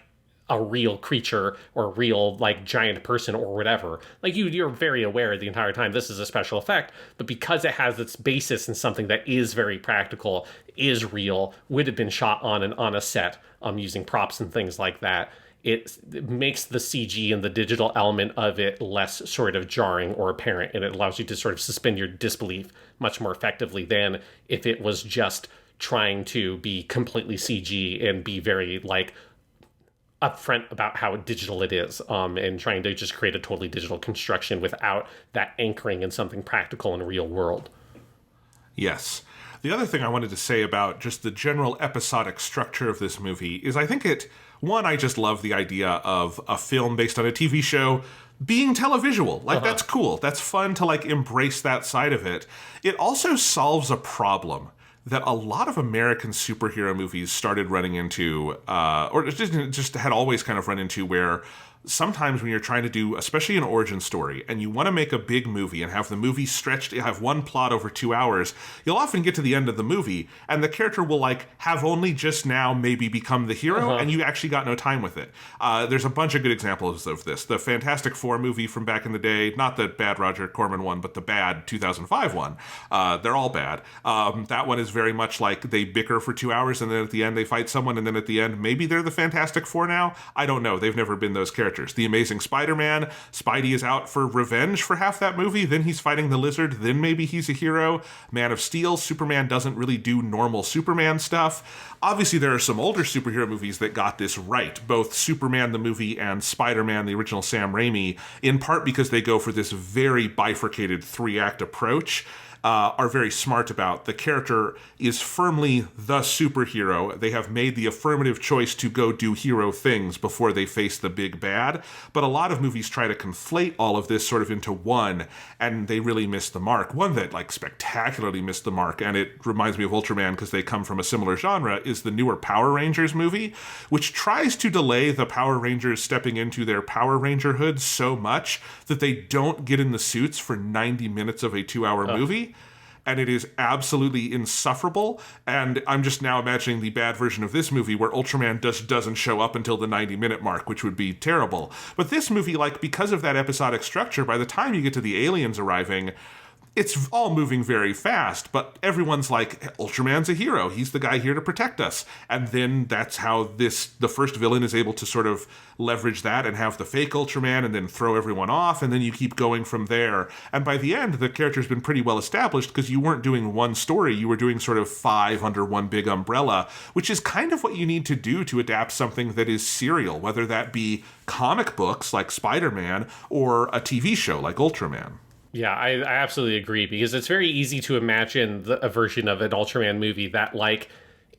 a real creature or a real like giant person or whatever. Like you're very aware the entire time this is a special effect, but because it has its basis in something that is very practical, is real, would have been shot on a set using props and things like that, it makes the CG and the digital element of it less sort of jarring or apparent, and it allows you to sort of suspend your disbelief much more effectively than if it was just trying to be completely CG and be very like upfront about how digital it is, and trying to just create a totally digital construction without that anchoring in something practical in a real world. Yes. The other thing I wanted to say about just the general episodic structure of this movie is I think I just love the idea of a film based on a TV show being televisual. Like, that's cool. That's fun to, like, embrace that side of it. It also solves a problem that a lot of American superhero movies started running into, or just had always kind of run into, where sometimes when you're trying to do, especially an origin story, and you want to make a big movie and have the movie stretched, have one plot over 2 hours, you'll often get to the end of the movie, and the character will, like, have only just now maybe become the hero, and you actually got no time with it. There's a bunch of good examples of this. The Fantastic Four movie from back in the day, not the bad Roger Corman one, but the bad 2005 one. They're all bad. That one is very much like they bicker for 2 hours, and then at the end they fight someone, and then at the end, maybe they're the Fantastic Four now? I don't know. They've never been those characters. The Amazing Spider-Man, Spidey is out for revenge for half that movie, then he's fighting the Lizard, then maybe he's a hero. Man of Steel, Superman doesn't really do normal Superman stuff. Obviously, there are some older superhero movies that got this right, both Superman the movie and Spider-Man, the original Sam Raimi, in part because they go for this very bifurcated 3-act approach. Are very smart about. The character is firmly the superhero. They have made the affirmative choice to go do hero things before they face the big bad. But a lot of movies try to conflate all of this sort of into one, and they really miss the mark. One that, like, spectacularly missed the mark, and it reminds me of Ultraman because they come from a similar genre, is the newer Power Rangers movie, which tries to delay the Power Rangers stepping into their Power Ranger hood so much that they don't get in the suits for 90 minutes of a 2-hour movie. And it is absolutely insufferable. And I'm just now imagining the bad version of this movie where Ultraman just doesn't show up until the 90-minute mark, which would be terrible. But this movie, like, because of that episodic structure, by the time you get to the aliens arriving, it's all moving very fast, but everyone's like, Ultraman's a hero. He's the guy here to protect us. And then that's how the first villain is able to sort of leverage that and have the fake Ultraman and then throw everyone off, and then you keep going from there. And by the end, the character's been pretty well established because you weren't doing one story, you were doing sort of 5 under one big umbrella, which is kind of what you need to do to adapt something that is serial, whether that be comic books like Spider-Man or a TV show like Ultraman. Yeah, I absolutely agree, because it's very easy to imagine a version of an Ultraman movie that, like,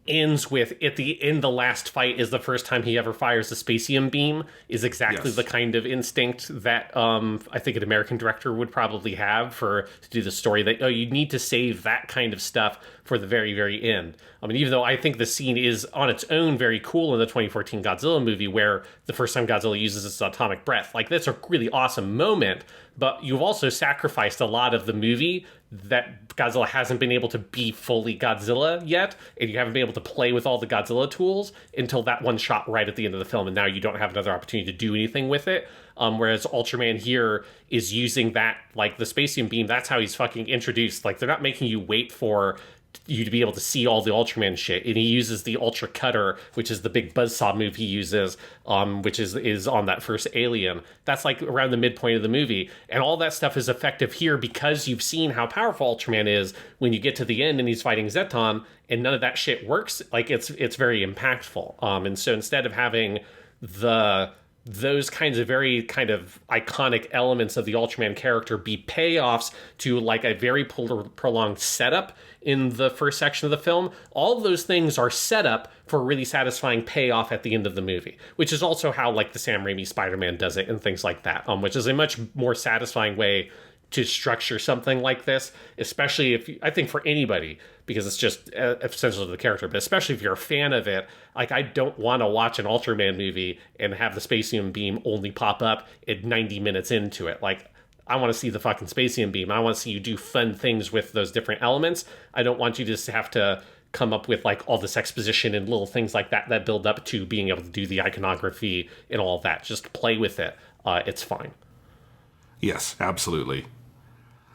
ends with, the last fight is the first time he ever fires a spacium beam, is exactly the kind of instinct that I think an American director would probably have to do the story, that, you need to save that kind of stuff for the very, very end. I mean, even though I think the scene is on its own very cool in the 2014 Godzilla movie, where the first time Godzilla uses its atomic breath, like, that's a really awesome moment, but you've also sacrificed a lot of the movie that Godzilla hasn't been able to be fully Godzilla yet, and you haven't been able to play with all the Godzilla tools until that one shot right at the end of the film, and now you don't have another opportunity to do anything with it. Whereas Ultraman here is using that, like, the spacium beam, that's how he's fucking introduced. Like, they're not making you wait for you to be able to see all the Ultraman shit, and he uses the Ultra Cutter, which is the big buzzsaw move he uses, which is on that first alien. That's like around the midpoint of the movie, and all that stuff is effective here because you've seen how powerful Ultraman is when you get to the end and he's fighting Zeton, and none of that shit works. Like, it's very impactful. And so instead of having those kinds of very kind of iconic elements of the Ultraman character be payoffs to, like, a very prolonged setup in the first section of the film, all of those things are set up for a really satisfying payoff at the end of the movie, which is also how, like, the Sam Raimi Spider-Man does it and things like that, which is a much more satisfying way to structure something like this, especially I think for anybody, because it's just essential to the character, but especially if you're a fan of it. Like, I don't want to watch an Ultraman movie and have the spacium beam only pop up at 90 minutes into it. Like, I want to see the fucking spacium beam. I want to see you do fun things with those different elements. I don't want you just to have to come up with, like, all this exposition and little things like that build up to being able to do the iconography and all of that. Just play with it. It's fine. Yes, absolutely.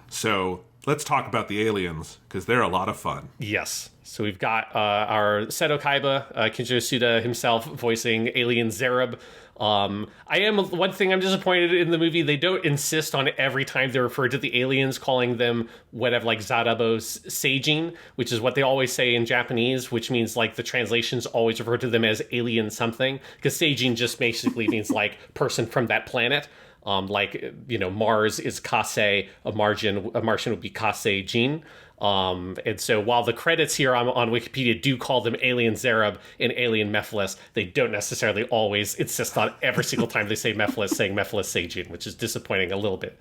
So let's talk about the aliens, because they're a lot of fun. Yes. So we've got our Seto Kaiba, Kenichiro Suda himself, voicing Alien Zerub. One thing I'm disappointed in the movie, they don't insist on every time they refer to the aliens calling them whatever, like Zarabo Seijin, which is what they always say in Japanese, which means, like, the translations always refer to them as alien something, because Seijin just basically means, like, person from that planet. Like, you know, Mars is Kase, a Martian would be Kase Jin. And so while the credits here on Wikipedia do call them Alien Zerub and Alien Mephiles, they don't necessarily always insist on every single time they say Mephiles saying Mephiles Seijin, which is disappointing a little bit.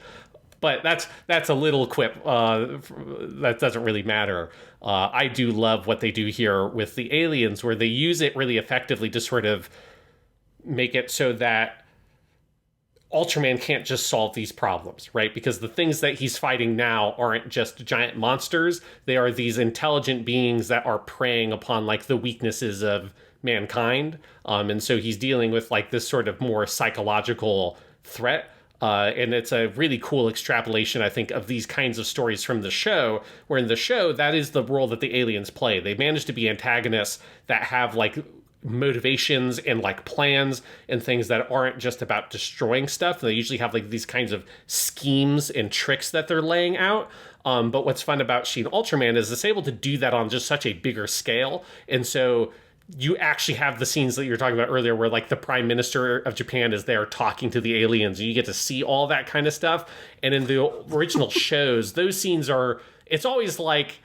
But that's a little quip. That doesn't really matter. I do love what they do here with the aliens, where they use it really effectively to sort of make it so that Ultraman can't just solve these problems, right? Because the things that he's fighting now aren't just giant monsters. They are these intelligent beings that are preying upon like the weaknesses of mankind. And so he's dealing with like this sort of more psychological threat. And it's a really cool extrapolation, I think, of these kinds of stories from the show, where in the show, that is the role that the aliens play. They manage to be antagonists that have like motivations and like plans and things that aren't just about destroying stuff. They usually have like these kinds of schemes and tricks that they're laying out. But what's fun about Shin Ultraman is it's able to do that on just such a bigger scale. And so you actually have the scenes that you were talking about earlier where like the Prime Minister of Japan is there talking to the aliens, and you get to see all that kind of stuff. And in the original shows, those scenes it's always like,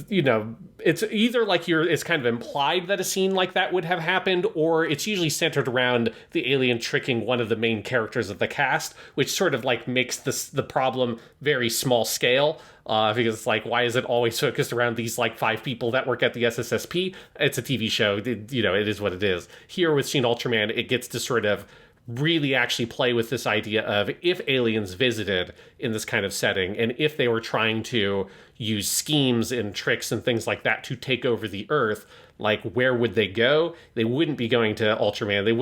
you know, it's either like it's kind of implied that a scene like that would have happened, or it's usually centered around the alien tricking one of the main characters of the cast, which sort of like makes the problem very small scale. Because it's like, why is it always focused around these like 5 people that work at the SSSP? It's a TV show, it is what it is. Here with Shin Ultraman, it gets to sort of really actually play with this idea of if aliens visited in this kind of setting, and if they were trying to use schemes and tricks and things like that to take over the Earth, like where would they go? They wouldn't be going to Ultraman. They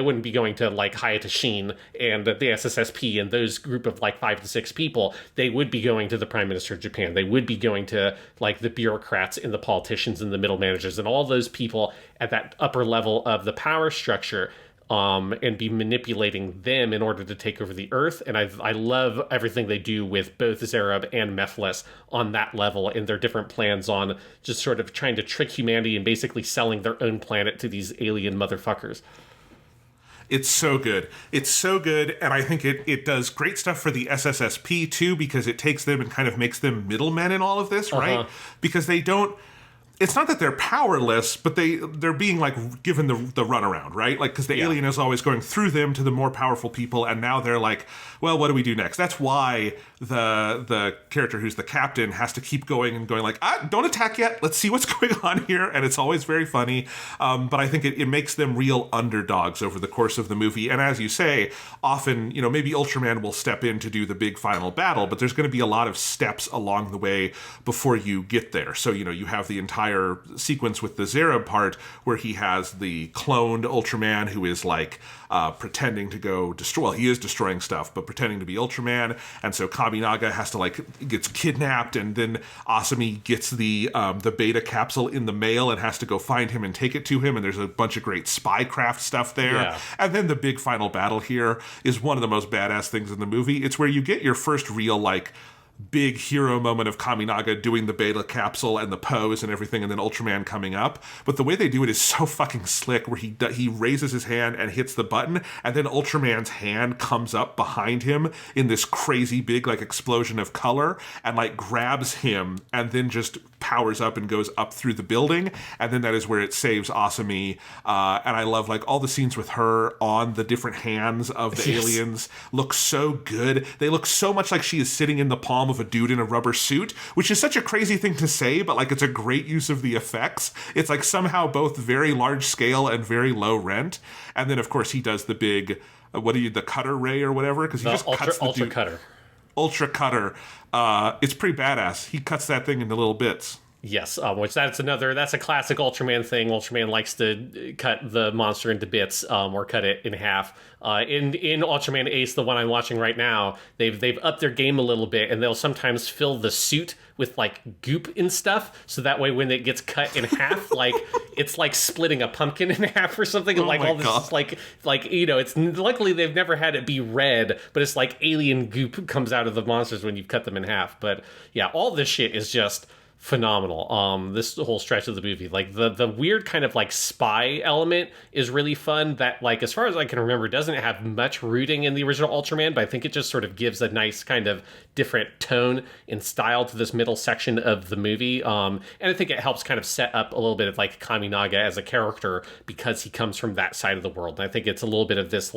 wouldn't be going to like Hayate Shin and the SSSP and those group of like 5 to 6 people. They would be going to the Prime Minister of Japan. They would be going to like the bureaucrats and the politicians and the middle managers and all those people at that upper level of the power structure. And be manipulating them in order to take over the Earth. And I love everything they do with both Zerub and Mephiles on that level, and their different plans on just sort of trying to trick humanity and basically selling their own planet to these alien motherfuckers. It's so good. It's so good, and I think it does great stuff for the SSSP, too, because it takes them and kind of makes them middlemen in all of this, right? Because they don't... It's not that they're powerless, but they're being like given the runaround, right? Like, because the alien is always going through them to the more powerful people, and now they're like, well, what do we do next? That's why the character who's the captain has to keep going and going like, don't attack yet. Let's see what's going on here, and it's always very funny. But I think it makes them real underdogs over the course of the movie, and as you say, often maybe Ultraman will step in to do the big final battle, but there's going to be a lot of steps along the way before you get there. So you have the entire sequence with the Zerub part where he has the cloned Ultraman who is like pretending to go destroy. Well, he is destroying stuff, but pretending to be Ultraman, and so Kaminaga has to gets kidnapped, and then Asami gets the beta capsule in the mail and has to go find him and take it to him, and there's a bunch of great spycraft stuff there. And then the big final battle here is one of the most badass things in the movie. It's where you get your first real big hero moment of Kaminaga doing the beta capsule and the pose and everything, and then Ultraman coming up. But the way they do it is so fucking slick, where he raises his hand and hits the button, and then Ultraman's hand comes up behind him in this crazy big explosion of color and grabs him, and then just powers up and goes up through the building, and then that is where it saves Asami. And I love all the scenes with her on the different hands of the aliens look so good. They look so much like she is sitting in the palm of a dude in a rubber suit, which is such a crazy thing to say, but it's a great use of the effects. It's somehow both very large scale and very low rent. And then of course he does the big the cutter ray or whatever, because he just cuts the ultra cutter. Ultra cutter. It's pretty badass. He cuts that thing into little bits. Yes, which that's a classic Ultraman thing. Ultraman likes to cut the monster into bits, or cut it in half. In Ultraman Ace, the one I'm watching right now, they've upped their game a little bit, and they'll sometimes fill the suit with goop and stuff, so that way when it gets cut in half, it's like splitting a pumpkin in half or something. And all this God. Is it's luckily they've never had it be red, but it's alien goop comes out of the monsters when you cut them in half. But yeah, all this shit is just phenomenal. This whole stretch of the movie, the weird kind of spy element is really fun. That as far as I can remember, doesn't have much rooting in the original Ultraman, but I think it just sort of gives a nice kind of different tone and style to this middle section of the movie. And I think it helps kind of set up a little bit of Kaminaga as a character, because he comes from that side of the world. And I think it's a little bit of this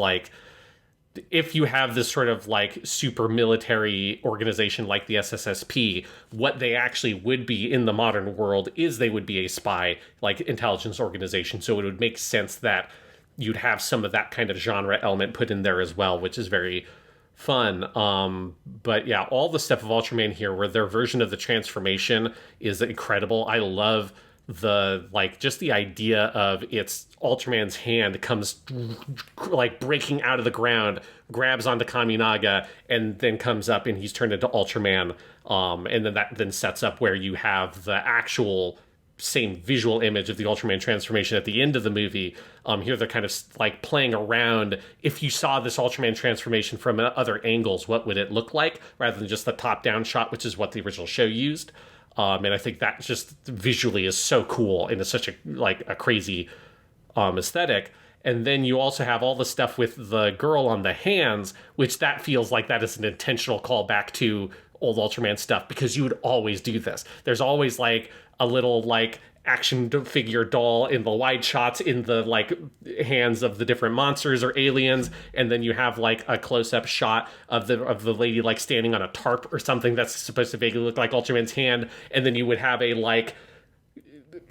if you have this sort of like super military organization like the SSSP, what they actually would be in the modern world is they would be a spy, like, intelligence organization. So it would make sense that you'd have some of that kind of genre element put in there as well, which is very fun. But yeah, all the stuff of Ultraman here, where their version of the transformation is incredible. I love the, like, just the idea of it's Ultraman's hand comes like breaking out of the ground, grabs onto Kaminaga, and then comes up and he's turned into Ultraman. And then that then sets up where you have the actual same visual image of the Ultraman transformation at the end of the movie. Here they're kind of like playing around. If you saw this Ultraman transformation from other angles, what would it look like, rather than just the top-down shot, which is what the original show used. And I think that just visually is so cool, and it's such a crazy aesthetic. And then you also have all the stuff with the girl on the hands, which that feels like that is an intentional callback to old Ultraman stuff, because you would always do this. There's always like a little like action figure doll in the wide shots in the like hands of the different monsters or aliens, and then you have like a close-up shot of the lady like standing on a tarp or something that's supposed to vaguely look like Ultraman's hand, and then you would have a like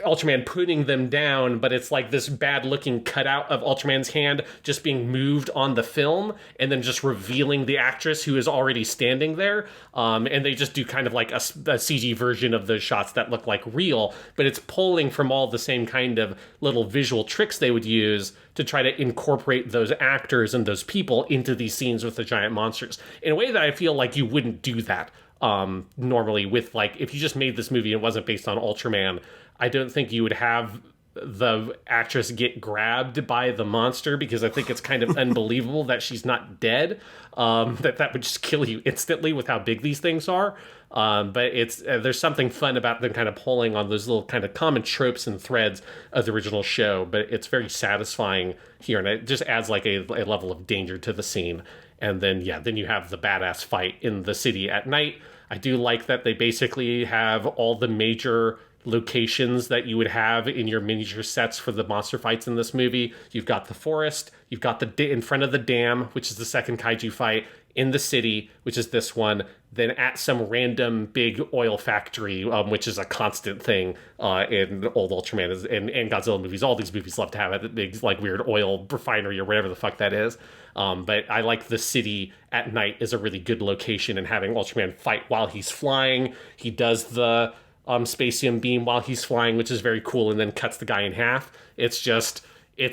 Ultraman putting them down, but it's like this bad looking cutout of Ultraman's hand just being moved on the film, and then just revealing the actress who is already standing there. And they just do kind of like a CG version of those shots that look like real, but it's pulling from all the same kind of little visual tricks they would use to try to incorporate those actors and those people into these scenes with the giant monsters in a way that I feel like you wouldn't do that normally with, like, if you just made this movie and it wasn't based on Ultraman. I don't think you would have the actress get grabbed by the monster, because I think it's kind of unbelievable that she's not dead. That would just kill you instantly with how big these things are. But it's there's something fun about them kind of pulling on those little kind of common tropes and threads of the original show. But it's very satisfying here, and it just adds like a level of danger to the scene. And then you have the badass fight in the city at night. I do like that they basically have all the major locations that you would have in your miniature sets for the monster fights in this movie. You've got the forest, you've got the in front of the dam, which is the second kaiju fight, in the city, which is this one, then at some random big oil factory, which is a constant thing in old Ultraman and Godzilla movies. All these movies love to have a big like weird oil refinery or whatever the fuck that is. But I like the city at night is a really good location, and having Ultraman fight while he's flying. He does the spacium beam while he's flying, which is very cool, and then cuts the guy in half. It's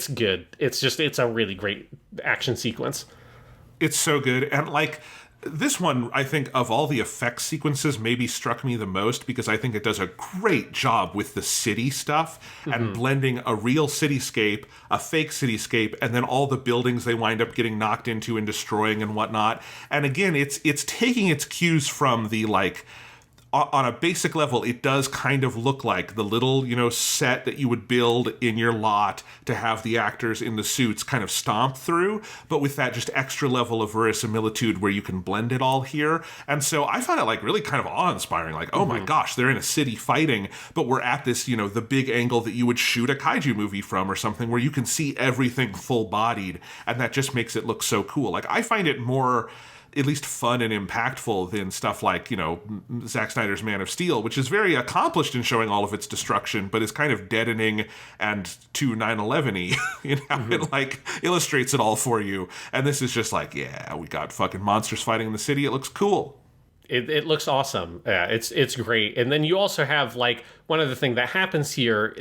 good. It's a really great action sequence. It's so good. And like this one, I think of all the effect sequences, maybe struck me the most, because I think it does a great job with the city stuff and blending a real cityscape, a fake cityscape, and then all the buildings they wind up getting knocked into and destroying and whatnot. And again, it's taking its cues from the like, on a basic level, it does kind of look like the little, set that you would build in your lot to have the actors in the suits kind of stomp through, but with that just extra level of verisimilitude where you can blend it all here. And so I found it like really kind of awe-inspiring, like, oh my gosh, they're in a city fighting, but we're at this, the big angle that you would shoot a kaiju movie from or something, where you can see everything full-bodied, and that just makes it look so cool. Like, I find it more at least fun and impactful than stuff like, Zack Snyder's Man of Steel, which is very accomplished in showing all of its destruction, but is kind of deadening and too 9/11-y in how it like illustrates it all for you. And this is just like, yeah, we got fucking monsters fighting in the city. It looks cool. It looks awesome. Yeah, it's great. And then you also have like one other thing that happens here,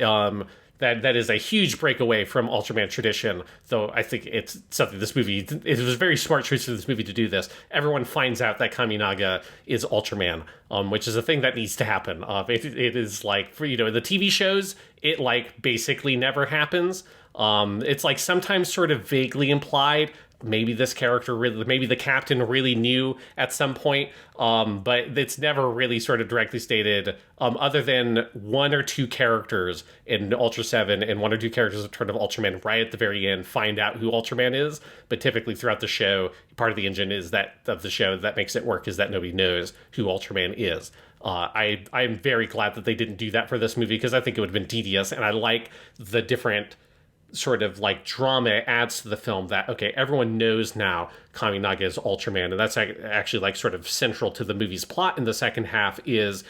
that is a huge breakaway from Ultraman tradition, though I think it's something it was a very smart choice for this movie to do this. Everyone finds out that Kaminaga is Ultraman, which is a thing that needs to happen. It is like, for, in the TV shows, it like basically never happens. It's like sometimes sort of vaguely implied. Maybe this character maybe the captain really knew at some point, but it's never really sort of directly stated, other than one or two characters in Ultra 7 and one or two characters in Return of Ultraman right at the very end find out who Ultraman is. But typically throughout the show, part of the engine is of the show that makes it work is that nobody knows who Ultraman is. I'm very glad that they didn't do that for this movie, because I think it would have been tedious, and I like the different sort of like drama it adds to the film that, okay, everyone knows now Kaminaga is Ultraman. And that's actually like sort of central to the movie's plot in the second half is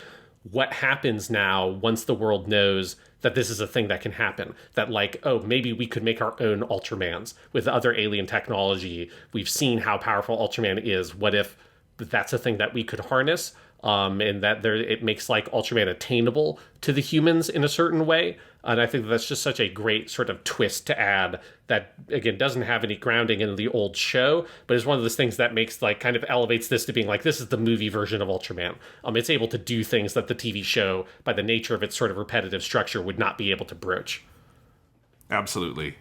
what happens now once the world knows that this is a thing that can happen. That like, oh, maybe we could make our own Ultramans with other alien technology. We've seen how powerful Ultraman is. What if that's a thing that we could harness? And that it makes like Ultraman attainable to the humans in a certain way. And I think that's just such a great sort of twist to add that, again, doesn't have any grounding in the old show, but is one of those things that makes like kind of elevates this to being like, this is the movie version of Ultraman. It's able to do things that the TV show, by the nature of its sort of repetitive structure, would not be able to broach. Absolutely.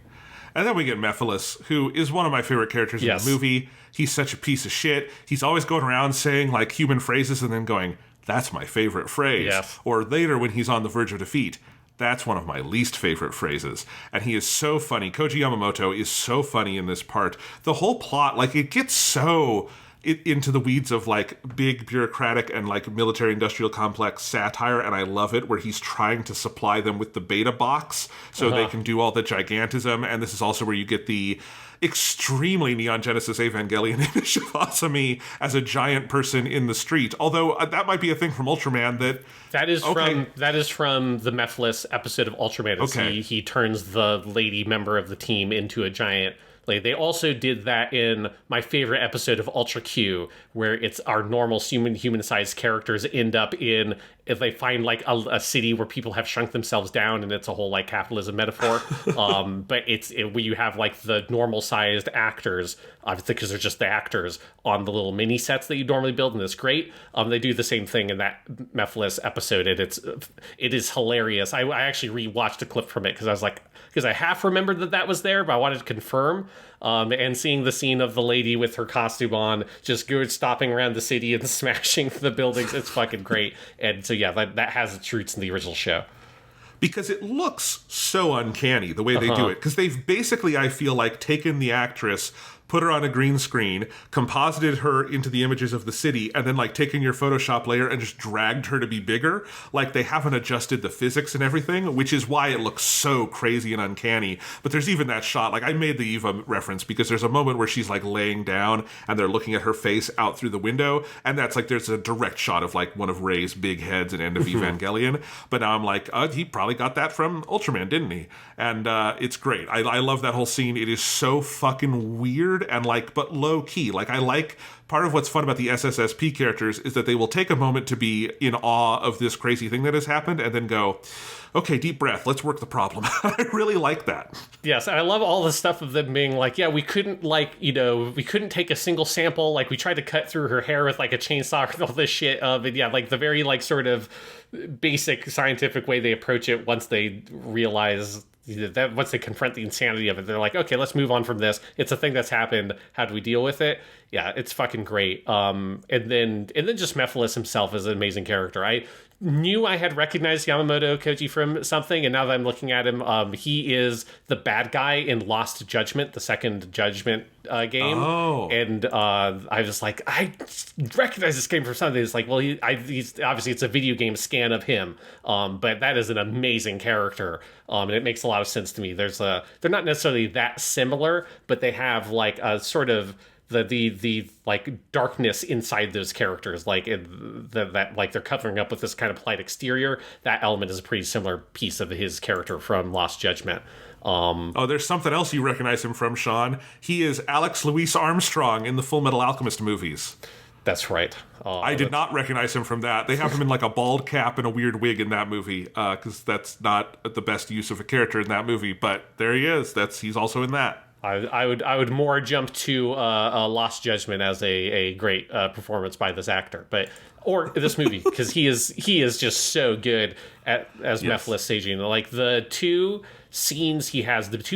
And then we get Mephiles, who is one of my favorite characters in the movie. He's such a piece of shit. He's always going around saying like human phrases and then going, that's my favorite phrase. Yes. Or later when he's on the verge of defeat, that's one of my least favorite phrases. And he is so funny. Koji Yamamoto is so funny in this part. The whole plot, like, it gets so into the weeds of like big bureaucratic and like military industrial complex satire, and I love it, where he's trying to supply them with the beta box so they can do all the gigantism. And this is also where you get the extremely Neon Genesis Evangelion image of Asami as a giant person in the street. Although that might be a thing from Ultraman that is from the Mephiles episode of Ultraman. Okay. He turns the lady member of the team into a giant. Like, they also did that in my favorite episode of Ultra Q, where it's our normal human-sized characters end up in, if they find like a city where people have shrunk themselves down, and it's a whole like capitalism metaphor. But where you have like the normal-sized actors, obviously because they're just the actors on the little mini sets that you normally build, and it's great. They do the same thing in that Mephiles episode, and it is hilarious. I actually rewatched a clip from it because I half remembered that was there, but I wanted to confirm. And seeing the scene of the lady with her costume on, just stopping around the city and smashing the buildings, it's fucking great. And so, yeah, that has its roots in the original show. Because it looks so uncanny the way they do it. Because they've basically, I feel like, taken the actress, put her on a green screen, composited her into the images of the city, and then like taken your Photoshop layer and just dragged her to be bigger. Like, they haven't adjusted the physics and everything, which is why it looks so crazy and uncanny. But there's even that shot, like I made the Eva reference because there's a moment where she's like laying down and they're looking at her face out through the window, and that's like there's a direct shot of like one of Ray's big heads at End of Evangelion. But now I'm like, he probably got that from Ultraman, didn't he? And it's great. I love that whole scene. It is so fucking weird and like, but low key. Like, I like part of what's fun about the SSSP characters is that they will take a moment to be in awe of this crazy thing that has happened and then go, okay, deep breath, let's work the problem. I really like that. Yes, and I love all the stuff of them being like, yeah, we couldn't take a single sample. Like, we tried to cut through her hair with like a chainsaw and all this shit. And yeah, like the very like sort of basic scientific way they approach it once they realize that, once they confront the insanity of it, they're like, okay, let's move on from this. It's a thing that's happened. How do we deal with it? Yeah, it's fucking great. And then just Mephiles himself is an amazing character. I knew I had recognized Yamamoto Koji from something, and now that I'm looking at him, he is the bad guy in Lost Judgment, the second Judgment game. Oh. And I was like, I recognize this game from something. It's like, well, he's obviously it's a video game scan of him, but that is an amazing character, and it makes a lot of sense to me. They're not necessarily that similar, but they have like a sort of the like darkness inside those characters, like that like they're covering up with this kind of polite exterior. That element is a pretty similar piece of his character from Lost Judgment. There's something else you recognize him from, Sean. He is Alex Louis Armstrong in the Full Metal Alchemist movies. That's right. I did not recognize him from that. They have him in like a bald cap and a weird wig in that movie, because that's not the best use of a character in that movie. But there he is. He's also in that. I would more jump to Lost Judgment as a great performance by this actor, or this movie, because he is just so good as Mephiles Seijin. Like the two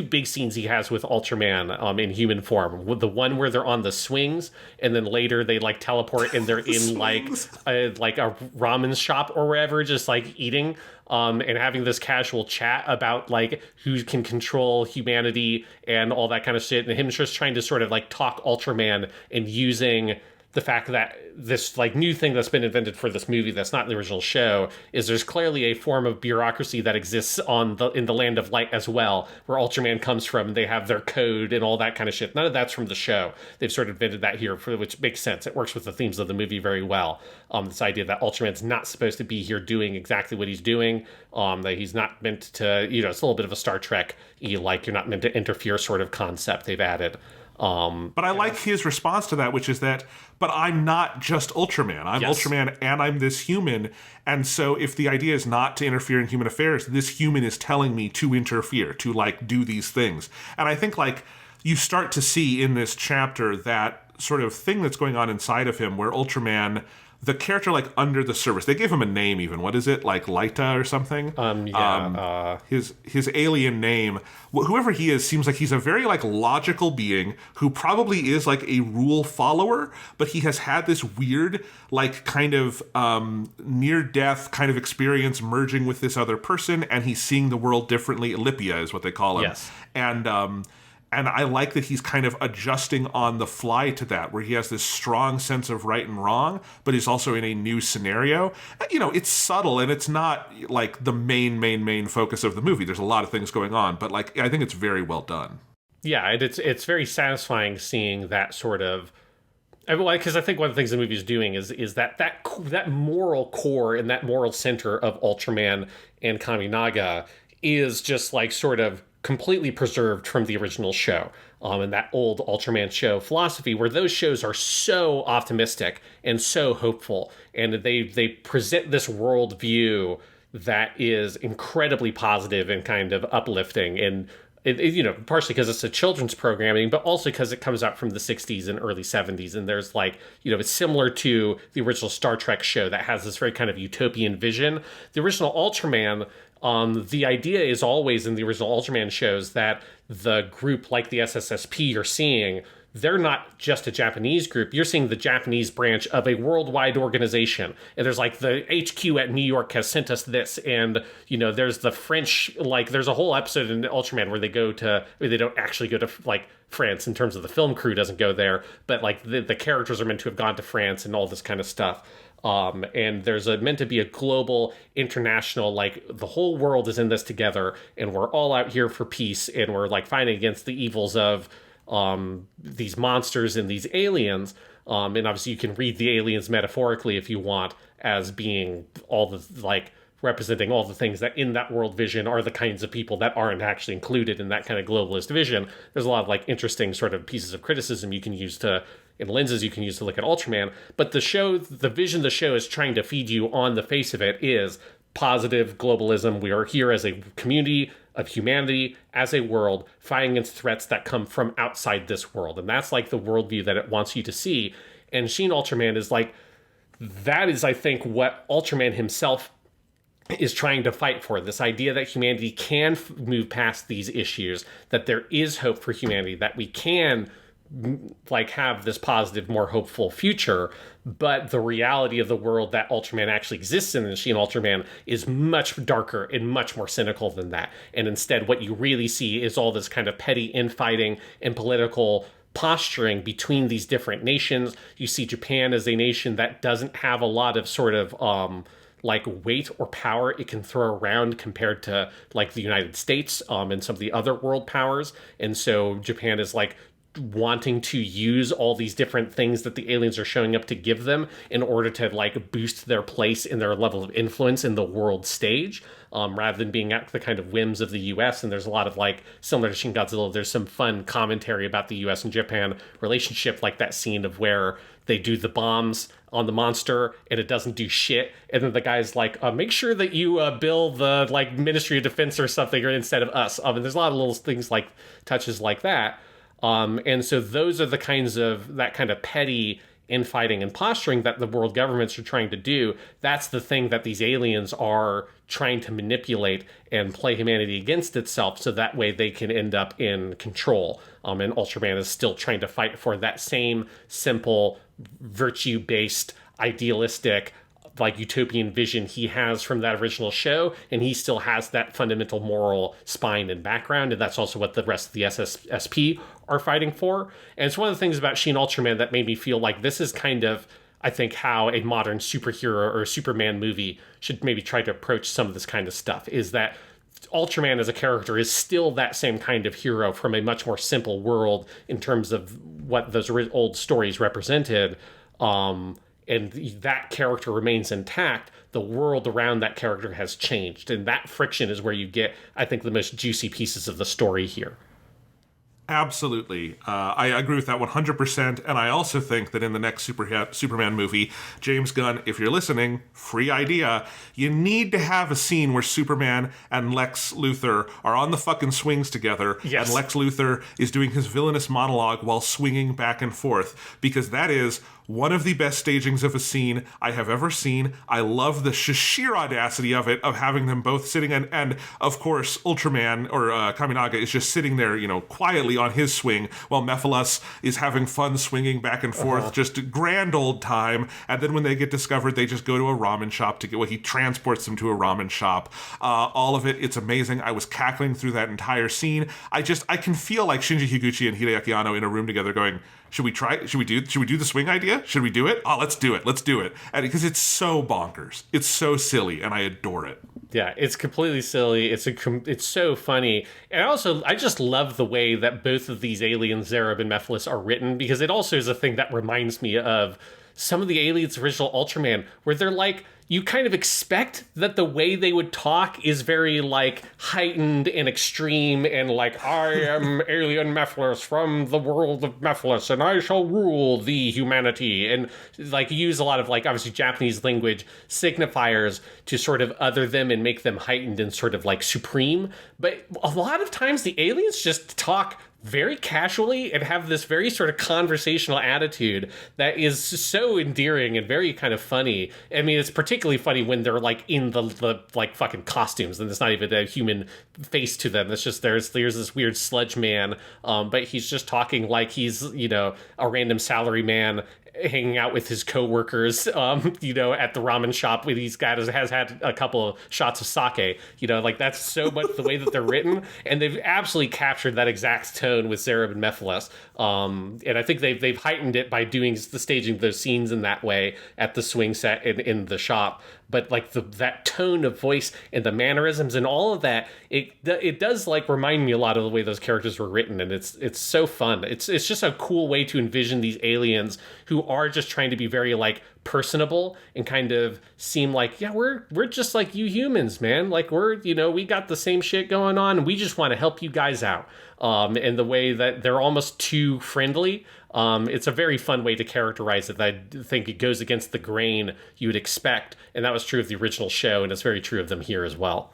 big scenes he has with Ultraman in human form, with the one where they're on the swings, and then later they like teleport and they're in like a ramen shop or wherever, just like eating. And having this casual chat about like who can control humanity and all that kind of shit, and him just trying to sort of like talk Ultraman and using the fact that this like new thing that's been invented for this movie that's not in the original show is there's clearly a form of bureaucracy that exists in the Land of Light as well, where Ultraman comes from. They have their code and all that kind of shit. None of that's from the show. They've sort of invented that here, which makes sense. It works with the themes of the movie very well. This idea that Ultraman's not supposed to be here doing exactly what he's doing. That he's not meant to, it's a little bit of a Star Trek, like you're not meant to interfere sort of concept they've added. But I like his response to that, which is that, but I'm not just Ultraman. I'm Ultraman and I'm this human. And so if the idea is not to interfere in human affairs, this human is telling me to interfere, to like do these things. And I think like you start to see in this chapter that sort of thing that's going on inside of him where Ultraman, the character like under the surface, they gave him a name even. What is it? Like Laita or something? His alien name, whoever he is, seems like he's a very like logical being who probably is like a rule follower, but he has had this weird like kind of near death kind of experience merging with this other person, and he's seeing the world differently. Lipia is what they call him. Yes. And I like that he's kind of adjusting on the fly to that, where he has this strong sense of right and wrong, but he's also in a new scenario. It's subtle, and it's not like the main focus of the movie. There's a lot of things going on, but like I think it's very well done. Yeah, and it's very satisfying seeing that sort of. Because I think one of the things the movie is doing is that moral core and that moral center of Ultraman and Kaminaga is just like sort of completely preserved from the original show, and that old Ultraman show philosophy, where those shows are so optimistic and so hopeful, and they present this world view that is incredibly positive and kind of uplifting, and partially because it's a children's programming, but also because it comes out from the 60s and early 70s, and there's like, it's similar to the original Star Trek show that has this very kind of utopian vision. The original Ultraman, the idea is always in the original Ultraman shows that the group like the SSSP you're seeing, they're not just a Japanese group. You're seeing the Japanese branch of a worldwide organization. And there's like the HQ at New York has sent us this. And, there's the French, like there's a whole episode in Ultraman where they don't actually go to like France in terms of the film crew doesn't go there. But like the characters are meant to have gone to France and all this kind of stuff. And there's meant to be a global, international, like the whole world is in this together, and we're all out here for peace, and we're like fighting against the evils of these monsters and these aliens. And obviously you can read the aliens metaphorically if you want as being all the like representing all the things that in that world vision are the kinds of people that aren't actually included in that kind of globalist vision. There's a lot of like interesting sort of pieces of criticism you can use and lenses you can use to look at Ultraman. But the vision the show is trying to feed you on the face of it is positive globalism. We are here as a community of humanity, as a world, fighting against threats that come from outside this world. And that's like the worldview that it wants you to see. And Shin Ultraman is like, that is, I think, what Ultraman himself is trying to fight for, this idea that humanity can move past these issues, that there is hope for humanity, that we can like have this positive, more hopeful future. But the reality of the world that Ultraman actually exists in Shin Ultraman is much darker and much more cynical than that. And instead, what you really see is all this kind of petty infighting and political posturing between these different nations. You see Japan as a nation that doesn't have a lot of sort of like weight or power it can throw around compared to like the United States and some of the other world powers. And so Japan is like wanting to use all these different things that the aliens are showing up to give them in order to like boost their place in their level of influence in the world stage, rather than being at the kind of whims of the US. And there's a lot of like, similar to Shin Godzilla, there's some fun commentary about the US and Japan relationship, like that scene of where they do the bombs on the monster and it doesn't do shit, and then the guy's like, make sure that you bill the like Ministry of Defense or something, or instead of us. And there's a lot of little things like touches like that. And so those are the kinds of, that kind of petty infighting and posturing that the world governments are trying to do. That's the thing that these aliens are trying to manipulate and play humanity against itself, so that way they can end up in control. And Ultraman is still trying to fight for that same simple, virtue-based, idealistic, like utopian vision he has from that original show, and he still has that fundamental moral spine and background, and that's also what the rest of the SSSP are fighting for. And it's one of the things about Shin Ultraman that made me feel like this is kind of, I think, how a modern superhero or Superman movie should maybe try to approach some of this kind of stuff, is that Ultraman as a character is still that same kind of hero from a much more simple world in terms of what those old stories represented. And that character remains intact. The world around that character has changed. And that friction is where you get, I think, the most juicy pieces of the story here. Absolutely. I agree with that 100%. And I also think that in the next Superman movie, James Gunn, if you're listening, free idea, you need to have a scene where Superman and Lex Luthor are on the fucking swings together. Yes. And Lex Luthor is doing his villainous monologue while swinging back and forth. Because that is one of the best stagings of a scene I have ever seen. I love the sheer audacity of it, of having them both sitting, and of course, Ultraman, or Kaminaga, is just sitting there, quietly on his swing, while Mephiles is having fun swinging back and forth, just a grand old time. And then when they get discovered, they just go to a ramen shop to get, he transports them to a ramen shop. All of it, it's amazing. I was cackling through that entire scene. I can feel like Shinji Higuchi and Hideaki Anno in a room together going, should we do the swing idea? Should we do it? Oh, let's do it. And because it's so bonkers. It's so silly, and I adore it. Yeah, it's completely silly. It's so funny. And also, I just love the way that both of these aliens, Zerub and Mephiles, are written, because it also is a thing that reminds me of some of the aliens' original Ultraman, where they're like, you kind of expect that the way they would talk is very, like, heightened and extreme, and like, I am alien Mephiles from the world of Mephiles, and I shall rule the humanity, and like use a lot of, like, obviously Japanese language signifiers to sort of other them and make them heightened and sort of like supreme. But a lot of times the aliens just talk very casually and have this very sort of conversational attitude that is so endearing and very kind of funny. I mean, it's particularly funny when they're like in the like fucking costumes, and it's not even a human face to them. It's just there's this weird sludge man, but he's just talking like he's, a random salary man hanging out with his coworkers, at the ramen shop when he's has had a couple of shots of sake. Like, that's so much the way that they're written, and they've absolutely captured that exact tone with Zerub and Mephiles. And I think they've heightened it by doing the staging those scenes in that way at the swing set in the shop. But like that tone of voice and the mannerisms and all of that, it does like remind me a lot of the way those characters were written, and it's so fun. It's just a cool way to envision these aliens who are just trying to be very like personable and kind of seem like, yeah, we're just like you humans, man. Like we got the same shit going on, and we just want to help you guys out. And the way that they're almost too friendly. It's a very fun way to characterize it. I think it goes against the grain you would expect, and that was true of the original show, and it's very true of them here as well.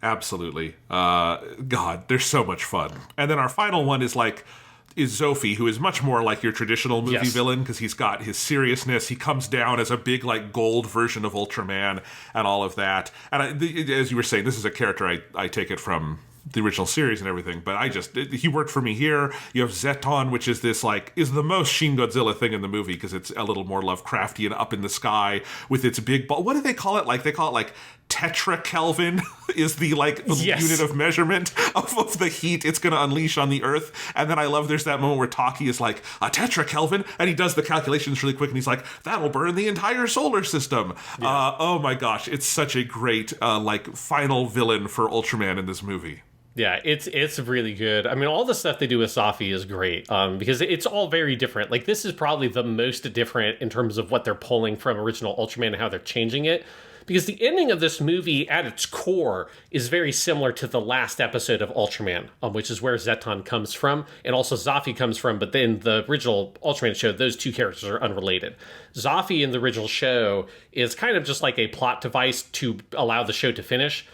Absolutely. God, they're so much fun. And then our final one is Zophie, who is much more like your traditional movie villain, because he's got his seriousness. He comes down as a big, like, gold version of Ultraman and all of that. And as you were saying, this is a character I take it from the original series and everything, but he worked for me here. You have Zeton, which is this, like, is the most Shin Godzilla thing in the movie, because it's a little more Lovecraftian, up in the sky with its big ball. What do they call it? Like, they call it, like, tetra Kelvin is the, like, unit of measurement of the heat it's going to unleash on the Earth. And then I love there's that moment where Taki is like, a tetra Kelvin, and he does the calculations really quick, and he's like, that'll burn the entire solar system. Oh my gosh, it's such a great final villain for Ultraman in this movie. Yeah, it's really good. I mean, all the stuff they do with Zophie is great, because it's all very different. Like, this is probably the most different in terms of what they're pulling from original Ultraman and how they're changing it. Because the ending of this movie, at its core, is very similar to the last episode of Ultraman, which is where Zeton comes from, and also Zophie comes from, but then the original Ultraman show, those two characters are unrelated. Zophie in the original show is kind of just like a plot device to allow the show to finish.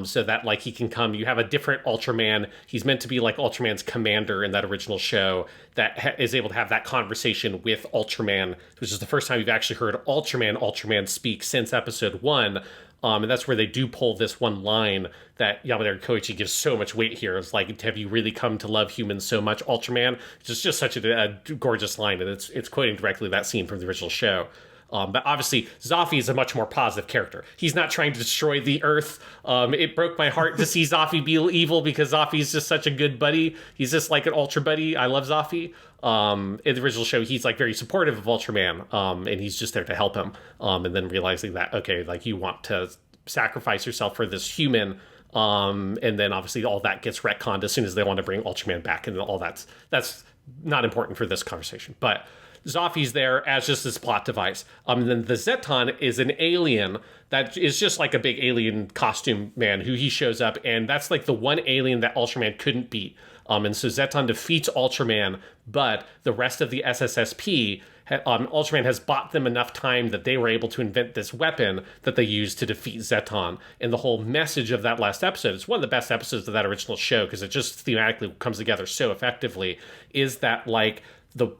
So that, like, he can come, you have a different Ultraman. He's meant to be like Ultraman's commander in that original show that is able to have that conversation with Ultraman, which is the first time you've actually heard Ultraman speak since episode 1. And that's where they do pull this one line that Yamanori Koichi gives so much weight here. It's like, have you really come to love humans so much, Ultraman? It's just such a gorgeous line, and it's quoting directly that scene from the original show. But obviously, Zafy is a much more positive character. He's not trying to destroy the Earth. It broke my heart to see Zafy be evil because Zafy's just such a good buddy. He's just like an Ultra buddy. I love Zafy. In the original show, he's like very supportive of Ultraman, and he's just there to help him. And then realizing that, okay, like you want to sacrifice yourself for this human. And then obviously all that gets retconned as soon as they want to bring Ultraman back, and all that's not important for this conversation. But Zafy's there as just this plot device. And then the Zeton is an alien that is just like a big alien costume man who he shows up, and that's like the one alien that Ultraman couldn't beat. And so Zeton defeats Ultraman, but the rest of the SSSP, Ultraman has bought them enough time that they were able to invent this weapon that they used to defeat Zeton. And the whole message of that last episode, it's one of the best episodes of that original show because it just thematically comes together so effectively, is that like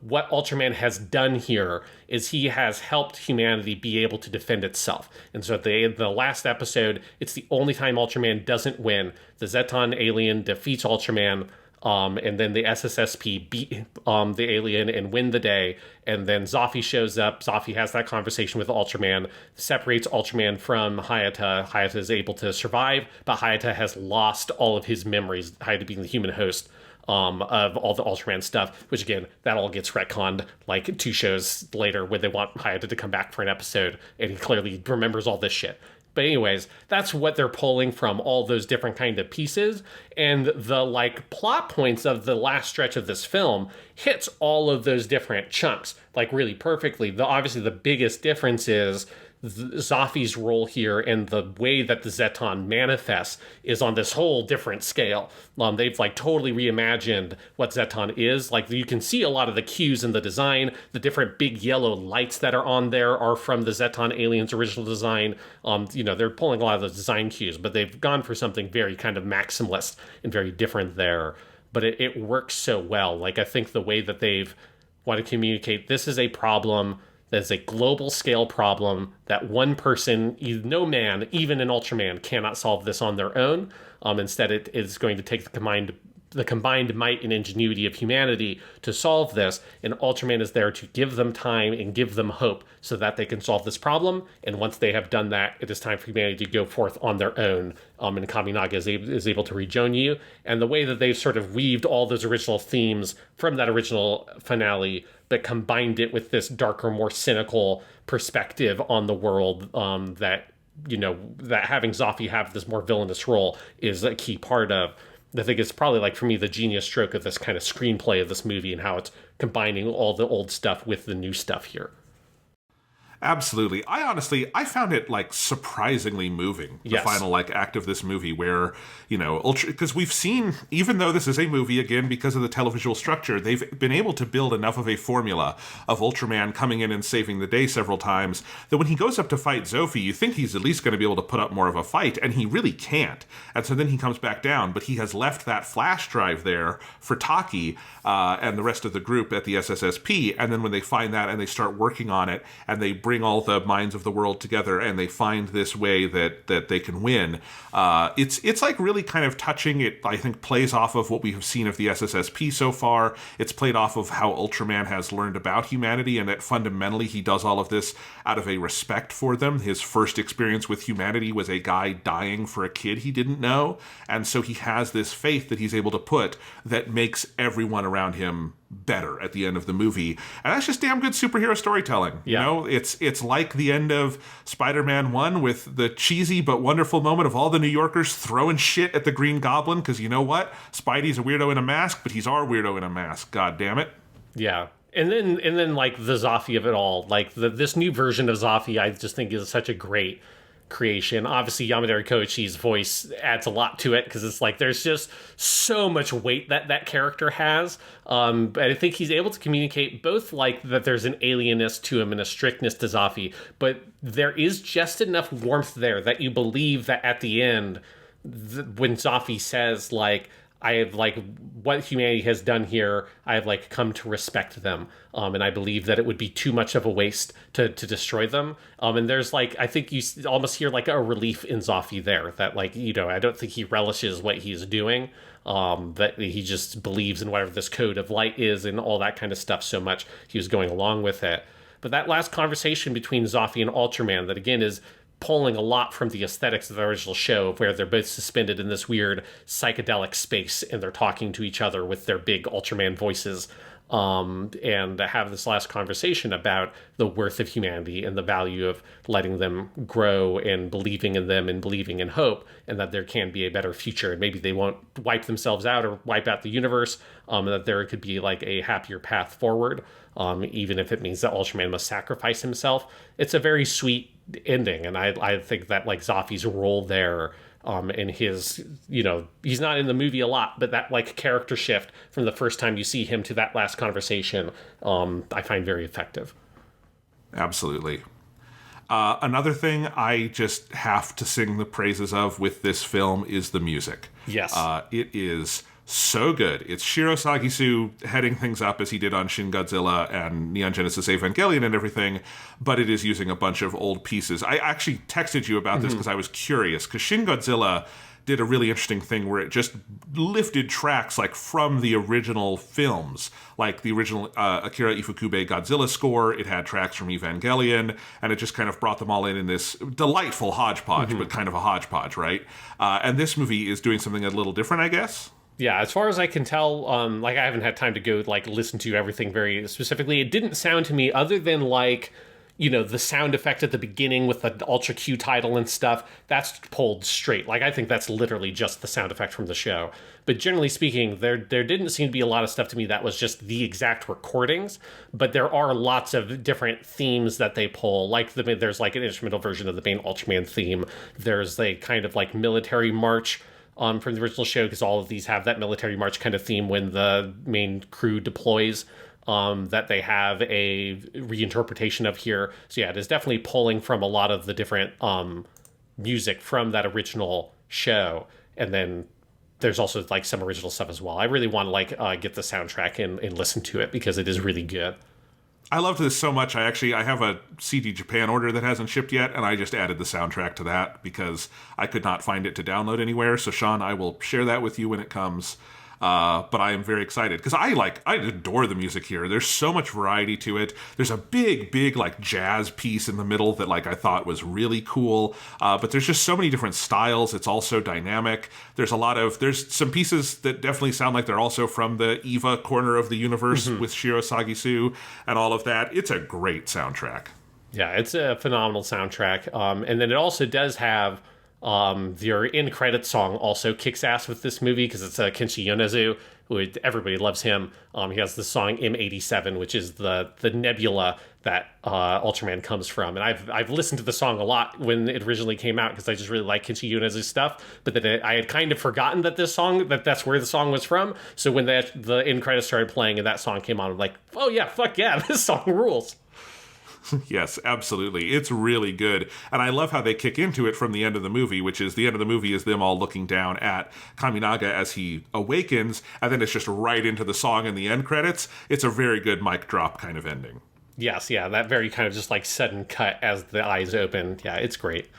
what Ultraman has done here is he has helped humanity be able to defend itself. And so at the last episode, it's the only time Ultraman doesn't win. The Zeton alien defeats Ultraman, and then the SSSP beat the alien and win the day. And then Zafy shows up. Zafy has that conversation with Ultraman, separates Ultraman from Hayata. Hayata is able to survive, but Hayata has lost all of his memories, Hayata being the human host, of all the Ultraman stuff, which again, that all gets retconned like 2 shows later when they want Hayata to come back for an episode, and he clearly remembers all this shit. But anyways, that's what they're pulling from all those different kind of pieces. And the like plot points of the last stretch of this film hits all of those different chunks like really perfectly. Obviously the biggest difference is Zafy's role here, and the way that the Zeton manifests is on this whole different scale. They've like totally reimagined what Zeton is. Like you can see a lot of the cues in the design. The different big yellow lights that are on there are from the Zeton aliens' original design. They're pulling a lot of those design cues, but they've gone for something very kind of maximalist and very different there. But it works so well. Like I think the way that they've want to communicate, this is a problem that is a global scale problem that one person, no man, even an Ultraman, cannot solve this on their own. Instead, it is going to take the combined might and ingenuity of humanity to solve this, and Ultraman is there to give them time and give them hope so that they can solve this problem. And once they have done that, it is time for humanity to go forth on their own, and Kaminaga is able to rejoin you. And the way that they've sort of weaved all those original themes from that original finale, but combined it with this darker, more cynical perspective on the world, that having Zafy have this more villainous role is a key part of. I think it's probably, like, for me, the genius stroke of this kind of screenplay of this movie and how it's combining all the old stuff with the new stuff here. Absolutely. I found it like surprisingly moving, the final like act of this movie, where, because we've seen, even though this is a movie, again, because of the televisual structure, they've been able to build enough of a formula of Ultraman coming in and saving the day several times that when he goes up to fight Zofy, you think he's at least going to be able to put up more of a fight, and he really can't. And so then he comes back down, but he has left that flash drive there for Taki and the rest of the group at the SSSP, and then when they find that and they start working on it, and they bring all the minds of the world together and they find this way that they can win. It's like really kind of touching. It, I think, plays off of what we have seen of the SSSP so far. It's played off of how Ultraman has learned about humanity, and that fundamentally he does all of this out of a respect for them. His first experience with humanity was a guy dying for a kid he didn't know, and so he has this faith that he's able to put that makes everyone around him better at the end of the movie. And that's just damn good superhero storytelling. Yeah. It's like the end of Spider-Man 1 with the cheesy but wonderful moment of all the New Yorkers throwing shit at the Green Goblin, because you know what? Spidey's a weirdo in a mask, but he's our weirdo in a mask. God damn it. Yeah. And then like the Zafy of it all, like this new version of Zafy, I just think is such a great creation. Obviously, Yamadori Koichi's voice adds a lot to it, because it's like there's just so much weight that character has. But I think he's able to communicate both like that there's an alienness to him and a strictness to Zafy, but there is just enough warmth there that you believe that at the end, when Zafy says like, I have like what humanity has done here, I have like come to respect them. And I believe that it would be too much of a waste to destroy them. And there's like, I think you almost hear like a relief in Zafy there that like, I don't think he relishes what he's doing. That he just believes in whatever this code of light is and all that kind of stuff so much he was going along with it. But that last conversation between Zoffi and Ultraman, that again is pulling a lot from the aesthetics of the original show, where they're both suspended in this weird psychedelic space and they're talking to each other with their big Ultraman voices. And have this last conversation about the worth of humanity and the value of letting them grow and believing in them and believing in hope, and that there can be a better future. And maybe they won't wipe themselves out or wipe out the universe, and that there could be like a happier path forward, even if it means that Ultraman must sacrifice himself. It's a very sweet ending, and I think that like Zoffi's role there, and his, he's not in the movie a lot, but that like character shift from the first time you see him to that last conversation, I find very effective. Absolutely. Another thing I just have to sing the praises of with this film is the music. Yes. It is so good. It's Shiro Sagisu heading things up as he did on Shin Godzilla and Neon Genesis Evangelion and everything, but it is using a bunch of old pieces. I actually texted you about this because I was curious, because Shin Godzilla did a really interesting thing where it just lifted tracks like from the original films, like the original Akira Ifukube Godzilla score. It had tracks from Evangelion, and it just kind of brought them all in this delightful hodgepodge, but kind of a hodgepodge, right? And this movie is doing something a little different, I guess. Yeah, as far as I can tell, I haven't had time to go listen to everything very specifically. It didn't sound to me, other than the sound effect at the beginning with the Ultra Q title and stuff, that's pulled straight. I think that's literally just the sound effect from the show. But generally speaking, there didn't seem to be a lot of stuff to me that was just the exact recordings. But there are lots of different themes that they pull. There's an instrumental version of the main Ultraman theme. There's a kind of military march from the original show, because all of these have that military march kind of theme when the main crew deploys, that they have a reinterpretation of here. So yeah, it is definitely pulling from a lot of the different music from that original show. And then there's also some original stuff as well. I really want to get the soundtrack and listen to it, because it is really good. I loved this so much. I have a CD Japan order that hasn't shipped yet, and I just added the soundtrack to that because I could not find it to download anywhere. So Sean, I will share that with you when it comes. But I am very excited because I adore the music here. There's so much variety to it. There's a big jazz piece in the middle that I thought was really cool. But there's just so many different styles. It's also dynamic. There's some pieces that definitely sound like they're also from the EVA corner of the universe with Shiro Sagisu and all of that. It's a great soundtrack. Yeah, it's a phenomenal soundtrack. And then it also does have their end credit song also kicks ass with this movie, because it's Kenshi Yonezu, who everybody loves him. He has the song M87, which is the nebula that Ultraman comes from. And I've listened to the song a lot when it originally came out, because I just really like Kenshi Yonezu's stuff. But then I had kind of forgotten that's where the song was from. So when the end credits started playing and that song came on, I'm like, oh yeah, fuck yeah, this song rules. Yes, absolutely. It's really good. And I love how they kick into it from the end of the movie, which is the end of the movie is them all looking down at Kaminaga as he awakens, and then it's just right into the song in the end credits. It's a very good mic drop kind of ending. Yes, yeah, that very kind of just sudden cut as the eyes open. Yeah, it's great.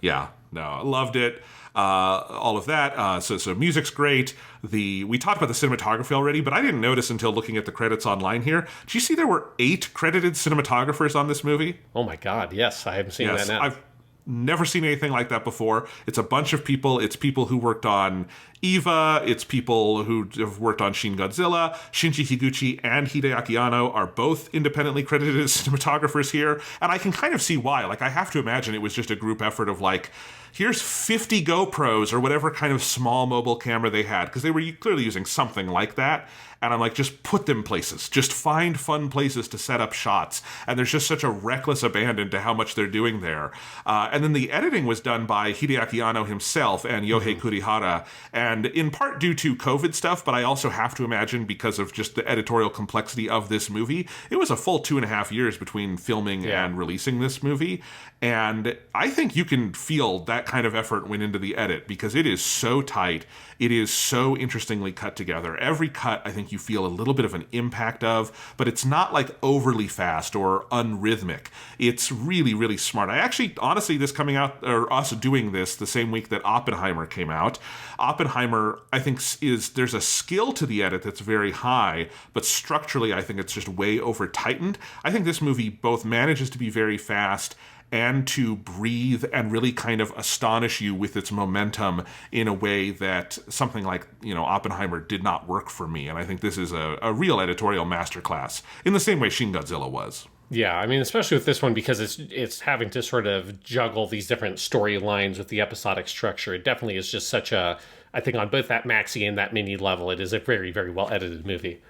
Yeah, no, I loved it. All of that. So music's great. We talked about the cinematography already, but I didn't notice until looking at the credits online here. Did you see there were 8 credited cinematographers on this movie? Oh my God, yes. I haven't seen that now. I've never seen anything like that before. It's a bunch of people. It's people who worked on EVA. It's people who have worked on Shin Godzilla. Shinji Higuchi and Hideaki Anno are both independently credited as cinematographers here. And I can kind of see why. I have to imagine it was just a group effort of here's 50 GoPros or whatever kind of small mobile camera they had, because they were clearly using something like that. And I'm just put them places. Just find fun places to set up shots. And there's just such a reckless abandon to how much they're doing there. And then the editing was done by Hideaki Anno himself and Yohei Kurihara. And in part due to COVID stuff, but I also have to imagine because of just the editorial complexity of this movie, it was a full 2.5 years between filming and releasing this movie. And I think you can feel that that kind of effort went into the edit, because it is so tight. It is so interestingly cut together. Every cut, I think you feel a little bit of an impact of, but it's not like overly fast or unrhythmic. It's really, really smart. I actually, honestly, this coming out, or us doing this the same week that Oppenheimer came out, Oppenheimer, I think, there's a skill to the edit that's very high, but structurally, I think it's just way over tightened. I think this movie both manages to be very fast and to breathe and really kind of astonish you with its momentum in a way that something like, Oppenheimer did not work for me. And I think this is a real editorial masterclass in the same way Shin Godzilla was. Yeah, I mean, especially with this one, because it's having to sort of juggle these different storylines with the episodic structure. It definitely is just such a, I think on both that maxi and that mini level, it is a very, very well edited movie.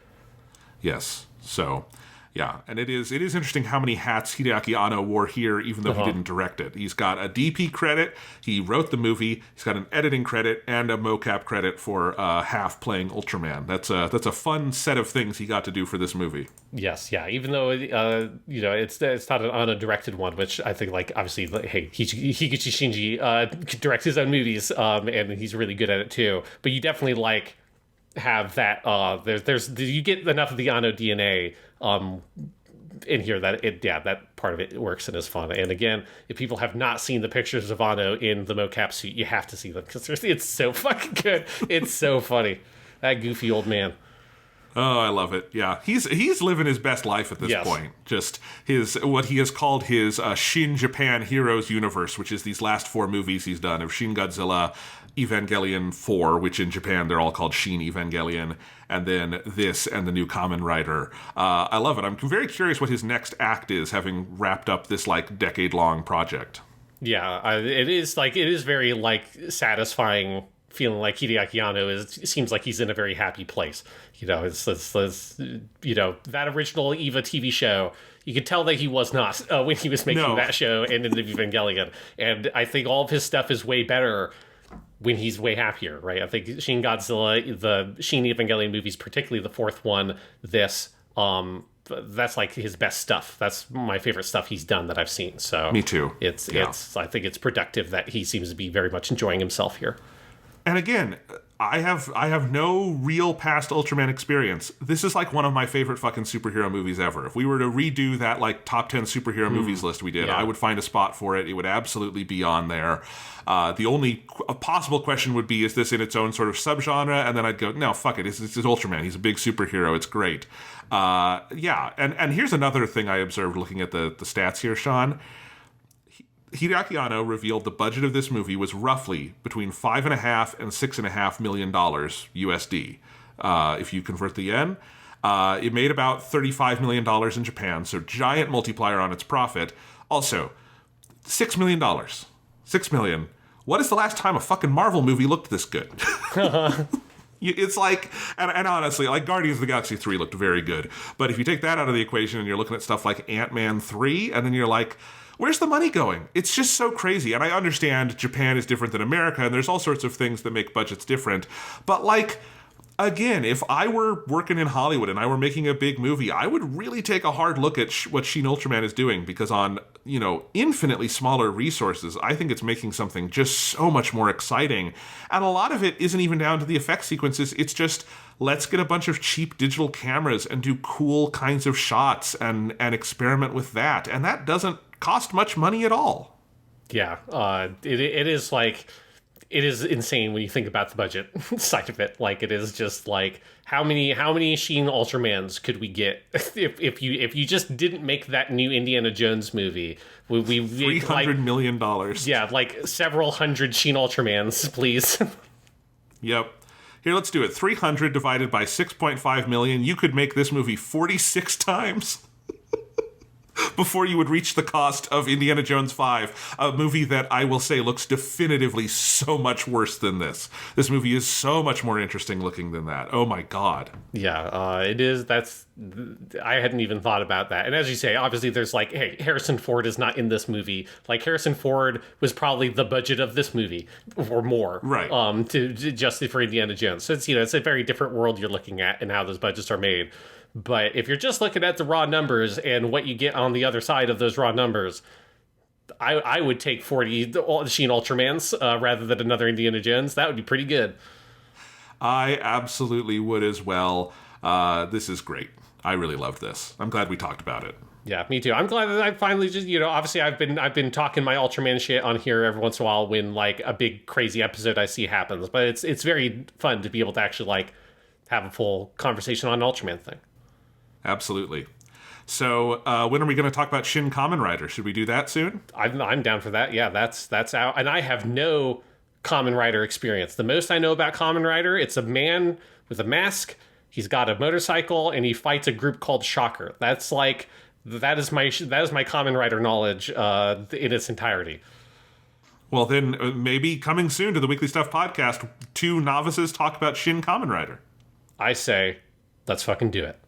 Yes. So, yeah, and it is interesting how many hats Hideaki Anno wore here, even though he didn't direct it. He's got a DP credit, he wrote the movie, he's got an editing credit, and a mocap credit for half playing Ultraman. That's a fun set of things he got to do for this movie. Yes, yeah. Even though it's not an Anno directed one, which I think, like, obviously, hey, Higuchi Shinji directs his own movies, and he's really good at it too. But you definitely have that. There's you get enough of the Anno DNA in here that that part of it works and is fun. And again, if people have not seen the pictures of Anno in the mocap suit, you have to see them, because it's so fucking good. It's so funny. That goofy old man. Oh, I love it. Yeah, he's living his best life at this point. Just what he has called his Shin Japan Heroes universe, which is these last 4 movies he's done of Shin Godzilla, Evangelion 4, which in Japan they're all called Shin Evangelion, and then this and the new Kamen Rider. I love it. I'm very curious what his next act is, having wrapped up this decade-long project. Yeah, it is very satisfying, feeling like Hideaki Anno seems like he's in a very happy place. It's that original Eva TV show. You could tell that he was not when he was making that show and in the Evangelion. And I think all of his stuff is way better when he's way happier, right? I think Shin Godzilla, the Shin Evangelion movies, particularly the 4th one, that's his best stuff. That's my favorite stuff he's done that I've seen. So me too. I think it's productive that he seems to be very much enjoying himself here. And again, I have no real past Ultraman experience. This is one of my favorite fucking superhero movies ever. If we were to redo that top 10 superhero movies list we did, I would find a spot for it. It would absolutely be on there. The only possible question would be, is this in its own sort of subgenre? And then I'd go, no, fuck it. It's Ultraman. He's a big superhero. It's great. Yeah. And here's another thing I observed looking at the stats here, Sean. Hideaki Anno revealed the budget of this movie was roughly between $5.5 and $6.5 million USD. If you convert the yen, it made about $35 million in Japan, so giant multiplier on its profit. Also, $6 million. $6 million. What is the last time a fucking Marvel movie looked this good? It's and honestly, Guardians of the Galaxy 3 looked very good. But if you take that out of the equation and you're looking at stuff like Ant-Man 3, and then you're like, where's the money going? It's just so crazy. And I understand Japan is different than America, and there's all sorts of things that make budgets different. But again, if I were working in Hollywood and I were making a big movie, I would really take a hard look at what Shin Ultraman is doing, because on, infinitely smaller resources, I think it's making something just so much more exciting. And a lot of it isn't even down to the effect sequences. It's just, let's get a bunch of cheap digital cameras and do cool kinds of shots and experiment with that. And that doesn't cost much money at all. Yeah, it is insane when you think about the budget side of it. It is just how many Shin Ultramans could we get if you just didn't make that new Indiana Jones movie? We $300 million. Yeah, several hundred Shin Ultramans, please. Yep. Here, let's do it. 300 divided by 6.5 million. You could make this movie 46 times. Before you would reach the cost of Indiana Jones 5, a movie that I will say looks definitively so much worse than this. This movie is so much more interesting looking than that. Oh my god. Yeah, it is. I hadn't even thought about that. And as you say, obviously there's hey, Harrison Ford is not in this movie. Harrison Ford was probably the budget of this movie or more. Right. To just for Indiana Jones. So it's a very different world you're looking at and how those budgets are made. But if you're just looking at the raw numbers and what you get on the other side of those raw numbers, I would take 40 Shin Ultramans rather than another Indiana Jones. That would be pretty good. I absolutely would as well. This is great. I really loved this. I'm glad we talked about it. Yeah, me too. I'm glad that I finally just, obviously I've been talking my Ultraman shit on here every once in a while when like a big crazy episode I see happens. But it's very fun to be able to actually like have a full conversation on an Ultraman thing. Absolutely. So when are we going to talk about Shin Kamen Rider? Should we do that soon? I'm down for that. Yeah, that's out. And I have no Kamen Rider experience. The most I know about Kamen Rider, it's a man with a mask. He's got a motorcycle and he fights a group called Shocker. That is my Kamen Rider knowledge in its entirety. Well, then maybe coming soon to the Weekly Stuff Podcast, two novices talk about Shin Kamen Rider. I say, let's fucking do it.